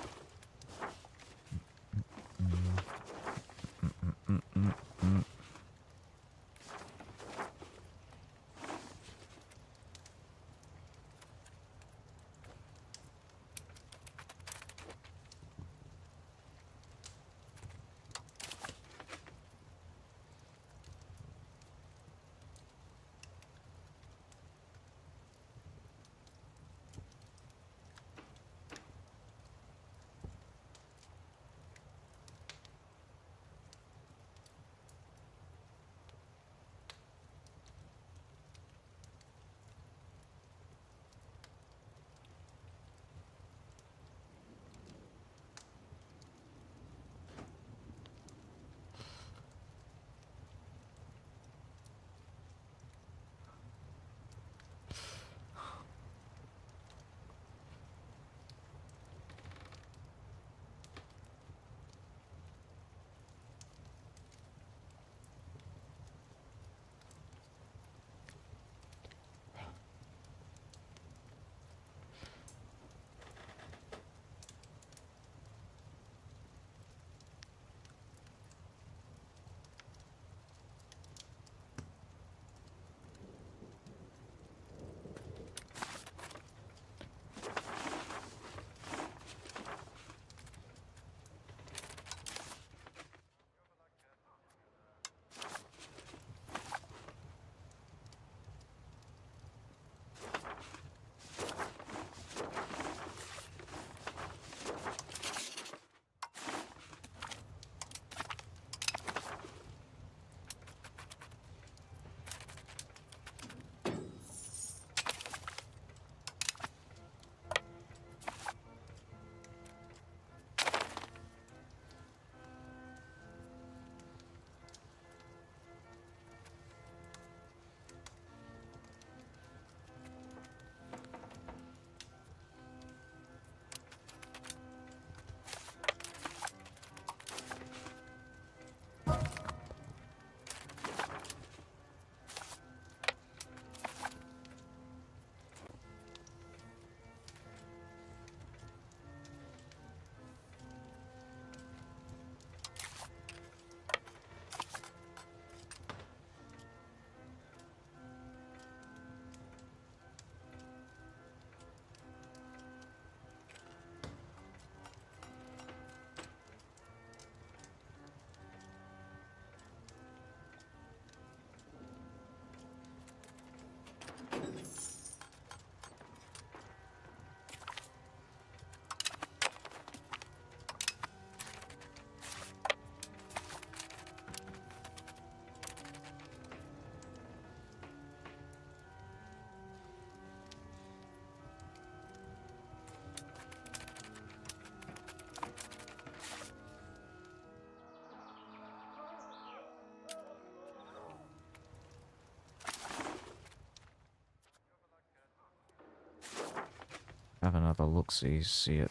A: have another look-see, see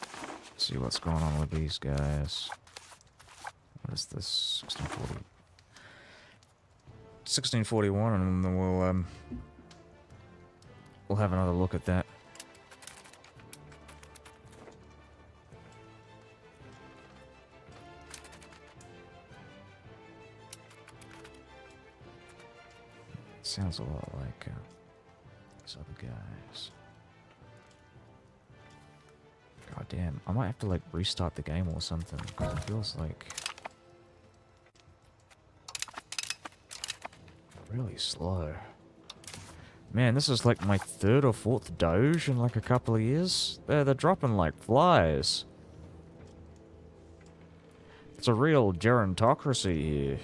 A: what's going on with these guys. What is this? 1641, and then we'll have another look at that. Sounds a lot like these other guys. God damn, I might have to like restart the game or something, because it feels like really slow. Man, this is like my 3rd or 4th Doge in like a couple of years. They're dropping like flies. It's a real gerontocracy here.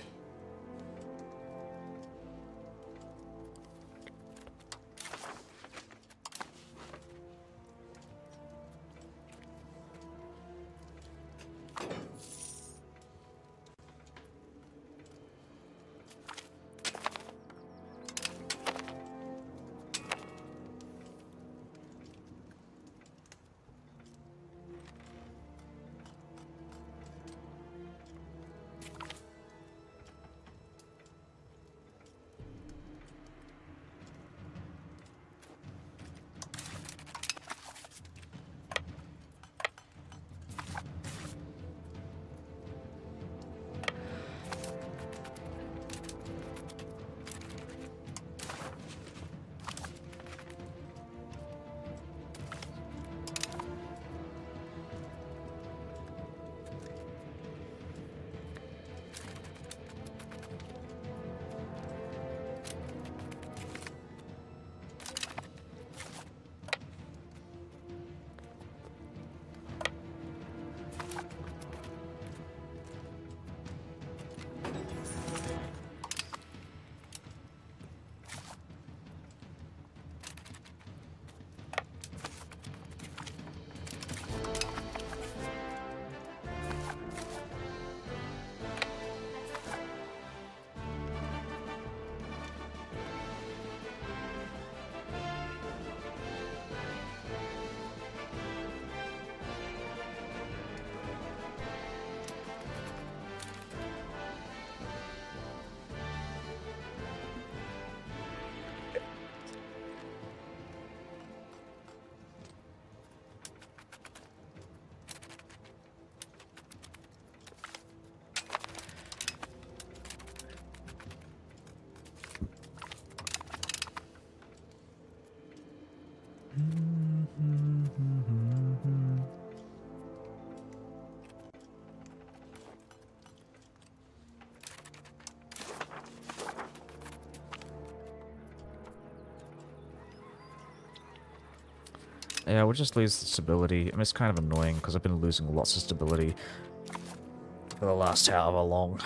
A: Yeah, we'll just lose the stability. I mean, it's kind of annoying because I've been losing lots of stability for the last however long.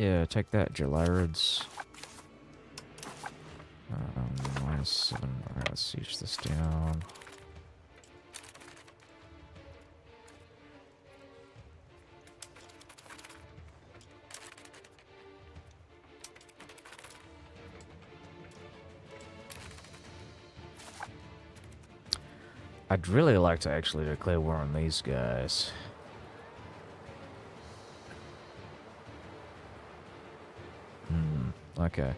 A: Yeah, take that, Jalarids. -7. Alright, let's siege this down. I'd really like to actually declare war on these guys. Okay.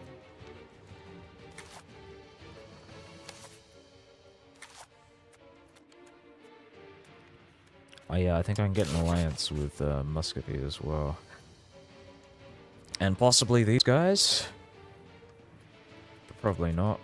A: Oh yeah, I think I can get an alliance with Muscovy as well. And possibly these guys? But probably not.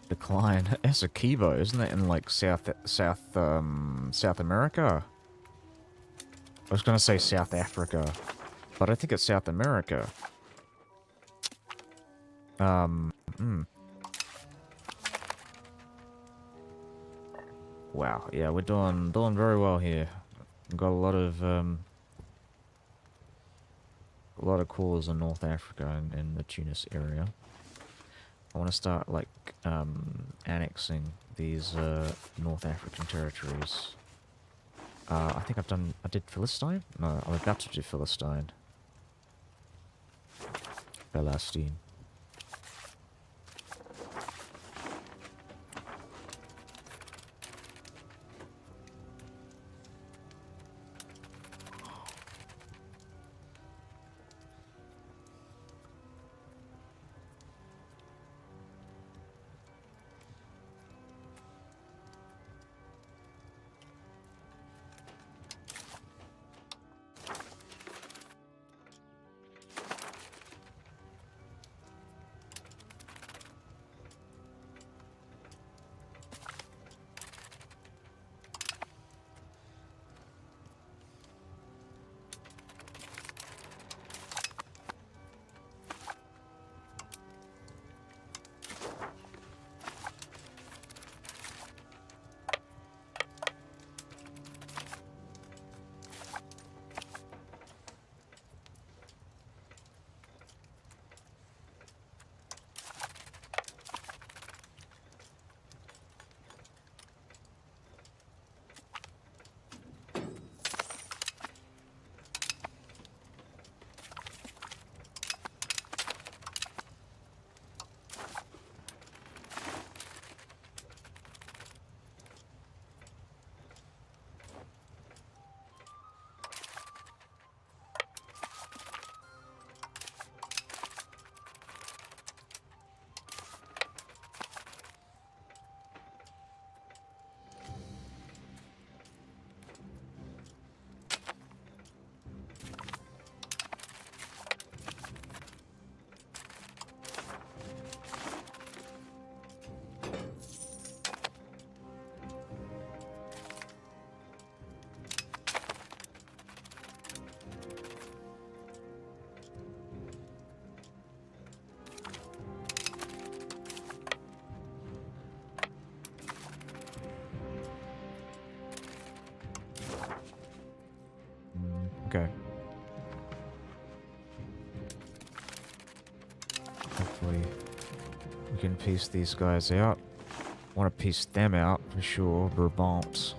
A: Decline. Essequibo, isn't that in like South America? I was gonna say South Africa, but I think it's South America. Wow, yeah, we're doing very well here. We've got a lot of cores in North Africa and in the Tunis area. I want to start like annexing these North African territories. I think I did Philistine? No, I'm about to do Philistine. Palestine. We can piece these guys out. Want to piece them out for sure. Brabant.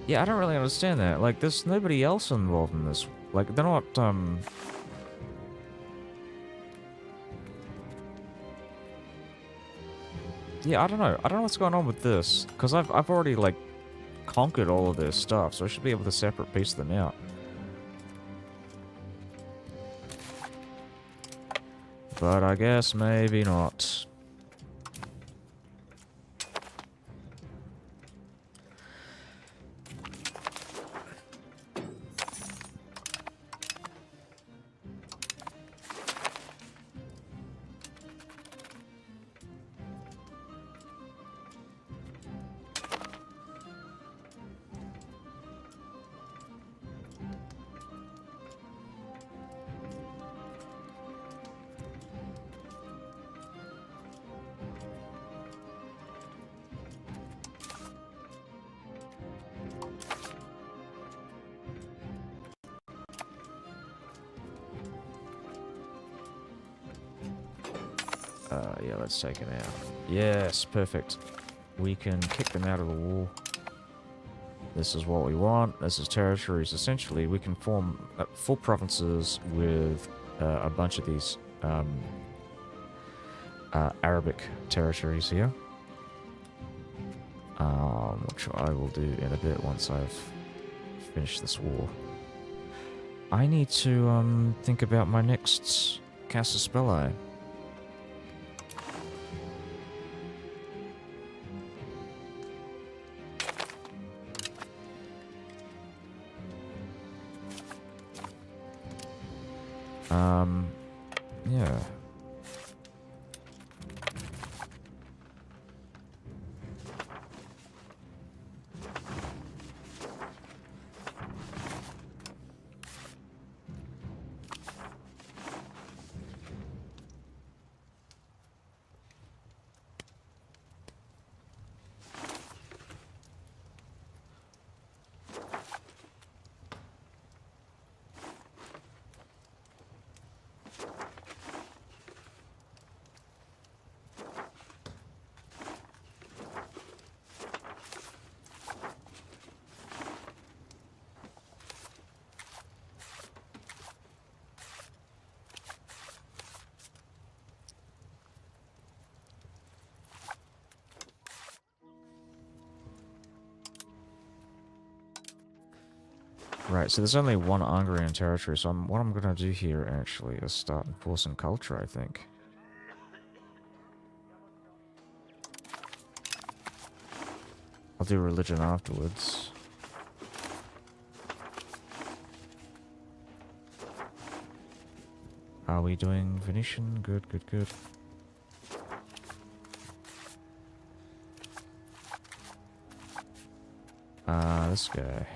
A: Yeah, I don't really understand that. Like, there's nobody else involved in this. Like, they're not, yeah, I don't know. I don't know what's going on with this. Because I've already, like, conquered all of their stuff, so I should be able to separate piece them out. But I guess maybe not. Yeah, let's take him out. Yes, perfect. We can kick them out of the wall. This is what we want. This is territories. Essentially, we can form full provinces with a bunch of these Arabic territories here. Which I will do in a bit once I've finished this war. I need to think about my next Casus Belli. Yeah. Right, so there's only one Hungarian territory, so what I'm going to do here, actually, is start enforcing culture, I think. I'll do religion afterwards. Are we doing Venetian? Good, good, good. This guy.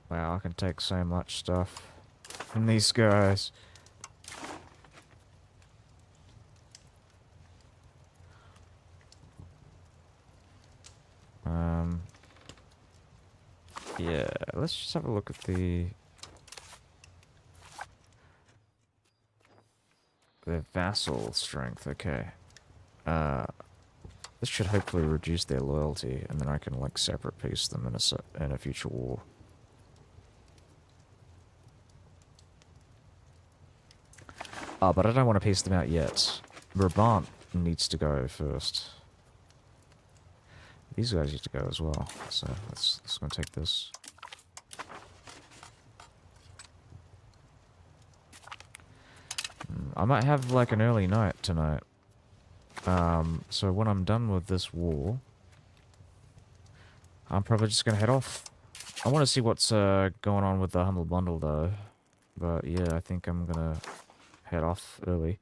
A: Wow, I can take so much stuff from these guys. Yeah, let's just have a look at the vassal strength. Okay. This should hopefully reduce their loyalty, and then I can like separate piece them in a future war. Oh, but I don't want to piece them out yet. Brabant needs to go first. These guys need to go as well. So let's go take this. I might have like an early night tonight. So when I'm done with this war, I'm probably just gonna head off. I want to see what's going on with the Humble Bundle though. But yeah, I think I'm gonna head off early.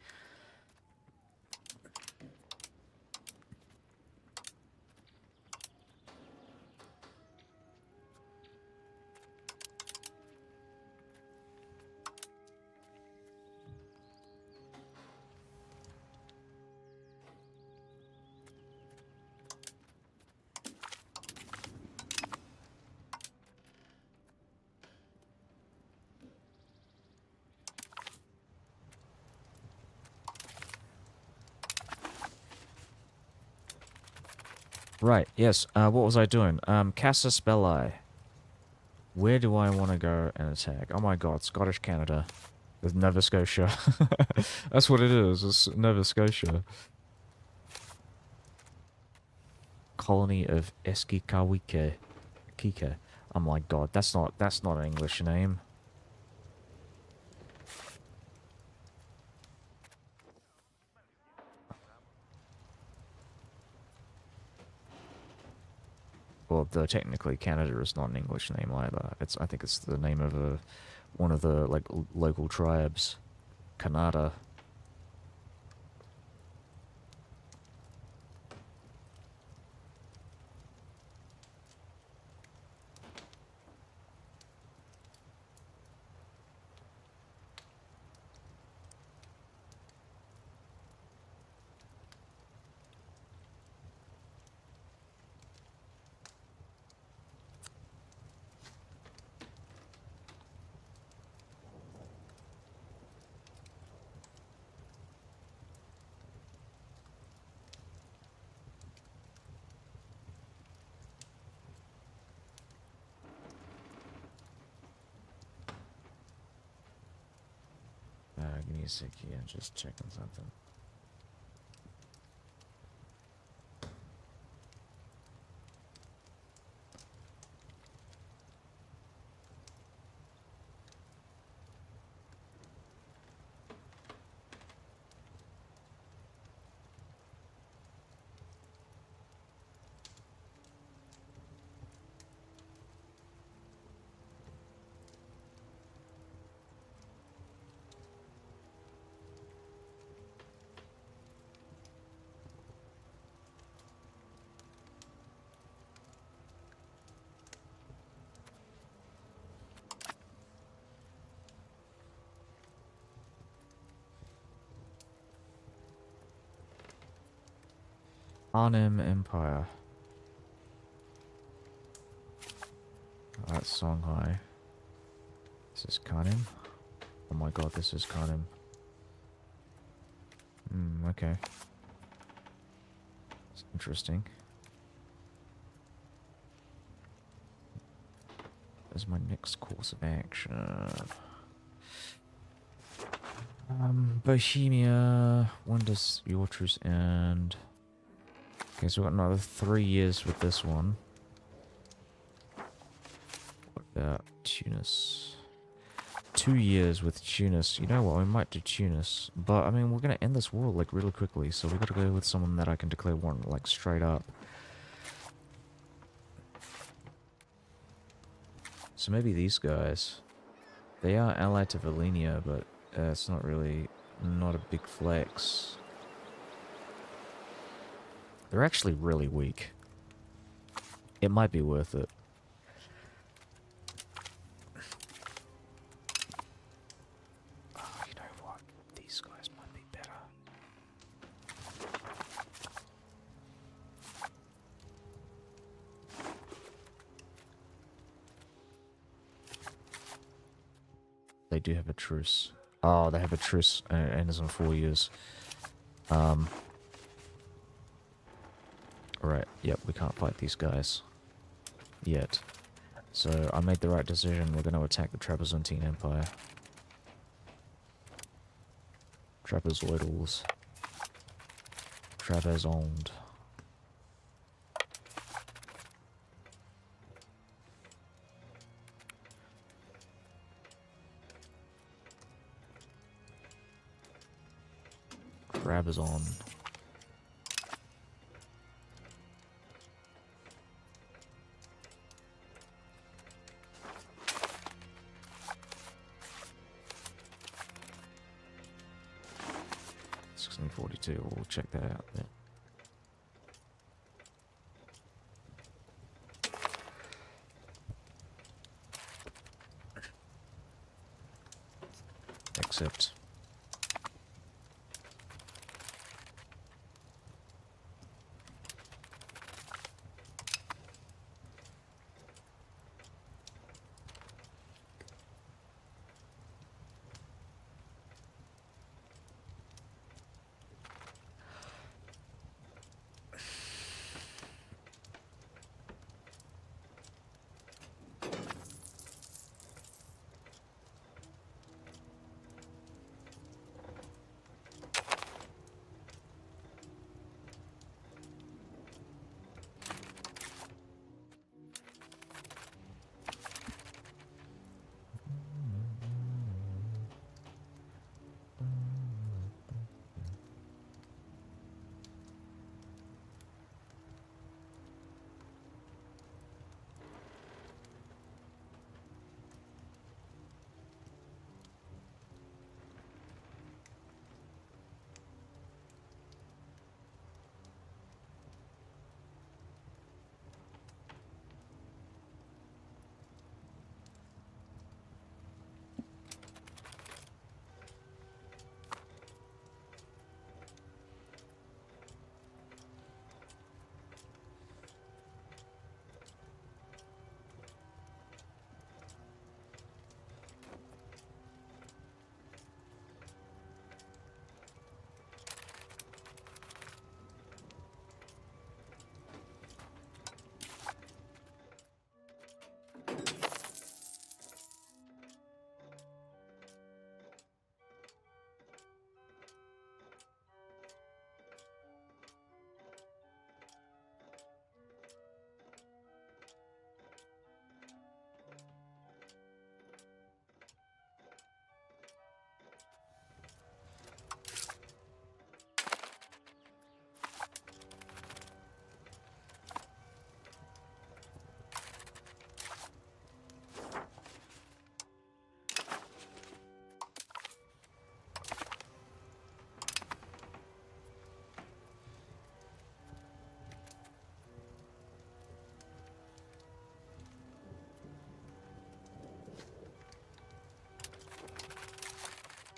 A: Right, yes, what was I doing? Casus Belli. Where do I want to go and attack? Oh my god, Scottish Canada. With Nova Scotia. That's what it is, it's Nova Scotia. Colony of Eskikawike. Kike. Oh my god, that's not an English name. Well, though technically Canada is not an English name either. I think it's the name of one of the like local tribes, Canada. Give me a sec here, just checking something. Arnhem Empire. That's Songhai. This is Kanem. Oh my god, this is Kanem. Okay. It's interesting. There's my next course of action. Bohemia. When does your truce end? Okay, so we've got another 3 years with this one. What about Tunis? 2 years with Tunis. You know what, we might do Tunis. But, I mean, we're going to end this war, like, really quickly. So we've got to go with someone that I can declare war on, like, straight up. So maybe these guys. They are allied to Volhynia, but it's not really... not a big flex. They're actually really weak. It might be worth it. Oh, you know what? These guys might be better. They do have a truce. Oh, they have a truce and it ends in 4 years. Right, yep, we can't fight these guys. Yet. So, I made the right decision, we're going to attack the Trapezuntine Empire. Trapezoidals. Trapezoned. Trapezon. $1642. We'll check that out then. Accept.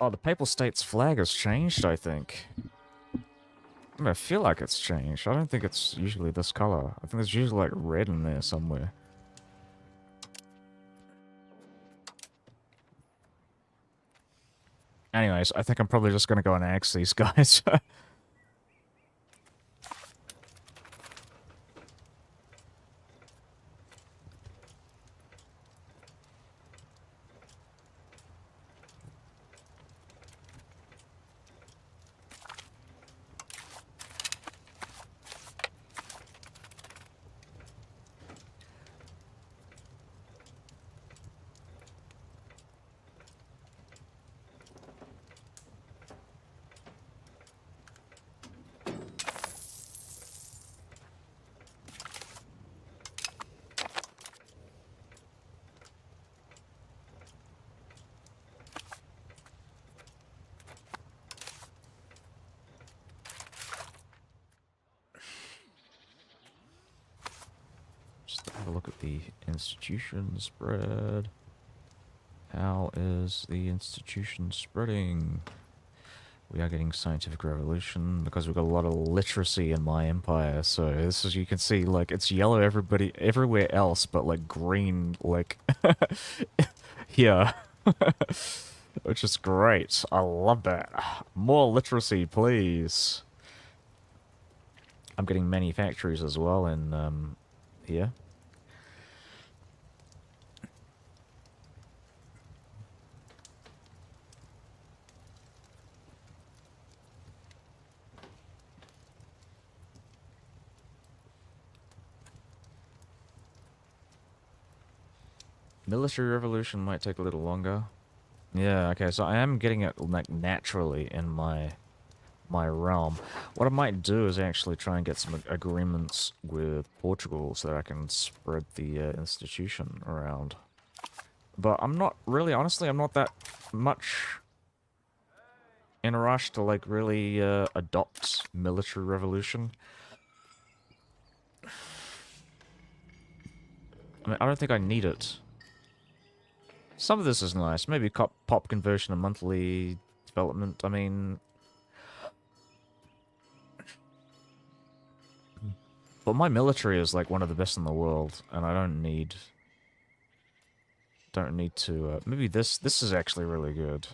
A: Oh, the Papal State's flag has changed, I think. I mean, I feel like it's changed. I don't think it's usually this color. I think there's usually like red in there somewhere. Anyways, I think I'm probably just gonna go and axe these guys. Just have a look at the institution spread. How is the institution spreading? We are getting scientific revolution because we've got a lot of literacy in my empire. So this is, you can see, like, it's yellow everywhere else, but like green, like here, which is great. I love that. More literacy, please. I'm getting manufactories as well in here. Military revolution might take a little longer. Yeah, okay, so I am getting it like naturally in my realm. What I might do is actually try and get some agreements with Portugal so that I can spread the institution around. But I'm not really, honestly, I'm not that much in a rush to like really adopt military revolution. I mean, I don't think I need it. Some of this is nice. Maybe pop conversion and monthly development. I mean, but my military is like one of the best in the world, and I don't need to. Maybe this is actually really good.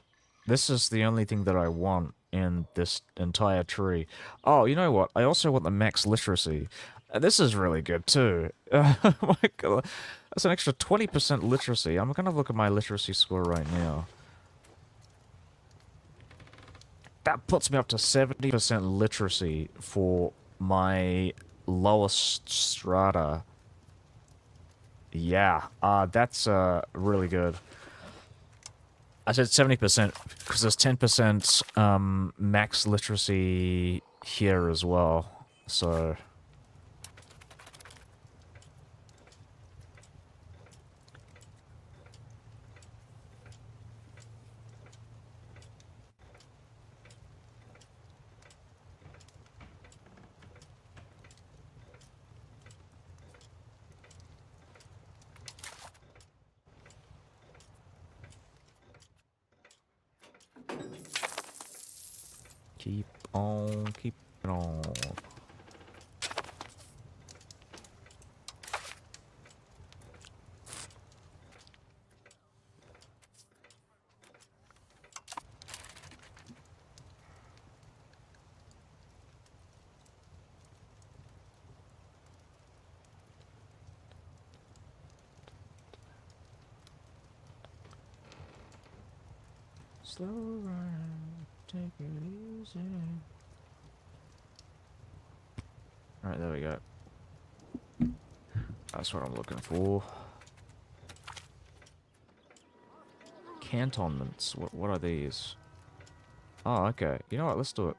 A: This is the only thing that I want in this entire tree. Oh, you know what? I also want the max literacy. This is really good too. Oh my God. That's an extra 20% literacy. I'm gonna look at my literacy score right now. That puts me up to 70% literacy for my lowest strata. Yeah, that's really good. I said 70% because there's 10% max literacy here as well. So keep on keeping on. Slow ride, take it easy. Alright, there we go. That's what I'm looking for. Cantonments. What are these? Oh, okay. You know what? Let's do it.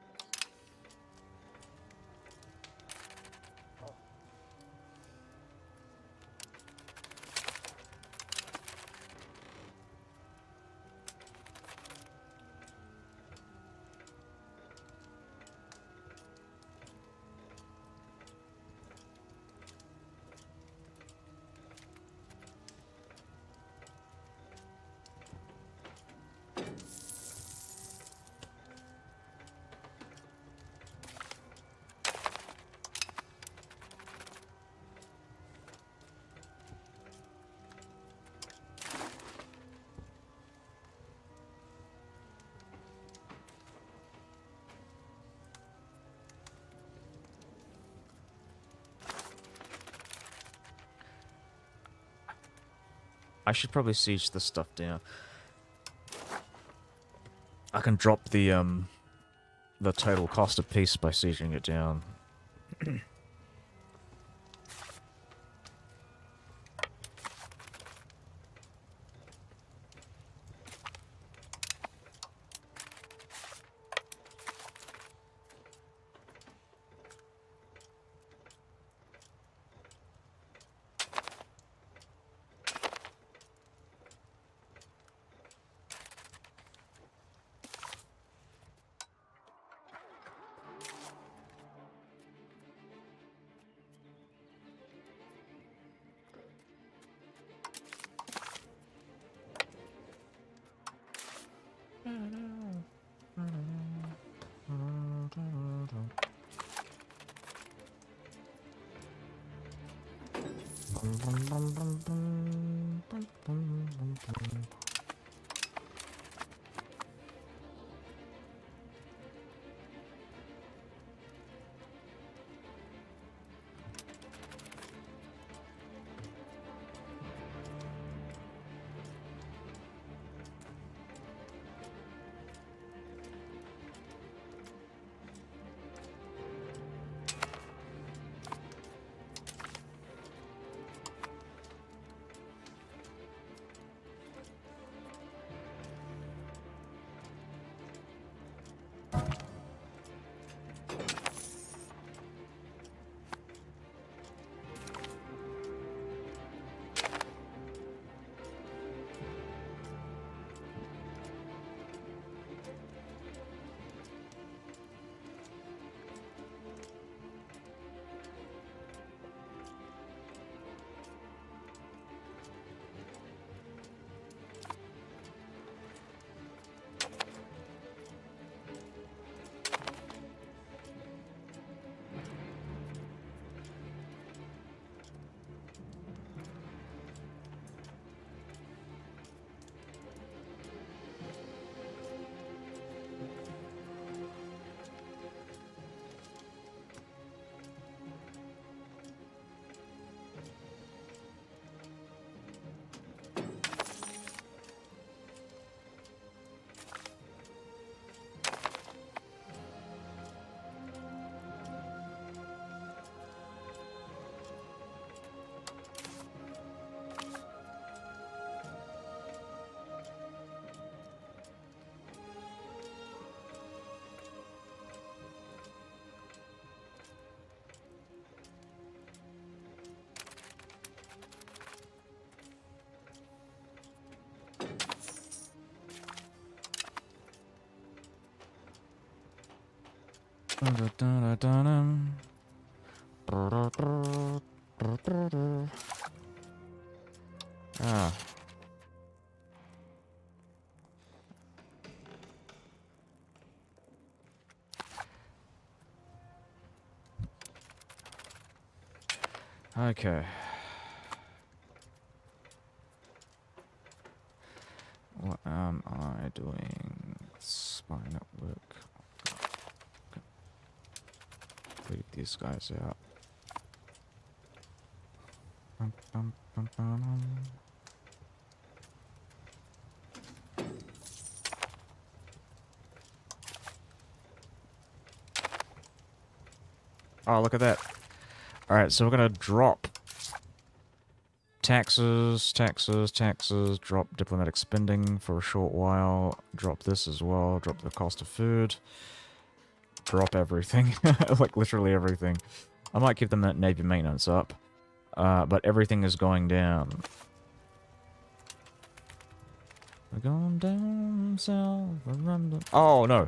A: I should probably siege this stuff down. I can drop the total cost of peace by sieging it down. Ah. Okay. What am I doing? Spy network. Leave these guys out. Bum, bum, bum, bum. Oh, look at that. Alright, so we're gonna drop taxes, drop diplomatic spending for a short while, drop this as well, drop the cost of food, drop everything. Like, literally everything. I might keep the Navy maintenance up, but everything is going down. We're going down south of London. Oh, no.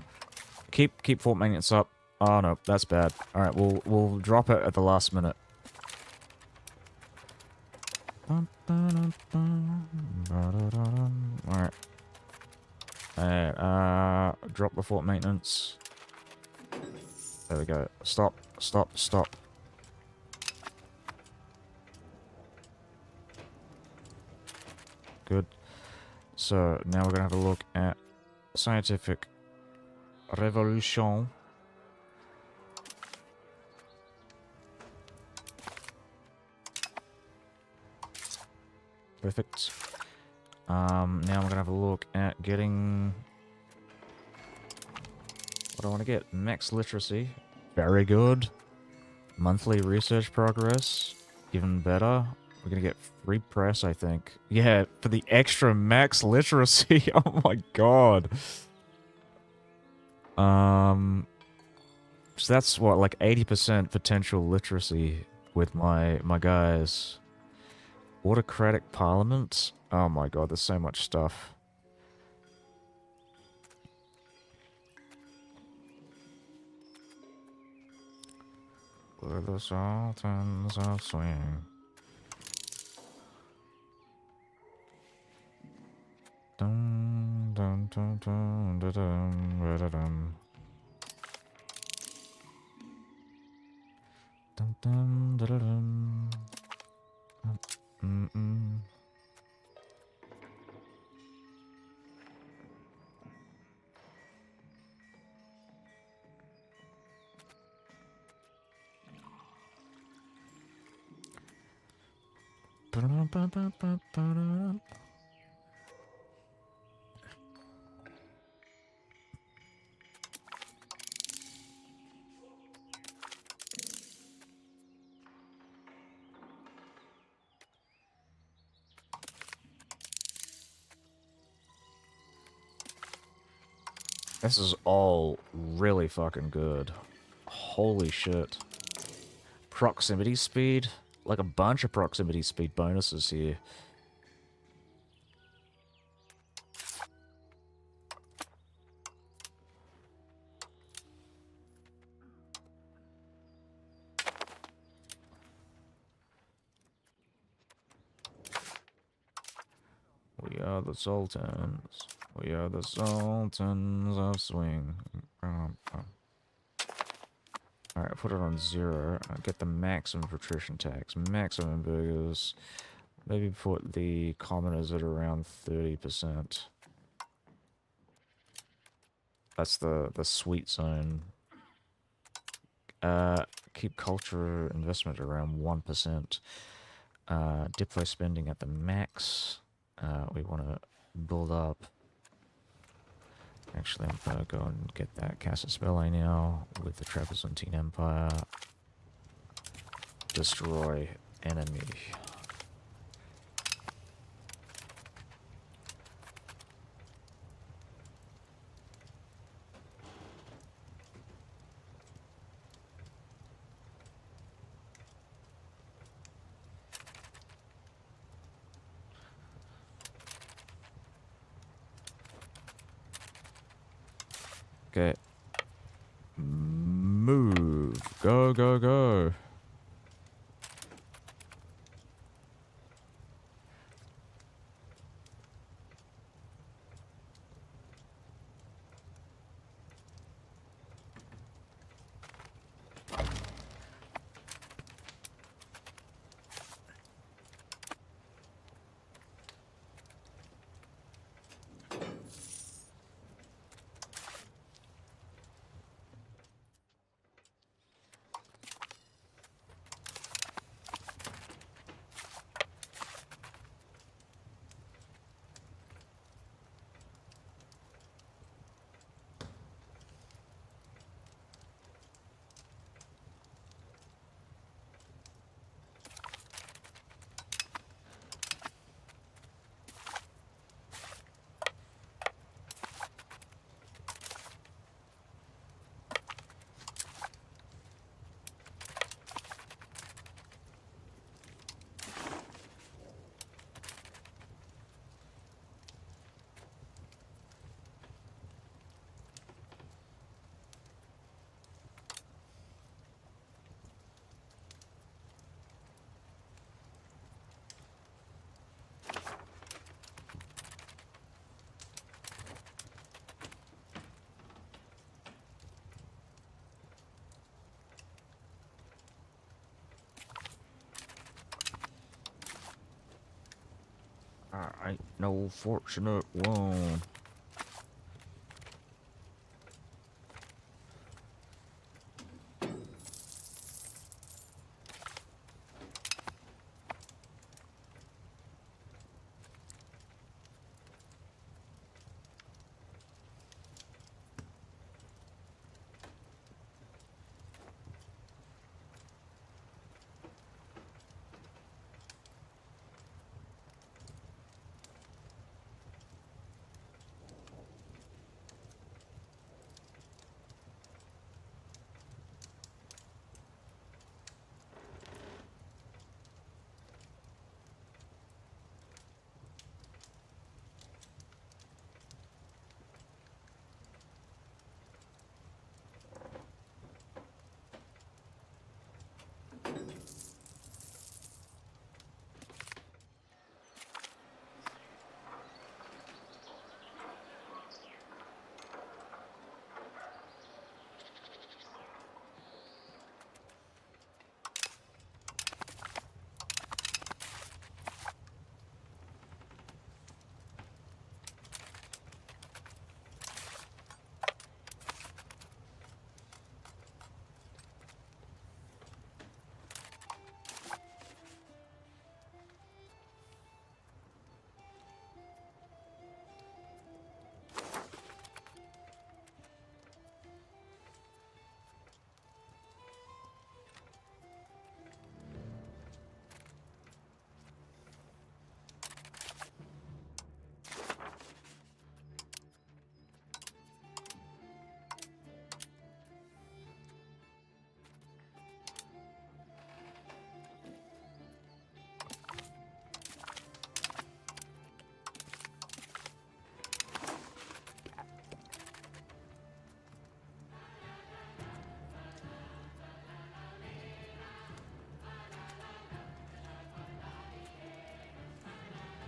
A: Keep fort maintenance up. Oh, no, that's bad. Alright, we'll drop it at the last minute. Alright. Drop the fort maintenance. There we go. Stop. Good. So, now we're gonna have a look at scientific revolution. Perfect. Now I'm gonna have a look at getting... What do I want to get? Max literacy. Very good. Monthly research progress. Even better. We're gonna get free press, I think. Yeah, for the extra max literacy. Oh my god. So that's what, like 80% potential literacy with my guys. Autocratic parliament. Oh my god, there's so much stuff. Where the sultans of swing. Dun, dun, dun, dun, dun, dun, dun, dun. Dun, dun, dun, dun, dun. This is all really fucking good. Holy shit. Proximity speed? Like a bunch of proximity speed bonuses here. We are the sultans. We are the sultans of swing. Alright, put it on 0. Get the maximum patrician tax. Maximum burgers. Maybe put the commoners at around 30%. That's the sweet zone. Keep culture investment around 1%. Diplo spending at the max. We want to build up. Actually, I'm going to go and get that Casus Belli now with the Trapezuntine Empire. Destroy enemy. Okay. Move. Go, go, go. I ain't no fortunate one.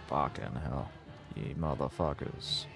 A: Fucking hell. You motherfuckers.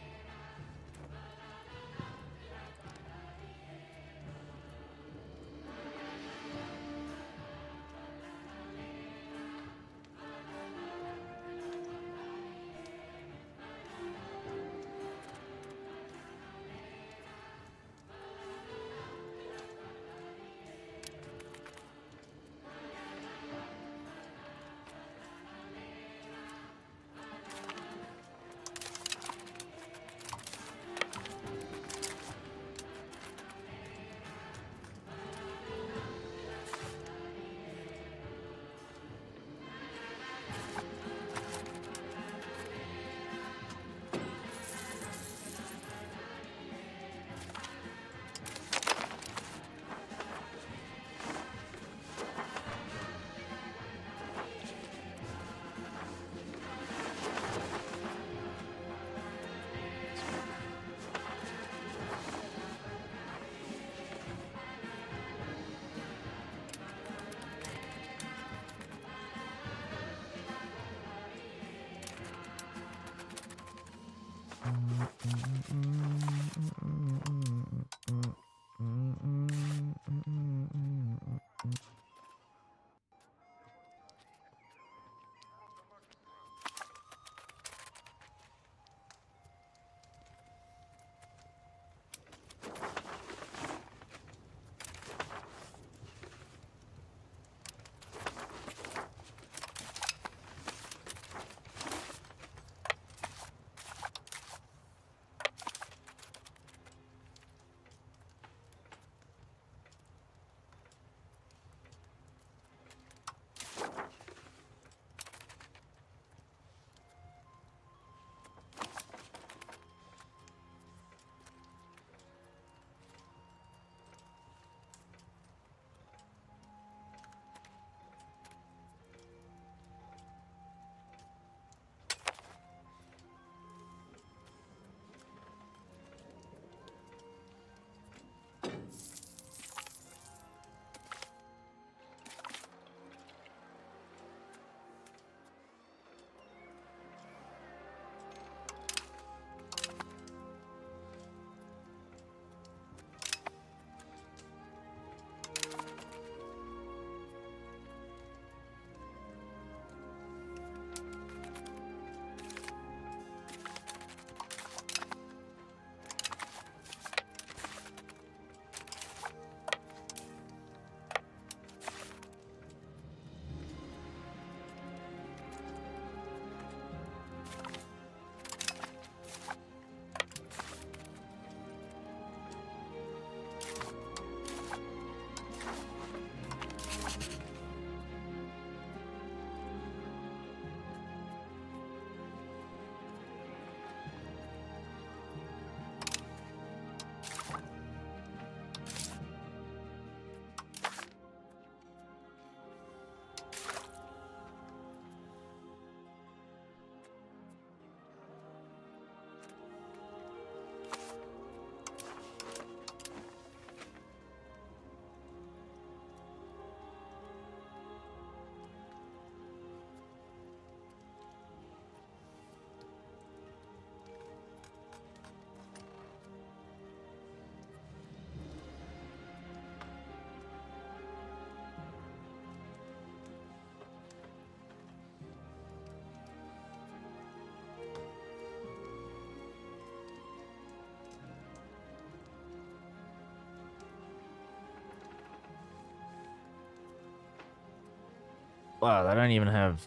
A: Wow, they don't even have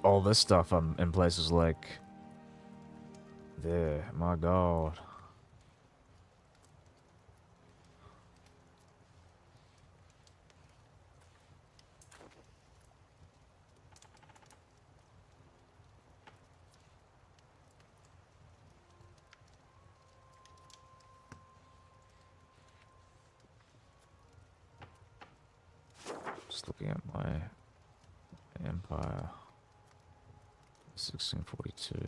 A: all this stuff in places like there. My God. Just looking at my empire. 1642.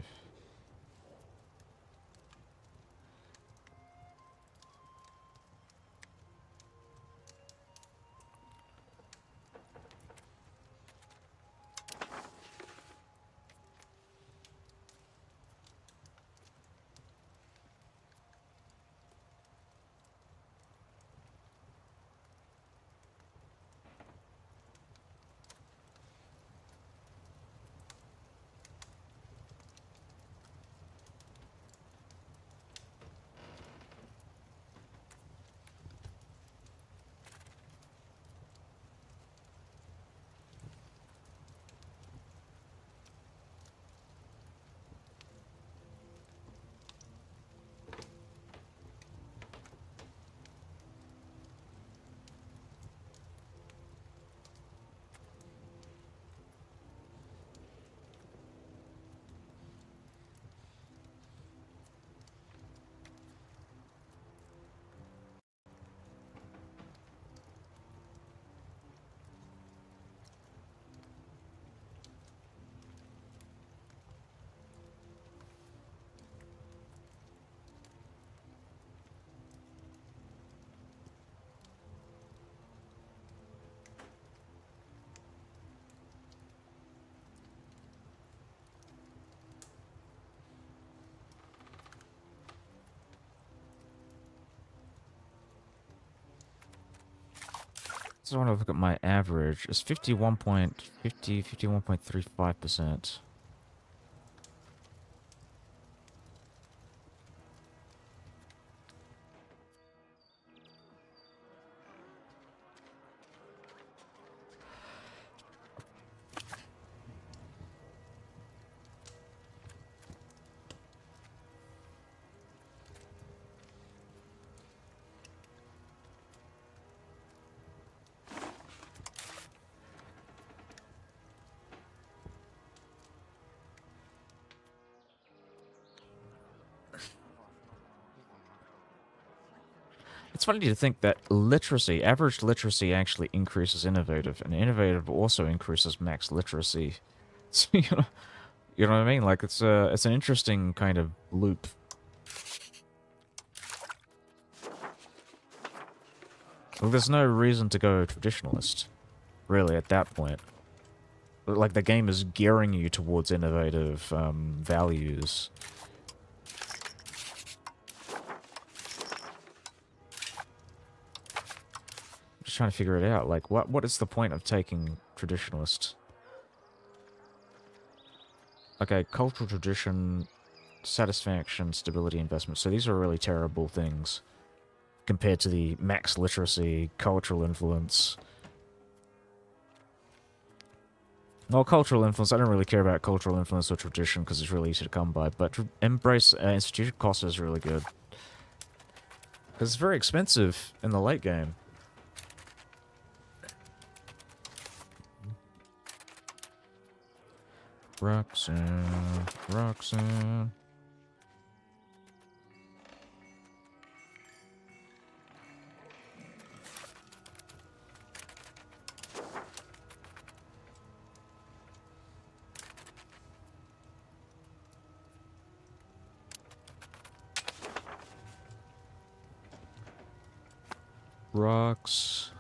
A: So I want to look at my average. It's 51.35%. It's funny to think that literacy, average literacy actually increases innovative, and innovative also increases max literacy. So, you know what I mean? Like it's an interesting kind of loop. Well, there's no reason to go traditionalist, really, at that point. Like the game is gearing you towards innovative values. Just trying to figure it out. Like, what is the point of taking traditionalist? Okay, cultural tradition, satisfaction, stability, investment. So these are really terrible things compared to the max literacy, cultural influence. Well, cultural influence, I don't really care about cultural influence or tradition because it's really easy to come by, but embrace institution cost is really good. Because it's very expensive in the late game. Roxanne, Roxanne. Rocks.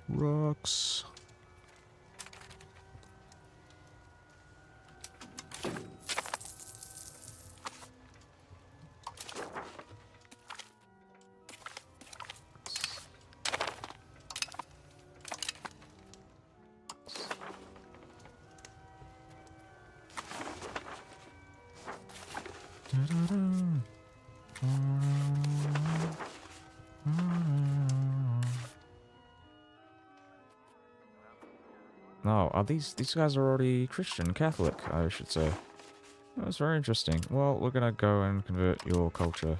A: Rocks. Oh, are these guys are already Christian, Catholic, I should say. That's very interesting. Well, we're gonna go and convert your culture.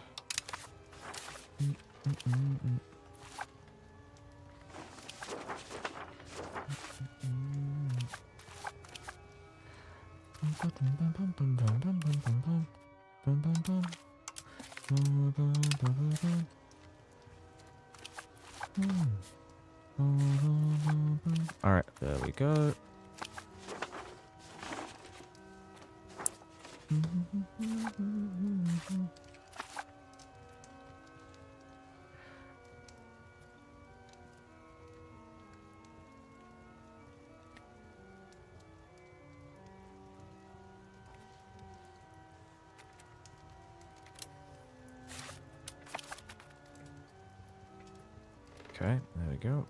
A: Alright, there we go. Okay, there we go.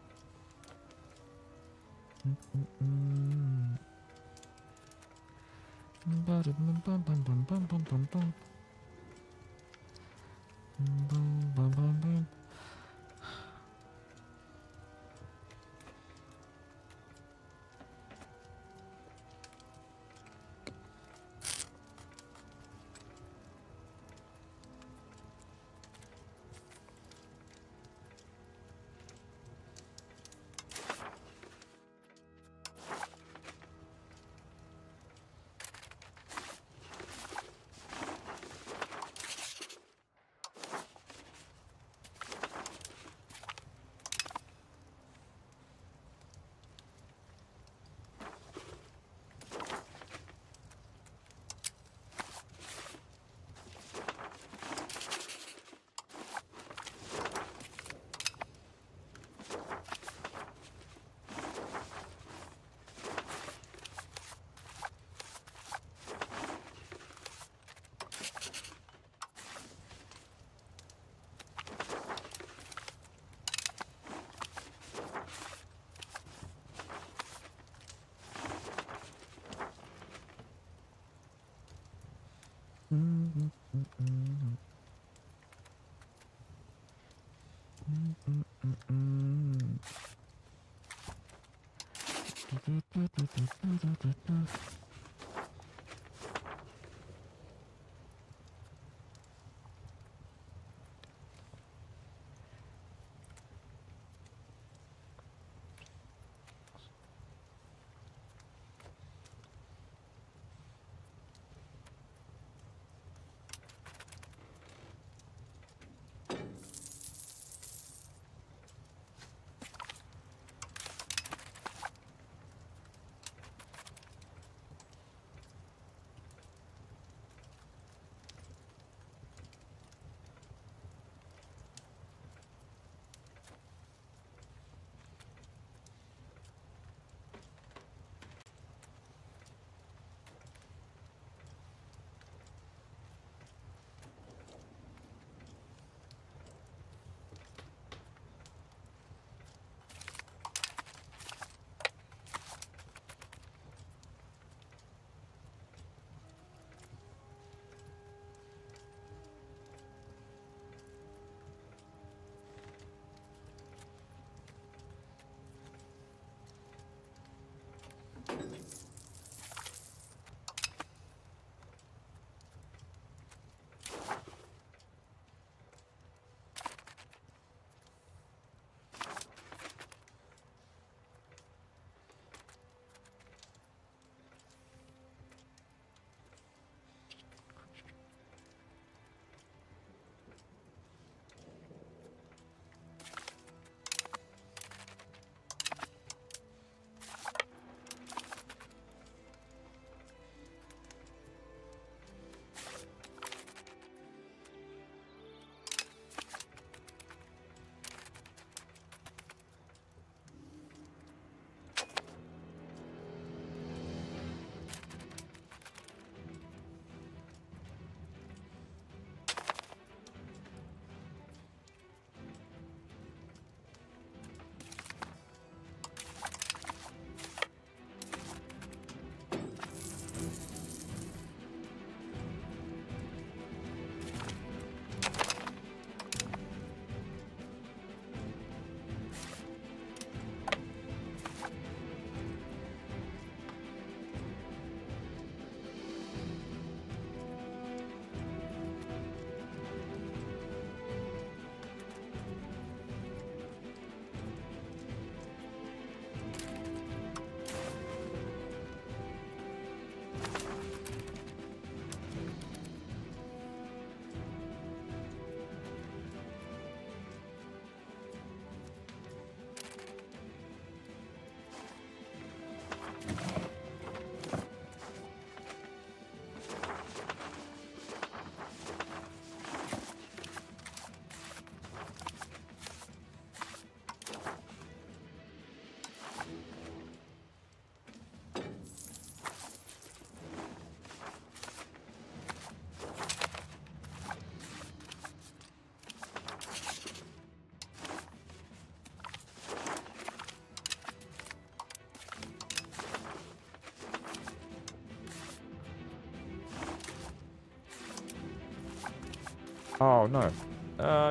A: Oh, no.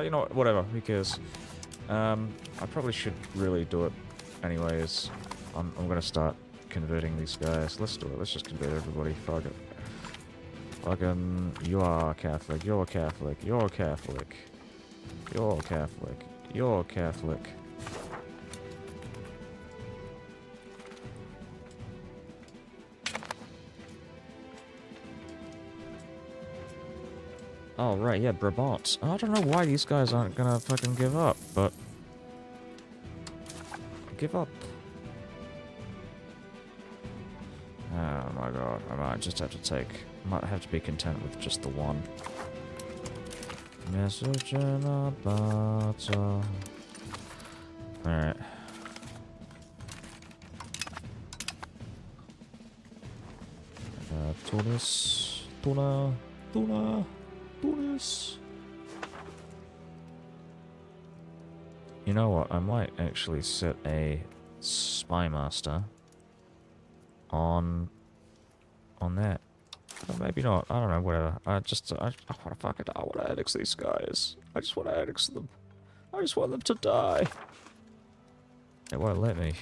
A: You know what? Whatever. Who cares? I probably should really do it anyways. I'm gonna start converting these guys. Let's do it. Let's just convert everybody. Fuck it. Fucking, you are Catholic. You're Catholic. You're Catholic. You're Catholic. You're Catholic. Oh, right, yeah, Brabant. I don't know why these guys aren't gonna fucking give up, but... Give up. Oh my god, I might just have to take... Might have to be content with just the one. Message in a bottle. Alright. Tunis. Tuna. Tuna. Tunis. You know what? I might actually set a spy master on that. Or maybe not. I don't know. Whatever. I want to fucking. I want to annex these guys. I just want to annex them. I just want them to die. It won't let me.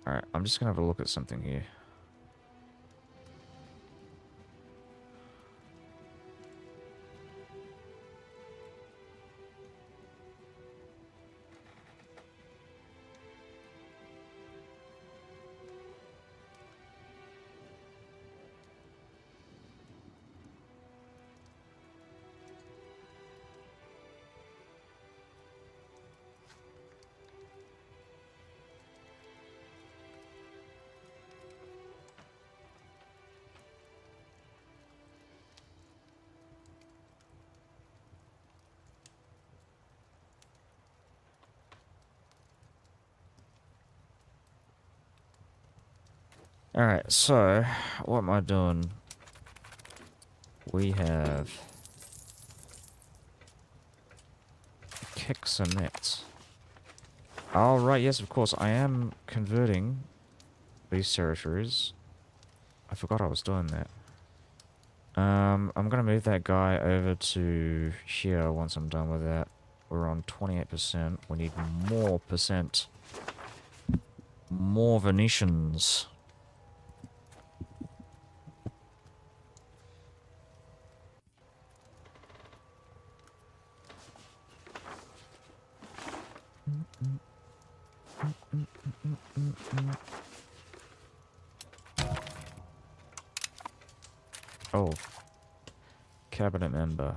A: Alright, I'm just gonna have a look at something here. Alright, so, what am I doing? We have... kicks and nets. Oh, right, yes, of course, I am converting these territories. I forgot I was doing that. I'm gonna move that guy over to here once I'm done with that. We're on 28%. We need more percent. More Venetians. Oh. Cabinet member.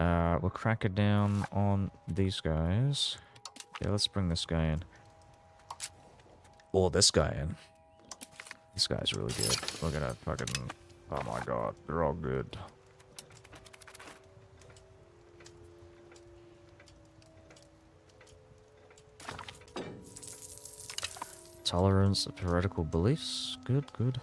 A: We'll crack it down on these guys. Yeah, let's bring this guy in. Or this guy in. This guy's really good. Look at that fucking... Oh my god, they're all good. Tolerance of heretical beliefs. Good, good.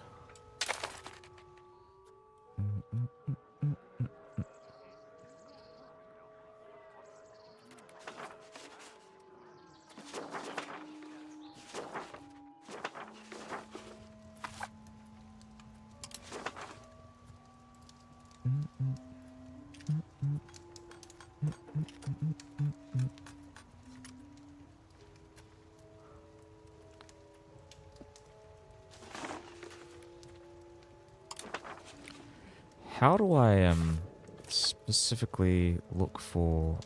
A: How do I specifically look for...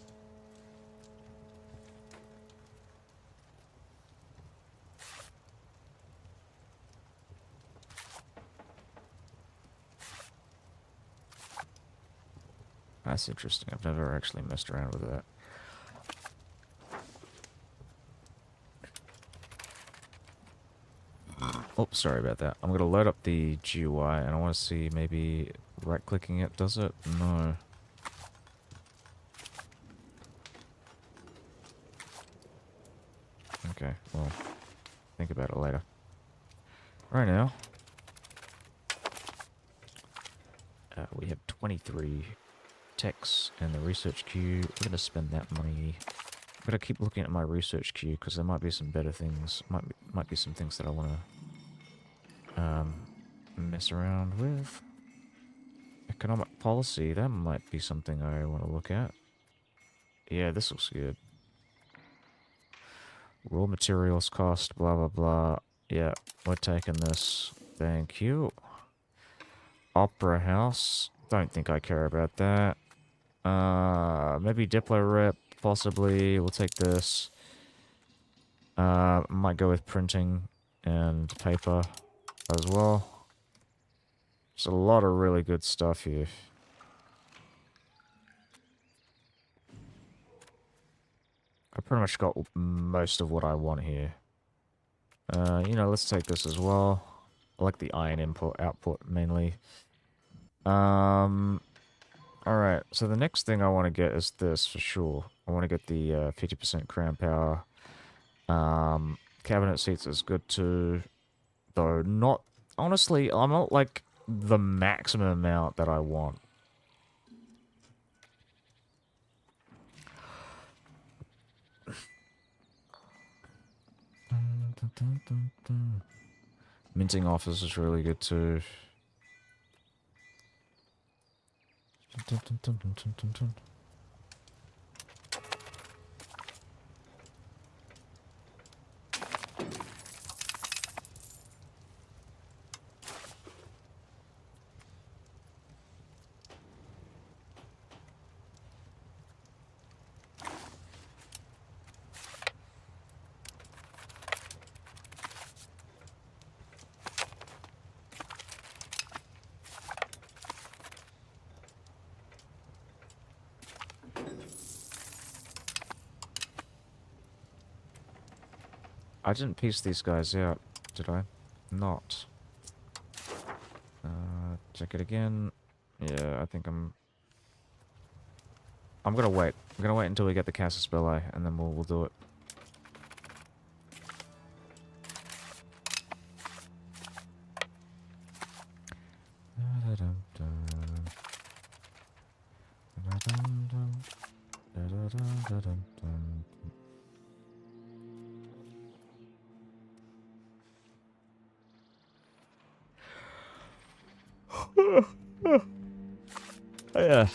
A: That's interesting. I've never actually messed around with that. Oh, sorry about that. I'm gonna load up the GUI and I want to see maybe right-clicking it does it? No. Okay, well, think about it later. Right now, we have 23 techs in the research queue. We're going to spend that money. I'm going to keep looking at my research queue because there might be some better things. Might be some things that I want to mess around with. Economic policy, that might be something I want to look at. Yeah, this looks good. Raw materials cost, blah, blah, blah. Yeah, we're taking this. Thank you. Opera House. Don't think I care about that. Maybe Diplo Rep, possibly. We'll take this. Might go with printing and paper as well. There's a lot of really good stuff here. I pretty much got most of what I want here. You know, let's take this as well. I like the iron input, output mainly. Alright, so the next thing I want to get is this for sure. I want to get the 50% crown power. Cabinet seats is good too. Though not, honestly, I'm not like the maximum amount that I want. Minting office is really good too. I didn't piece these guys out, did I? Not. Check it again. Yeah, I think I'm gonna wait. I'm gonna wait until we get the Casus Belli, and then we'll do it. Yeah.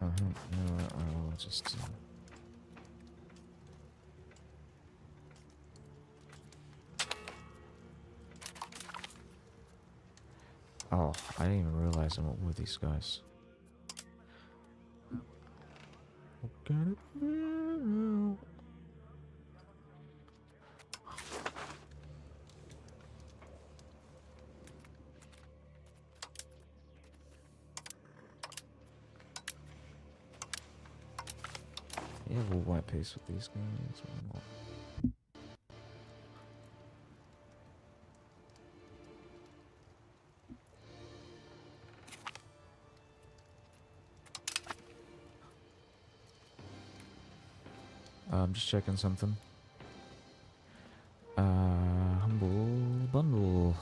A: I'll just... Oh, I didn't even realize I'm with these guys. Got it. Yeah, we'll white paste with these guys. Why not? I'm just checking something. Humble bundle.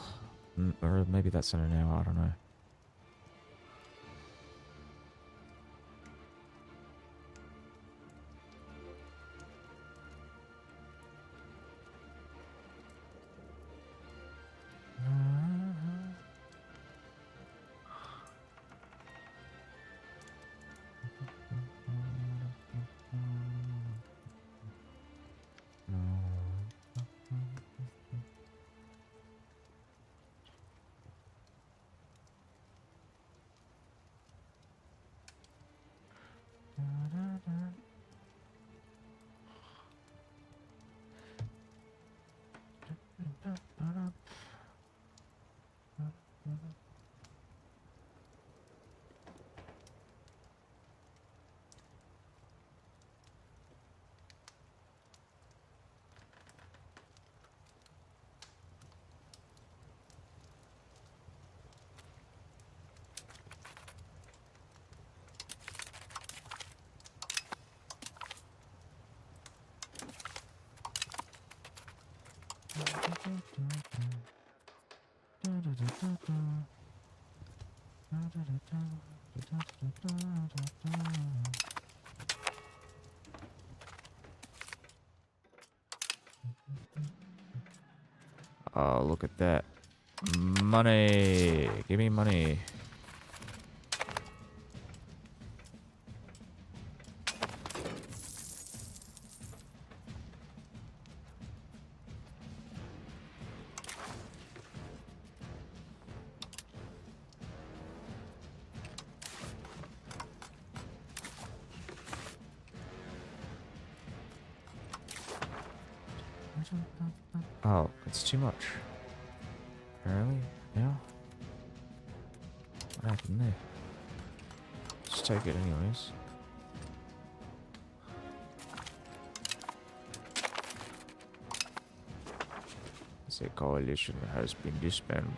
A: Or maybe that's in an hour, I don't know. Oh, look at that. Money! Give me money. Oh, it's too much. Apparently, yeah. What happened there? Just take it anyways. The coalition has been disbanded.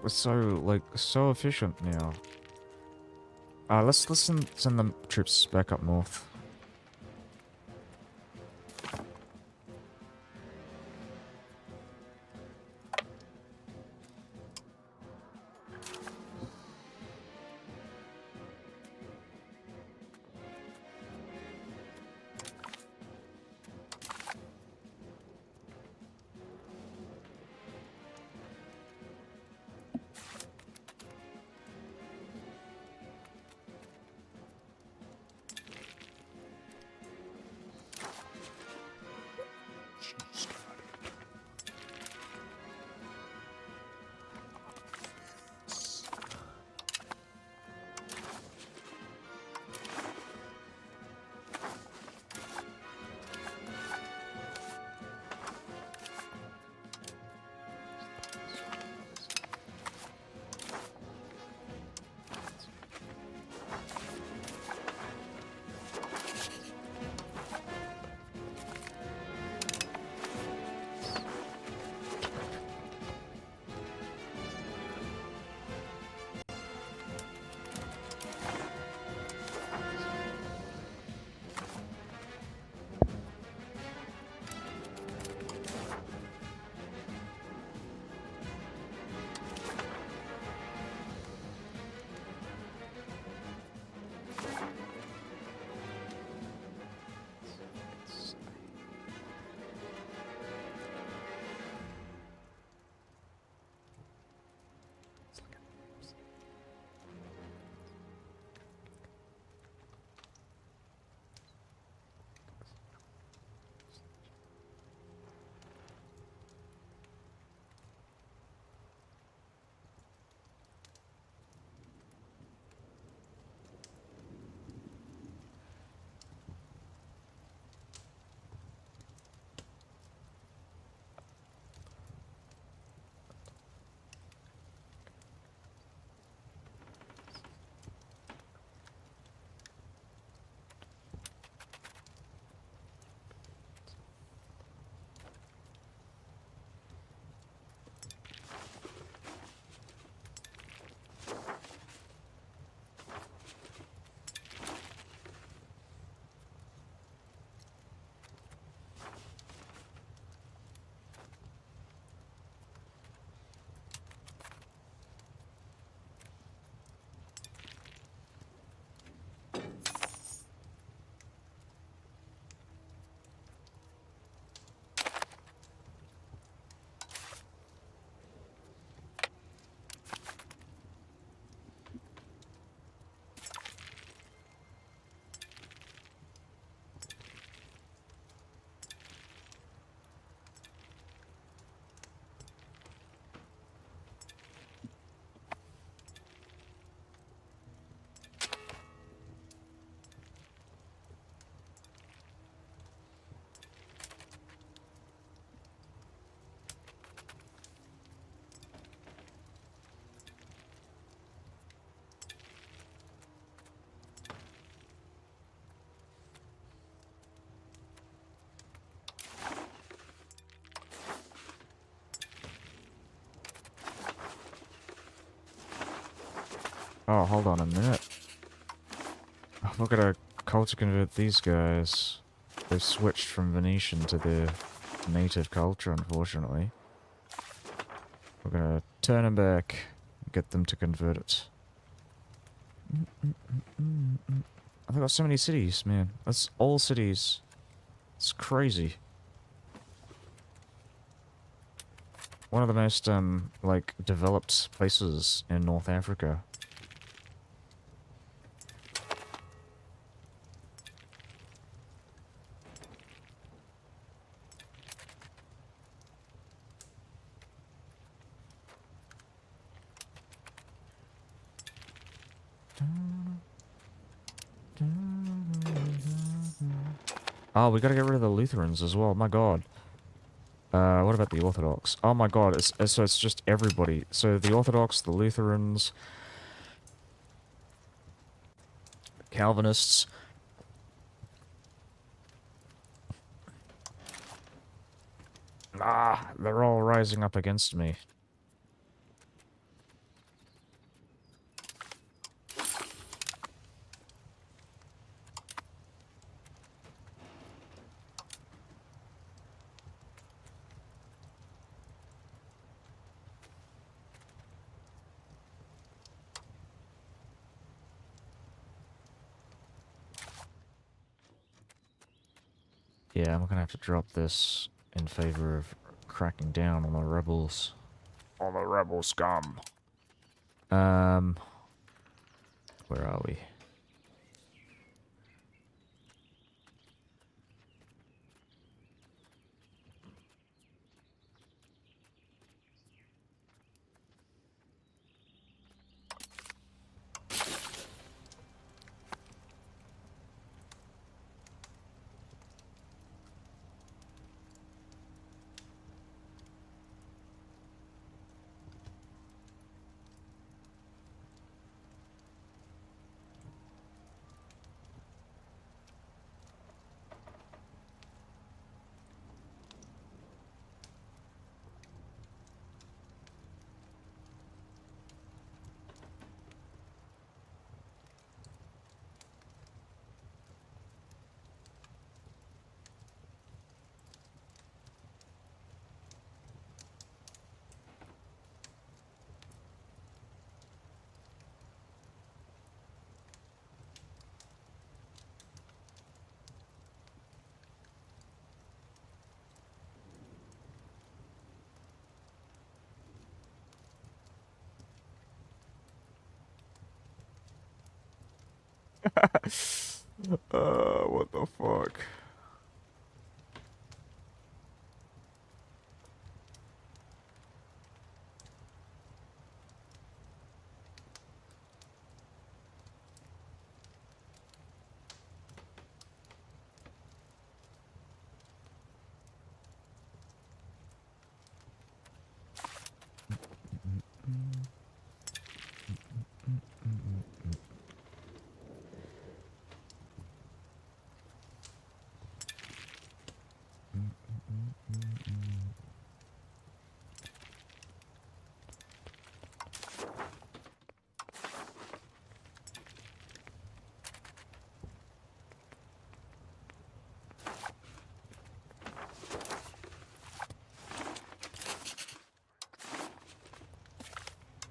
A: we're so, like, so efficient now. Let's send the troops back up north. Oh, hold on a minute. Oh, look at our culture convert these guys. They've switched from Venetian to their native culture, unfortunately. We're gonna turn them back, get them to convert it. I've got so many cities, man. That's all cities. It's crazy. One of the most, like, developed places in North Africa. Oh, we gotta get rid of the Lutherans as well, my god. What about the Orthodox? Oh my god, so it's just everybody. So the Orthodox, the Lutherans, Calvinists. Ah, they're all rising up against me. Yeah, I'm gonna have to drop this in favor of cracking down on the rebels.
B: On the rebel scum.
A: Um, where are we? What the fuck?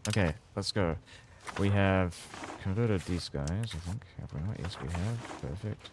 A: Okay, let's go. We have converted these guys, I think. Have we not? Yes, we have. Perfect.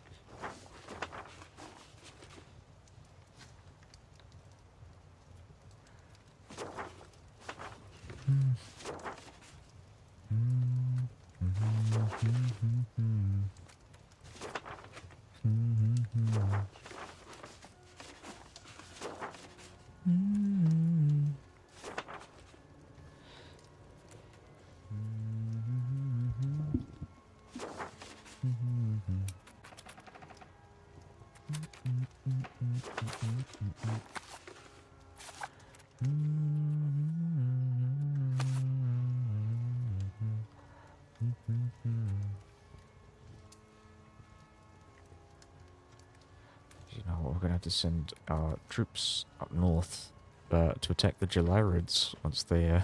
A: You know what, we're gonna have to send our troops up north to attack the Gelarids once they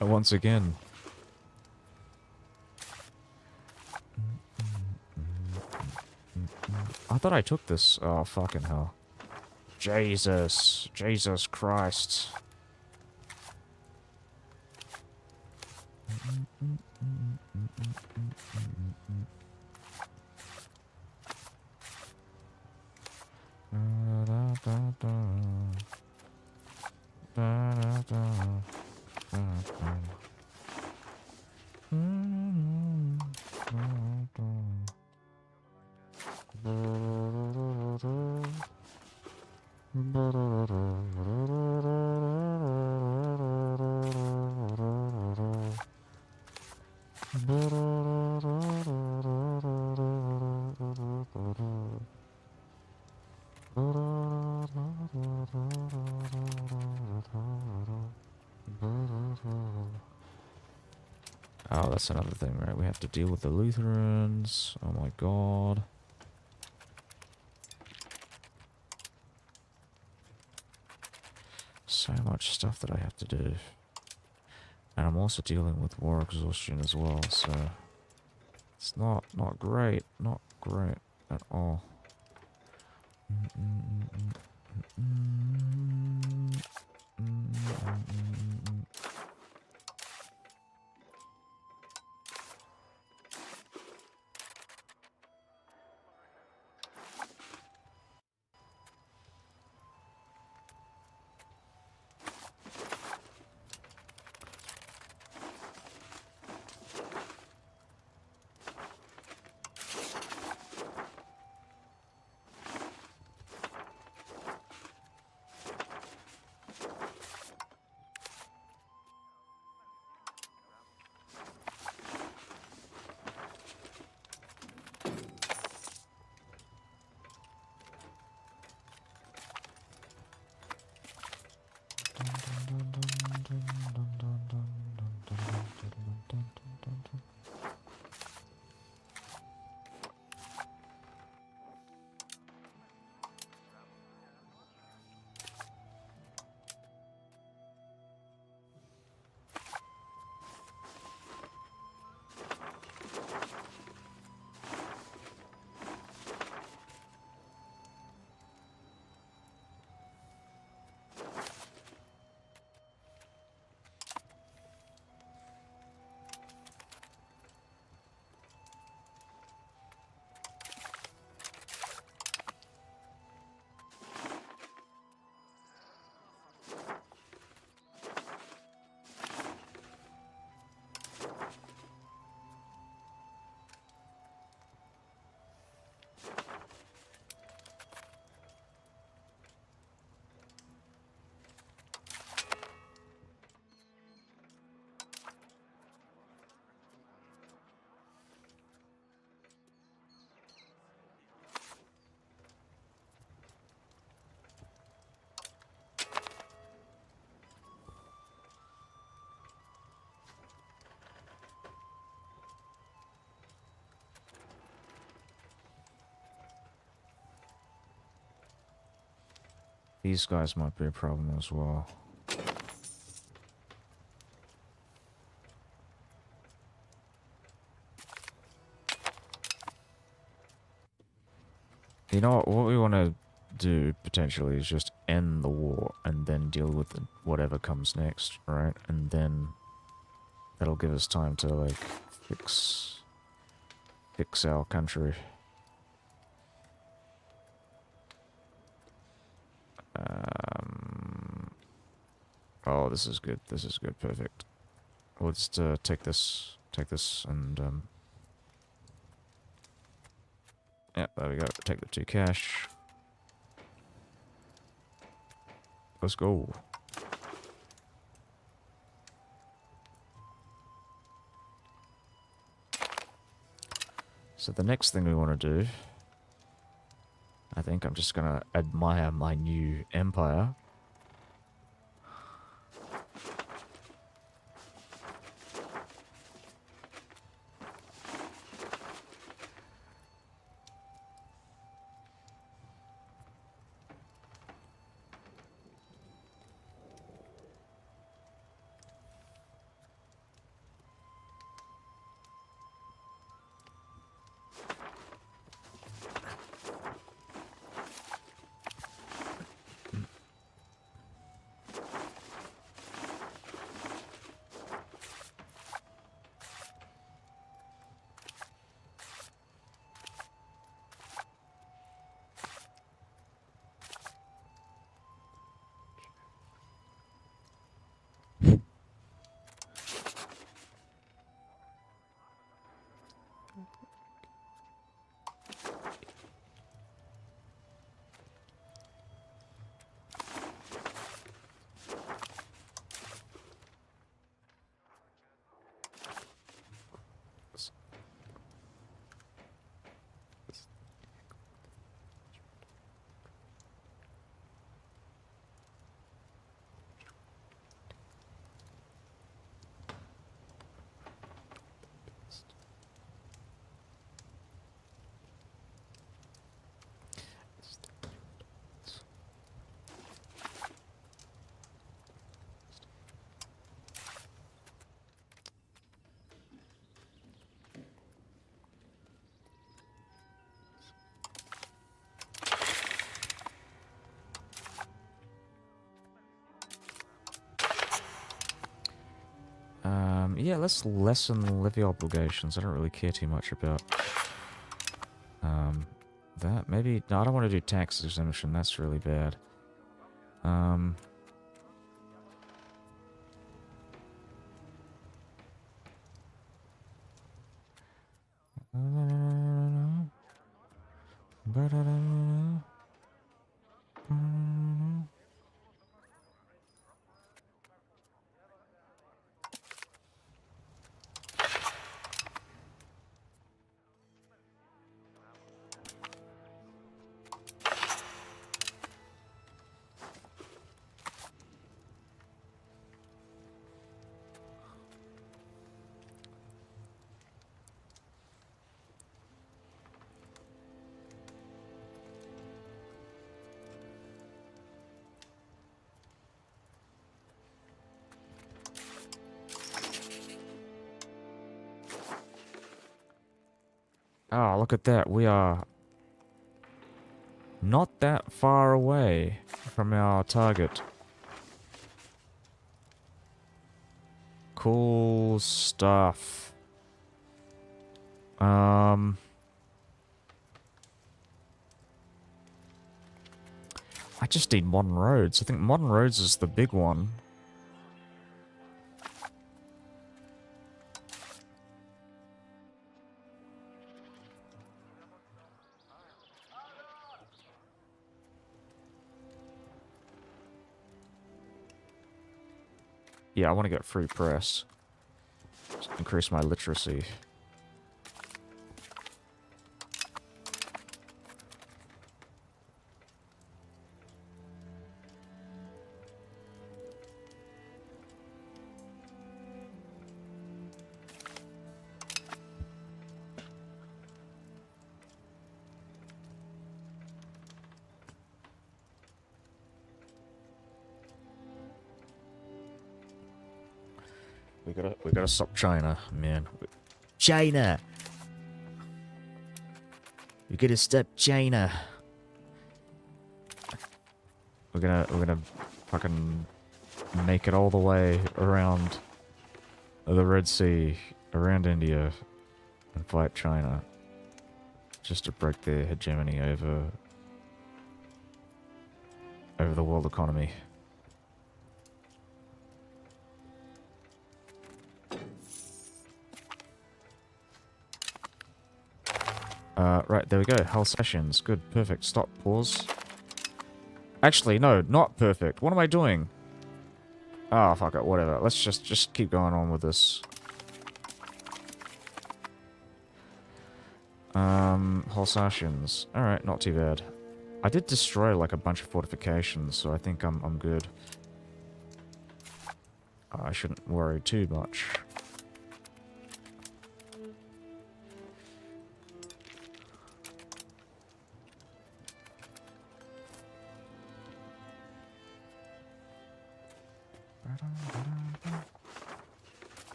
A: once again. I thought I took this. Oh, fucking hell. Jesus. Jesus Christ. Oh, that's another thing, right? We have to deal with the Lutherans. Oh my god. So much stuff that I have to do. And I'm also dealing with war exhaustion as well, so it's not great. Not great at all. These guys might be a problem as well. You know what we want to do potentially is just end the war and then deal with whatever comes next, right? And then that'll give us time to like fix our country. Oh, this is good. This is good. Perfect. We'll just take this, and yeah, there we go. Take the 2 cash. Let's go. So the next thing we want to do, I think I'm just gonna admire my new empire. Yeah, let's lessen levy obligations. I don't really care too much about that. Maybe no, I don't want to do tax exemption. That's really bad. Oh, look at that. We are not that far away from our target. Cool stuff. I just need modern roads. I think modern roads is the big one. Yeah, I want to get free press. Just increase my literacy. We gotta stop China, man. China! We gotta stop China. We're gonna fucking make it all the way around the Red Sea, around India, and fight China. Just to break their hegemony over the world economy. Right, there we go. Hull sessions. Good, perfect. Stop, pause. Actually, no, not perfect. What am I doing? Ah, fuck it, whatever. Let's just keep going on with this. Hulsations. Alright, not too bad. I did destroy like a bunch of fortifications, so I think I'm good. I shouldn't worry too much.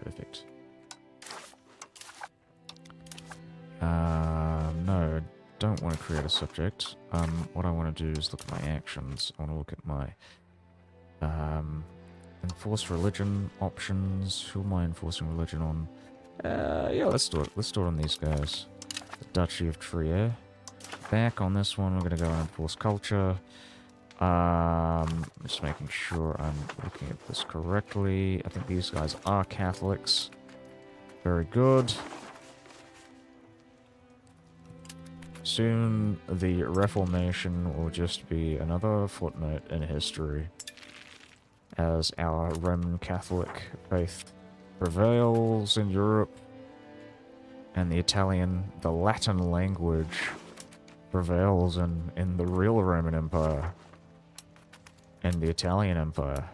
A: Perfect. No, I don't want to create a subject. What I want to do is look at my actions. I want to look at my, enforce religion options. Who am I enforcing religion on? Yeah, let's do it. Let's do it on these guys. The Duchy of Trier. Back on this one, we're going to go and enforce culture. Just making sure I'm looking at this correctly. I think these guys are Catholics. Very good. Soon, the Reformation will just be another footnote in history, as our Roman Catholic faith prevails in Europe, and the Latin language prevails in the real Roman Empire. And the Italian Empire.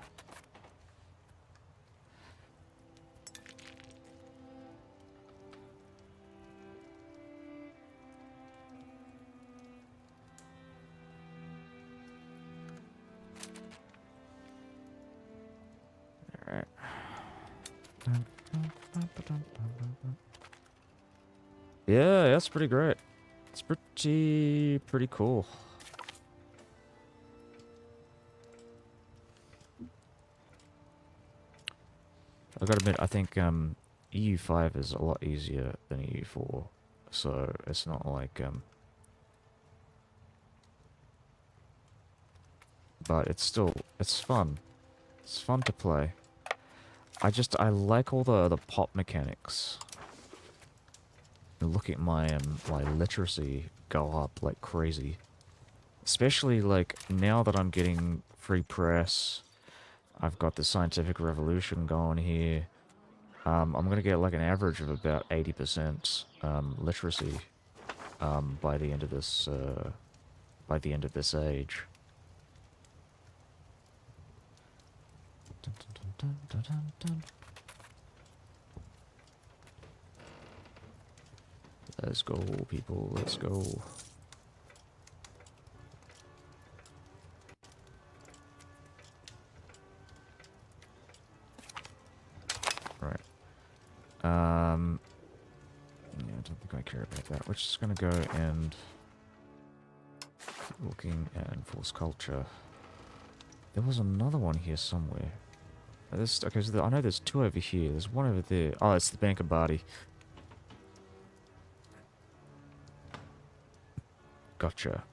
A: Alright. Yeah, that's pretty great. It's pretty cool. I gotta admit, I think EU5 is a lot easier than EU4, so it's not like but it's fun. It's fun to play. I like all the pop mechanics. Look at my my literacy go up like crazy. Especially like now that I'm getting free press. I've got the scientific revolution going here. I'm gonna get like an average of about 80% literacy by the end of this age. Dun, dun, dun, dun, dun, dun. Let's go, people. Let's go. Right. Yeah, I don't think I care about that. We're just gonna go and keep looking at enforce culture. There was another one here somewhere. Okay, so I know there's two over here. There's one over there. Oh, it's the Bank of Bardi. Gotcha.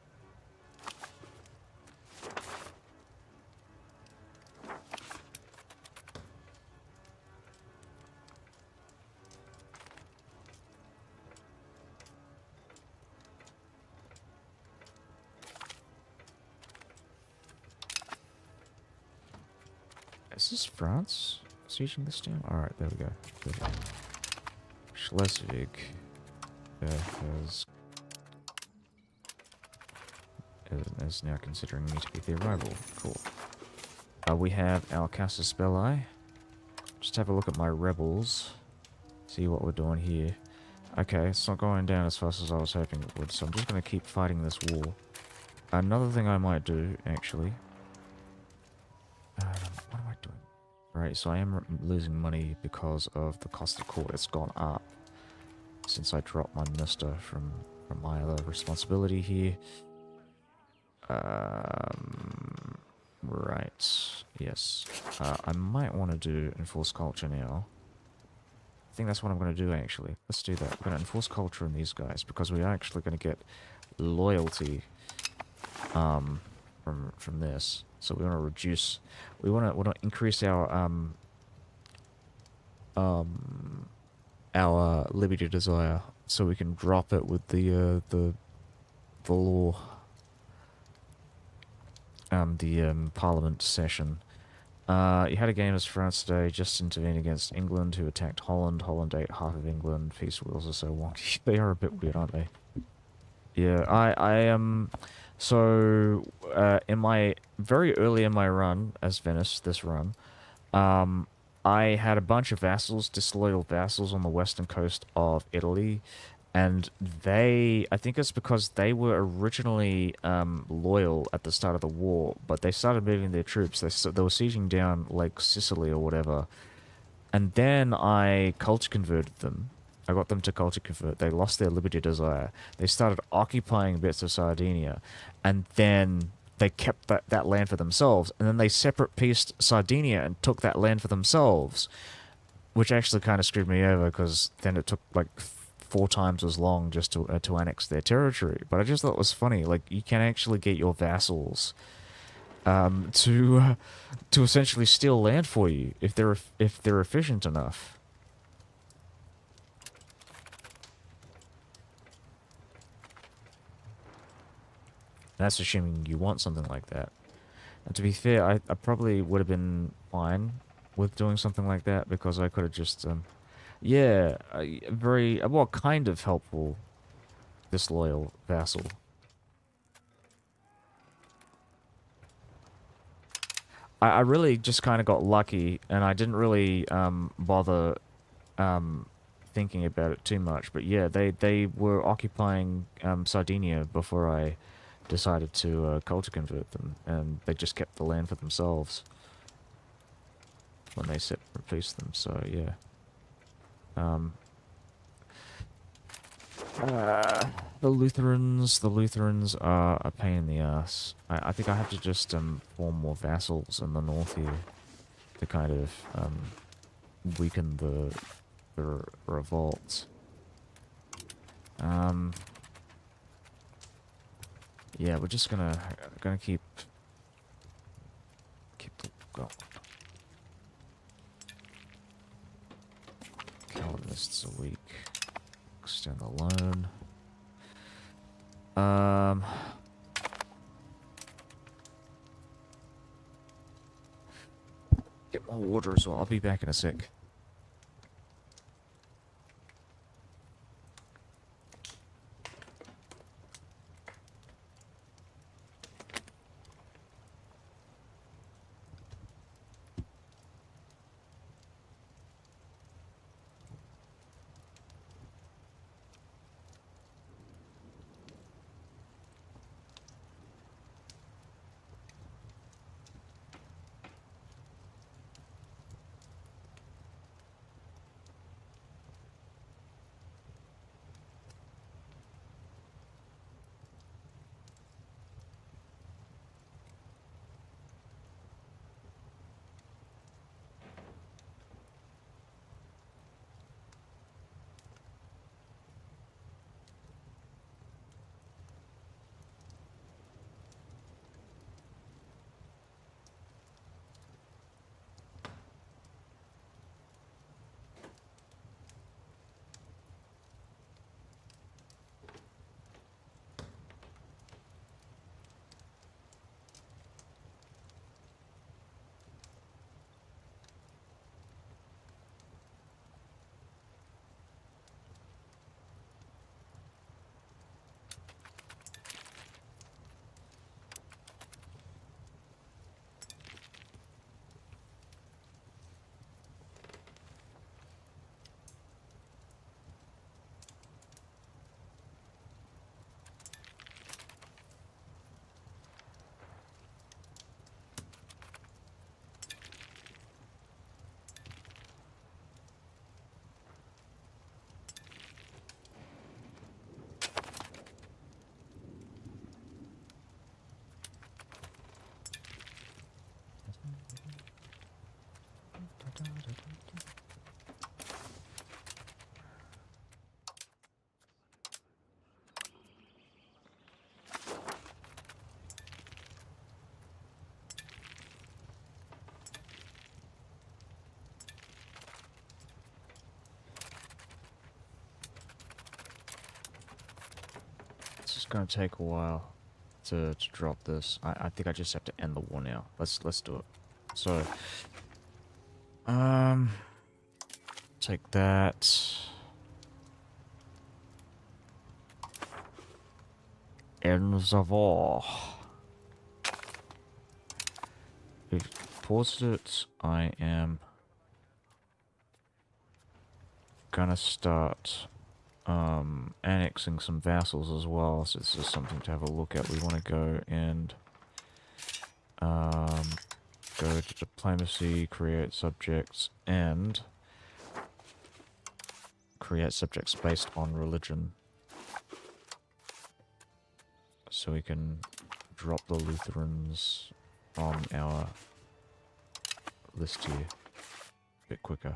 A: Is this France sieging this town? Alright, there we go. Schleswig has is now considering me to be their rival. Cool. We have our Casus Belli. Just have a look at my rebels. See what we're doing here. Okay, it's not going down as fast as I was hoping it would, so I'm just going to keep fighting this war. Another thing I might do, actually... what am I doing? Right, so I am losing money because of the cost of court. It's gone up since I dropped my minister from my other responsibility here. Right, yes. I might want to do enforce culture now. I think that's what I'm going to do, actually. Let's do that. We're going to enforce culture in these guys, because we are actually going to get loyalty from this. So we want to reduce... We want to increase our liberty desire, so we can drop it with the law. Parliament session. You had a game as France today, just intervened against England, who attacked Holland. Holland ate half of England. Peace wheels are so wonky. They are a bit weird, aren't they? Yeah, I am... So, in my... Very early in my run, as Venice, this run, I had a bunch of vassals, disloyal vassals on the western coast of Italy, and they... I think it's because they were originally loyal at the start of the war, but they started moving their troops. They were sieging down, like, Sicily or whatever. And then I culture converted them. I got them to culture convert. They lost their liberty desire. They started occupying bits of Sardinia, and then they kept that land for themselves. And then they separate pieced Sardinia and took that land for themselves, which actually kind of screwed me over, because then it took like 4 times as long just to annex their territory. But I just thought it was funny. Like, you can actually get your vassals to essentially steal land for you if they're efficient enough. That's assuming you want something like that. And to be fair, I probably would have been fine with doing something like that, because I could have just, yeah, very, well, kind of helpful, disloyal vassal. I really just kind of got lucky, and I didn't really bother thinking about it too much. But yeah, they were occupying Sardinia before I decided to culture convert them, and they just kept the land for themselves when they replaced them. So yeah, the Lutherans are a pain in the ass. I think I have to just form more vassals in the north here to kind of weaken the revolts. Yeah, we're just gonna keep the go. Calvinists are weak. Extend the loan. Get more water as well. I'll be back in a sec. It's gonna take a while to drop this. I think I just have to end the war now. Let's do it. So, take that. End the war. We've paused it. I am gonna start annexing some vassals as well, so this is something to have a look at. We want to go and go to diplomacy, create subjects, and create subjects based on religion. So we can drop the Lutherans on our list here a bit quicker.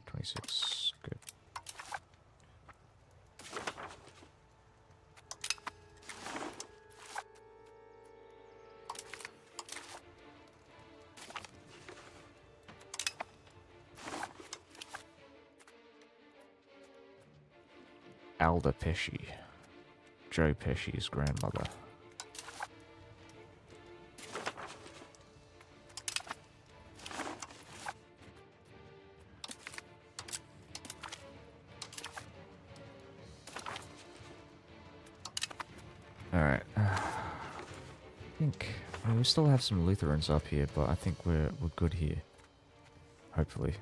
A: 26, good. Alda Pesci, Joe Pesci's grandmother. Alright. I think we still have some Lutherans up here, but I think we're good here. Hopefully.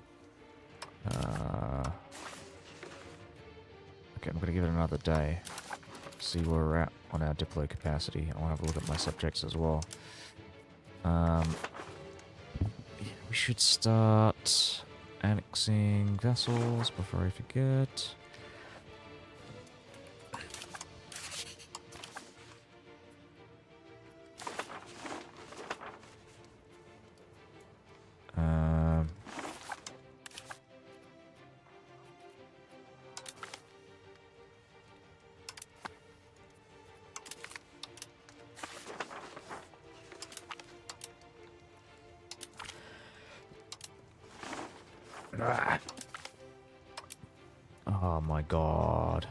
A: Okay, I'm gonna give it another day. See where we're at on our diplo capacity. I want to have a look at my subjects as well. We should start annexing vessels before I forget. Oh my god.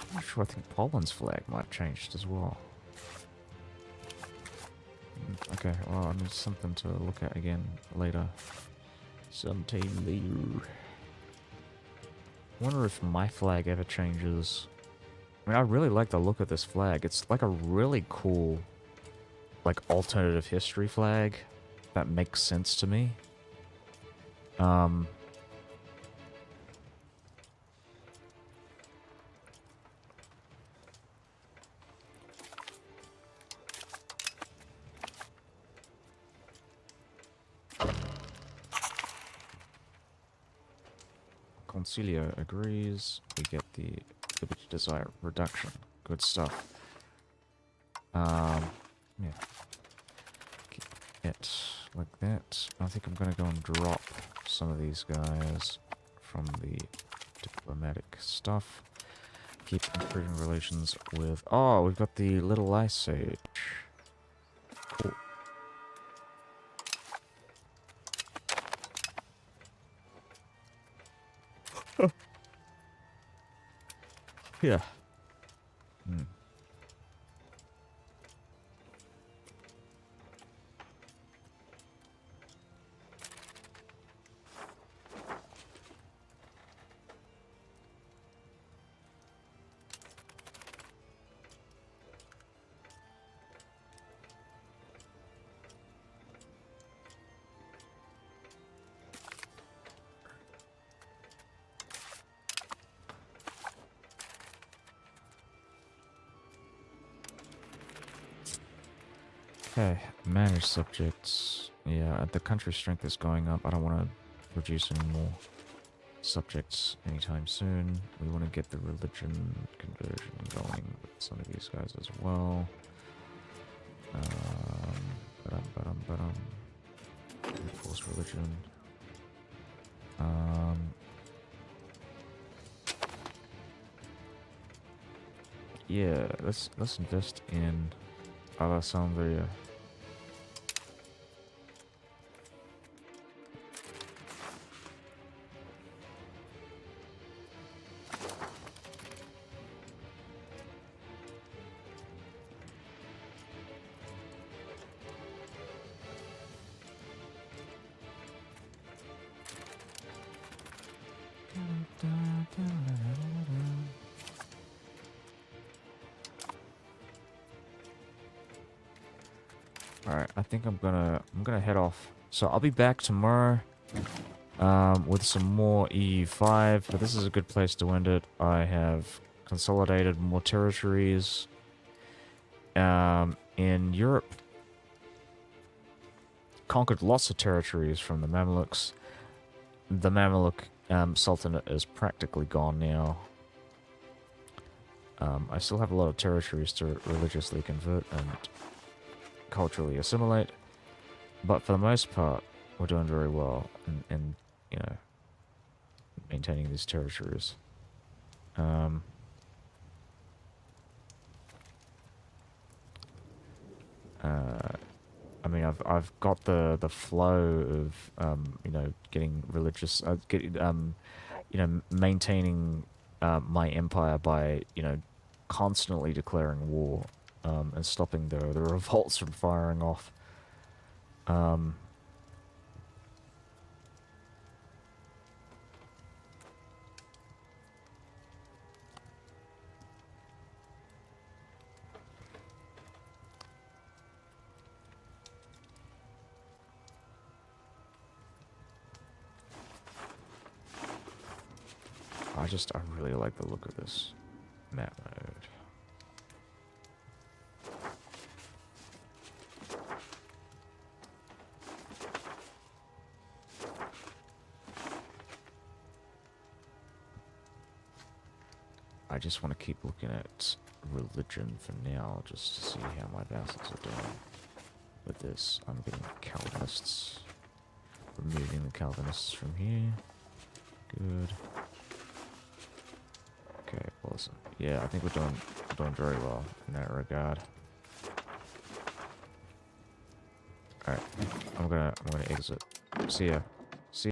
A: I'm not sure, I think Poland's flag might have changed as well. Okay, well, I need something to look at again later. Sometime later. I wonder if my flag ever changes. I mean, I really like the look of this flag. It's like a really cool, like, alternative history flag that makes sense to me. Concilio agrees. We get the liberty desire reduction. Good stuff. Yeah. Keep it like that. I think I'm gonna go and drop some of these guys from the diplomatic stuff. Keep improving relations with... Oh, we've got the Little Ice Age. Cool. Yeah. Okay, manage subjects. Yeah, the country strength is going up. I don't want to produce any more subjects anytime soon. We want to get the religion conversion going with some of these guys as well. Enforce religion. Yeah, let's invest in Alessandria. Alright, I think I'm gonna head off. So I'll be back tomorrow with some more EU5, but this is a good place to end it. I have consolidated more territories in Europe. Conquered lots of territories from the Mamluks. The Mamluk Sultanate is practically gone now. I still have a lot of territories to religiously convert and culturally assimilate, but for the most part, we're doing very well in you know, maintaining these territories. I mean, I've got the flow of you know, getting religious, you know, maintaining my empire by, you know, constantly declaring war and stopping the revolts from firing off. I really like the look of this map mode. I just want to keep looking at religion for now, just to see how my vassals are doing with this. I'm getting Calvinists. Removing the Calvinists from here. Good. Okay, awesome. Yeah, I think we're doing very well in that regard. Alright, I'm gonna exit. See ya.